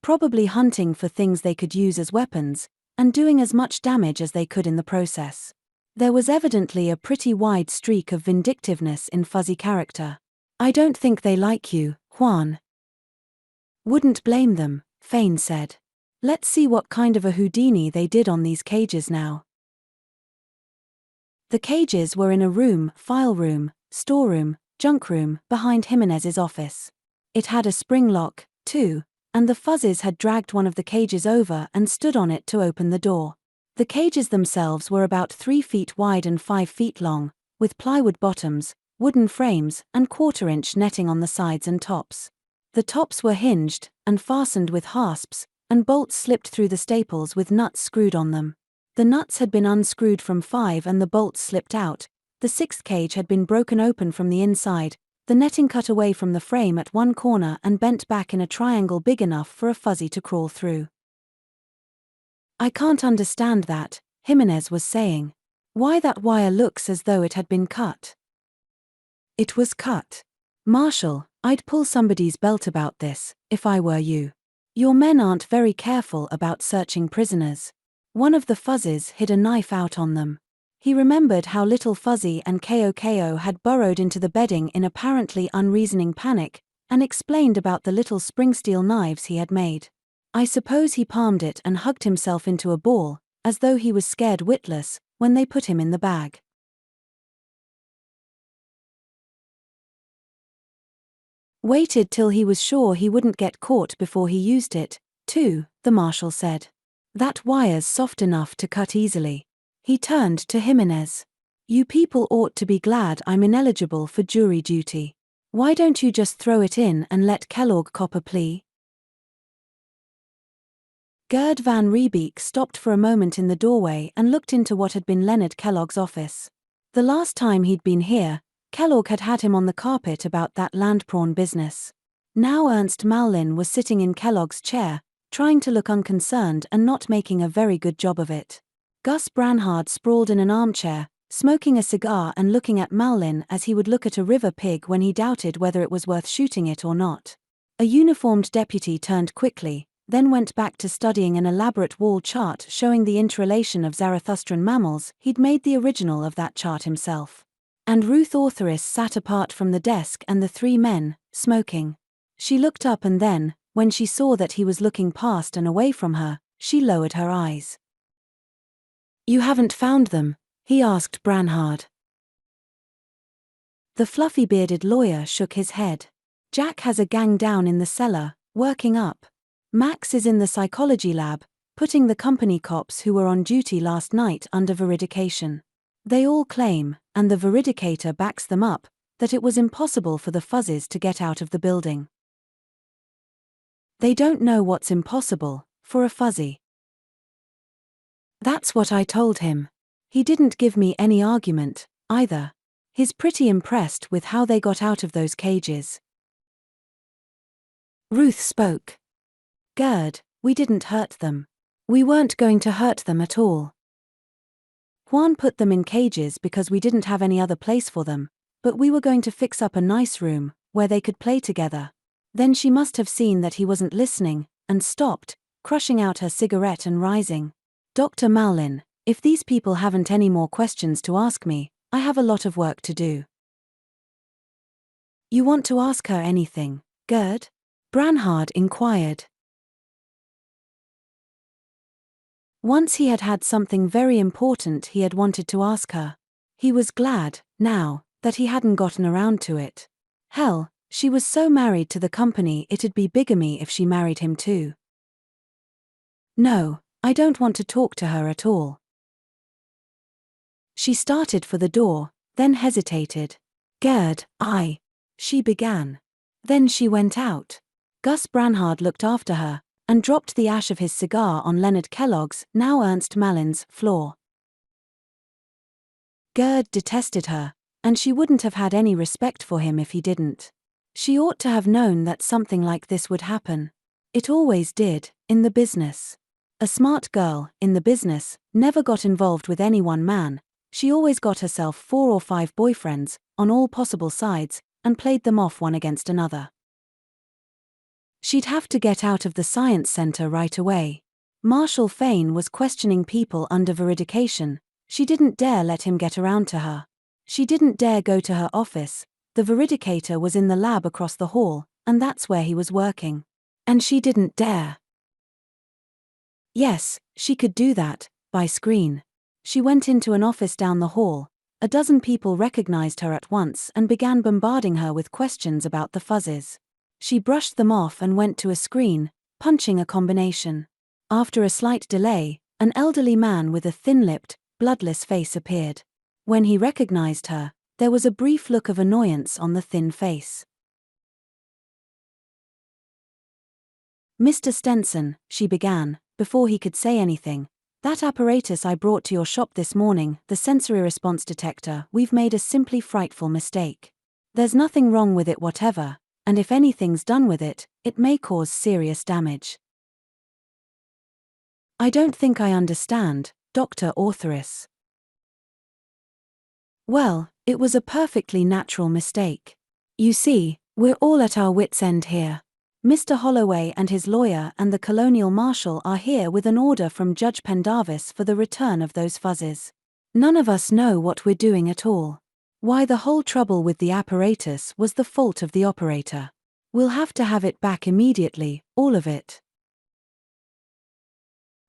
Probably hunting for things they could use as weapons, and doing as much damage as they could in the process. There was evidently a pretty wide streak of vindictiveness in Fuzzy character. "I don't think they like you, Juan." "Wouldn't blame them," Fane said. "Let's see what kind of a Houdini they did on these cages now." The cages were in a room, file room, storeroom, junk room behind Jimenez's office. It had a spring lock, too, and the Fuzzes had dragged one of the cages over and stood on it to open the door. The cages themselves were about 3 feet wide and 5 feet long, with plywood bottoms, wooden frames, and quarter-inch netting on the sides and tops. The tops were hinged and fastened with hasps, and bolts slipped through the staples with nuts screwed on them. The nuts had been unscrewed from 5 and the bolts slipped out. The 6th cage had been broken open from the inside, the netting cut away from the frame at one corner and bent back in a triangle big enough for a fuzzy to crawl through. "I can't understand that," Jimenez was saying. "Why that wire looks as though it had been cut." "It was cut. Marshal, I'd pull somebody's belt about this, if I were you. Your men aren't very careful about searching prisoners." One of the Fuzzes hid a knife out on them. He remembered how Little Fuzzy and Ko had burrowed into the bedding in apparently unreasoning panic, and explained about the little spring steel knives he had made. I suppose he palmed it and hugged himself into a ball, as though he was scared witless, when they put him in the bag. Waited till he was sure he wouldn't get caught before he used it, too, the marshal said. That wire's soft enough to cut easily. He turned to Jimenez. "You people ought to be glad I'm ineligible for jury duty. Why don't you just throw it in and let Kellogg cop a plea?" Gerd Van Riebeek stopped for a moment in the doorway and looked into what had been Leonard Kellogg's office. The last time he'd been here, Kellogg had had him on the carpet about that land prawn business. Now Ernst Mallin was sitting in Kellogg's chair, trying to look unconcerned and not making a very good job of it. Gus Branhard sprawled in an armchair, smoking a cigar and looking at Mallin as he would look at a river pig when he doubted whether it was worth shooting it or not. A uniformed deputy turned quickly, then went back to studying an elaborate wall chart showing the interrelation of Zarathustran mammals. He'd made the original of that chart himself. And Ruth Ortheris sat apart from the desk and the 3 men, smoking. She looked up and then, when she saw that he was looking past and away from her, she lowered her eyes. "You haven't found them?" he asked Branhard. The fluffy-bearded lawyer shook his head. "Jack has a gang down in the cellar, working up. Max is in the psychology lab, putting the company cops who were on duty last night under veridication. They all claim, and the veridicator backs them up, that it was impossible for the Fuzzes to get out of the building. They don't know what's impossible, for a Fuzzy." "That's what I told him. He didn't give me any argument, either. He's pretty impressed with how they got out of those cages." Ruth spoke. "Gerd, we didn't hurt them. We weren't going to hurt them at all. Juan put them in cages because we didn't have any other place for them, but we were going to fix up a nice room, where they could play together." Then she must have seen that he wasn't listening, and stopped, crushing out her cigarette and rising. "Dr. Mallin, if these people haven't any more questions to ask me, I have a lot of work to do." "You want to ask her anything, Gerd?" Branhard inquired. Once he had had something very important he had wanted to ask her. He was glad, now, that he hadn't gotten around to it. Hell, she was so married to the company it'd be bigamy if she married him too. "No, I don't want to talk to her at all." She started for the door, then hesitated. "Gerd, she began. Then she went out. Gus Branhard looked after her, and dropped the ash of his cigar on Leonard Kellogg's, now Ernst Mallin's, floor. Gerd detested her, and she wouldn't have had any respect for him if he didn't. She ought to have known that something like this would happen. It always did, in the business. A smart girl, in the business, never got involved with any one man. She always got herself 4 or 5 boyfriends, on all possible sides, and played them off one against another. She'd have to get out of the science center right away. Marshal Fane was questioning people under veridication. She didn't dare let him get around to her. She didn't dare go to her office. The veridicator was in the lab across the hall, and that's where he was working. And she didn't dare. Yes, she could do that, by screen. She went into an office down the hall, A dozen people recognized her at once and began bombarding her with questions about the fuzzes. She brushed them off and went to a screen, punching a combination. After a slight delay, an elderly man with a thin-lipped, bloodless face appeared. When he recognized her, there was a brief look of annoyance on the thin face. "Mr. Stenson," she began, before he could say anything, "that apparatus I brought to your shop this morning, the sensory response detector, we've made a simply frightful mistake. There's nothing wrong with it whatever, and if anything's done with it, it may cause serious damage." "I don't think I understand, Dr. Ortheris." "Well, it was a perfectly natural mistake. You see, we're all at our wits' end here. Mr. Holloway and his lawyer and the colonial marshal are here with an order from Judge Pendarvis for the return of those fuzzes. None of us know what we're doing at all. Why, the whole trouble with the apparatus was the fault of the operator. We'll have to have it back immediately, all of it."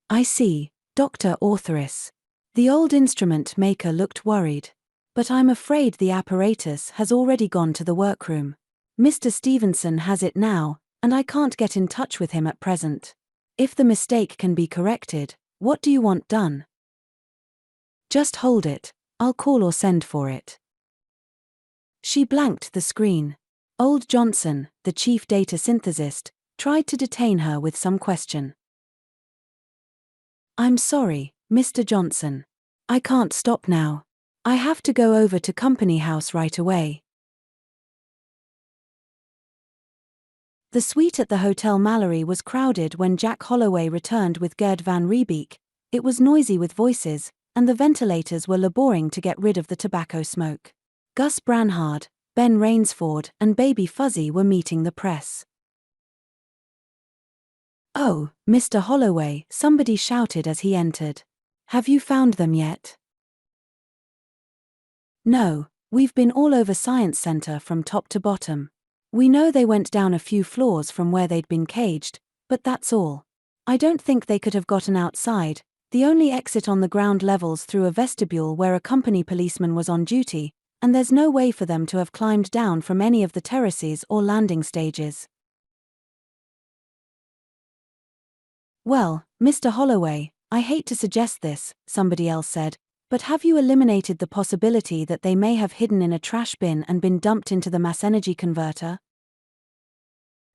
"I see, Dr. Ortheris." The old instrument maker looked worried. "But I'm afraid the apparatus has already gone to the workroom. Mr. Stevenson has it now, and I can't get in touch with him at present. If the mistake can be corrected, what do you want done?" "Just hold it, I'll call or send for it." She blanked the screen. Old Johnson, the chief data synthesist, tried to detain her with some question. "I'm sorry, Mr. Johnson. I can't stop now. I have to go over to Company House right away." The suite at the Hotel Mallory was crowded when Jack Holloway returned with Gerd van Riebeek. It was noisy with voices, and the ventilators were laboring to get rid of the tobacco smoke. Gus Branhard, Ben Rainsford, and Baby Fuzzy were meeting the press. "Oh, Mr. Holloway," somebody shouted as he entered. "Have you found them yet?" "No, we've been all over Science Center from top to bottom. We know they went down a few floors from where they'd been caged, but that's all. I don't think they could have gotten outside. The only exit on the ground level's through a vestibule where a company policeman was on duty, and there's no way for them to have climbed down from any of the terraces or landing stages." "Well, Mr. Holloway, I hate to suggest this," somebody else said, "but have you eliminated the possibility that they may have hidden in a trash bin and been dumped into the mass energy converter?"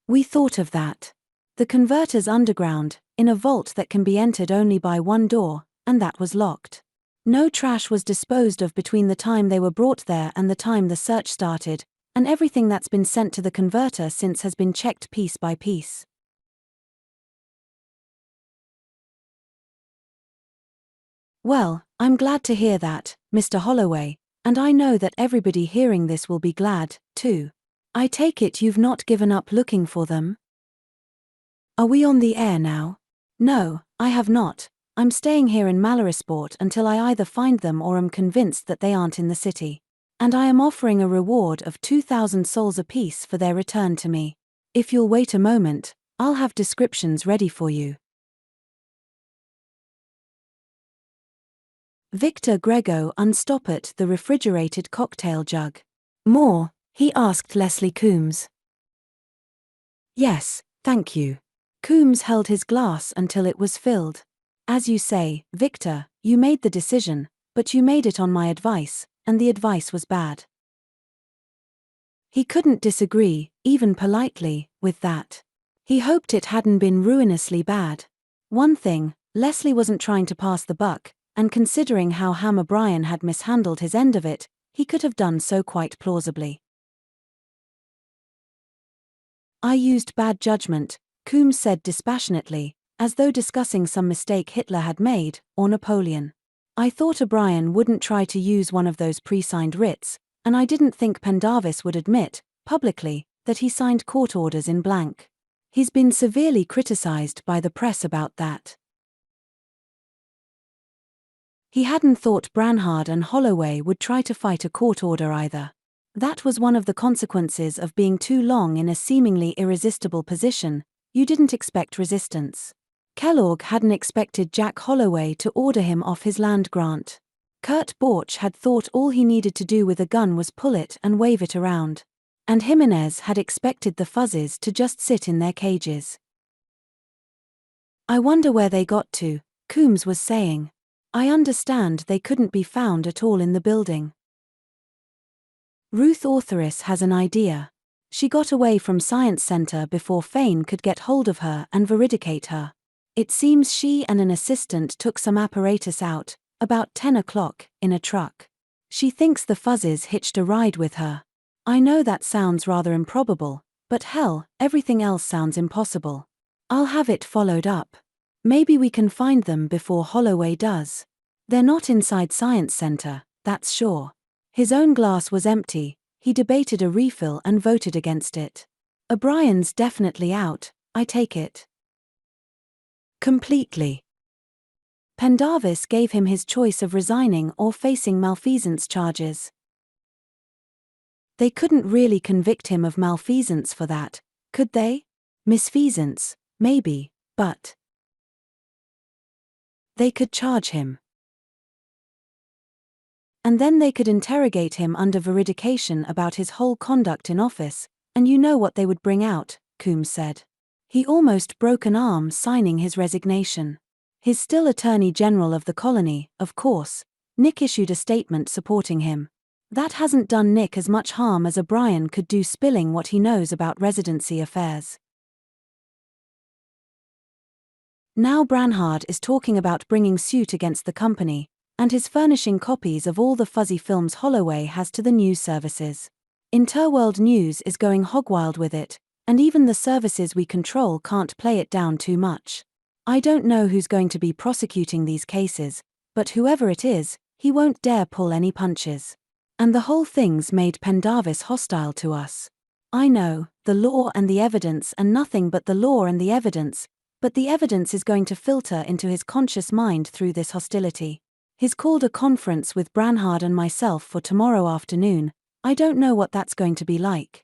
"We thought of that. The converter's underground, in a vault that can be entered only by one door, and that was locked. No trash was disposed of between the time they were brought there and the time the search started, and everything that's been sent to the converter since has been checked piece by piece." "Well, I'm glad to hear that, Mr. Holloway, and I know that everybody hearing this will be glad, too. I take it you've not given up looking for them?" "Are we on the air now?" "No, I have not. I'm staying here in Mallorysport until I either find them or am convinced that they aren't in the city. And I am offering a reward of 2,000 souls apiece for their return to me. If you'll wait a moment, I'll have descriptions ready for you." Victor Grego unstopped the refrigerated cocktail jug. "More?" he asked Leslie Coombs. "Yes, thank you." Coombs held his glass until it was filled. "As you say, Victor, you made the decision, but you made it on my advice, and the advice was bad." He couldn't disagree, even politely, with that. He hoped it hadn't been ruinously bad. One thing, Leslie wasn't trying to pass the buck, and considering how Ham O'Brien had mishandled his end of it, he could have done so quite plausibly. "I used bad judgment," Coombs said dispassionately, as though discussing some mistake Hitler had made, or Napoleon. "I thought O'Brien wouldn't try to use one of those pre-signed writs, and I didn't think Pendarvis would admit, publicly, that he signed court orders in blank. He's been severely criticized by the press about that." He hadn't thought Branhard and Holloway would try to fight a court order either. That was one of the consequences of being too long in a seemingly irresistible position. You didn't expect resistance. Kellogg hadn't expected Jack Holloway to order him off his land grant. Kurt Borch had thought all he needed to do with a gun was pull it and wave it around. And Jimenez had expected the fuzzies to just sit in their cages. I wonder where they got to, Coombs was saying. I understand they couldn't be found at all in the building. Ruth Ortheris has an idea. She got away from Science Center before Fane could get hold of her and veridicate her. It seems she and an assistant took some apparatus out, about 10 o'clock, in a truck. She thinks the fuzzies hitched a ride with her. I know that sounds rather improbable, but hell, everything else sounds impossible. I'll have it followed up. Maybe we can find them before Holloway does. They're not inside Science Center, that's sure. His own glass was empty, he debated a refill and voted against it. O'Brien's definitely out, I take it. Completely. Pendarvis gave him his choice of resigning or facing malfeasance charges. They couldn't really convict him of malfeasance for that, could they? Misfeasance, maybe, but they could charge him. And then they could interrogate him under veridication about his whole conduct in office, and you know what they would bring out, Coombs said. He almost broke an arm signing his resignation. His still Attorney General of the colony, of course, Nick issued a statement supporting him. That hasn't done Nick as much harm as O'Brien could do spilling what he knows about residency affairs. Now Branhard is talking about bringing suit against the company, and his furnishing copies of all the fuzzy films Holloway has to the news services. Interworld News is going hogwild with it, and even the services we control can't play it down too much. I don't know who's going to be prosecuting these cases, but whoever it is, he won't dare pull any punches. And the whole thing's made Pendarvis hostile to us. I know, the law and the evidence and nothing but the law and the evidence, but the evidence is going to filter into his conscious mind through this hostility. He's called a conference with Branhard and myself for tomorrow afternoon. I don't know what that's going to be like.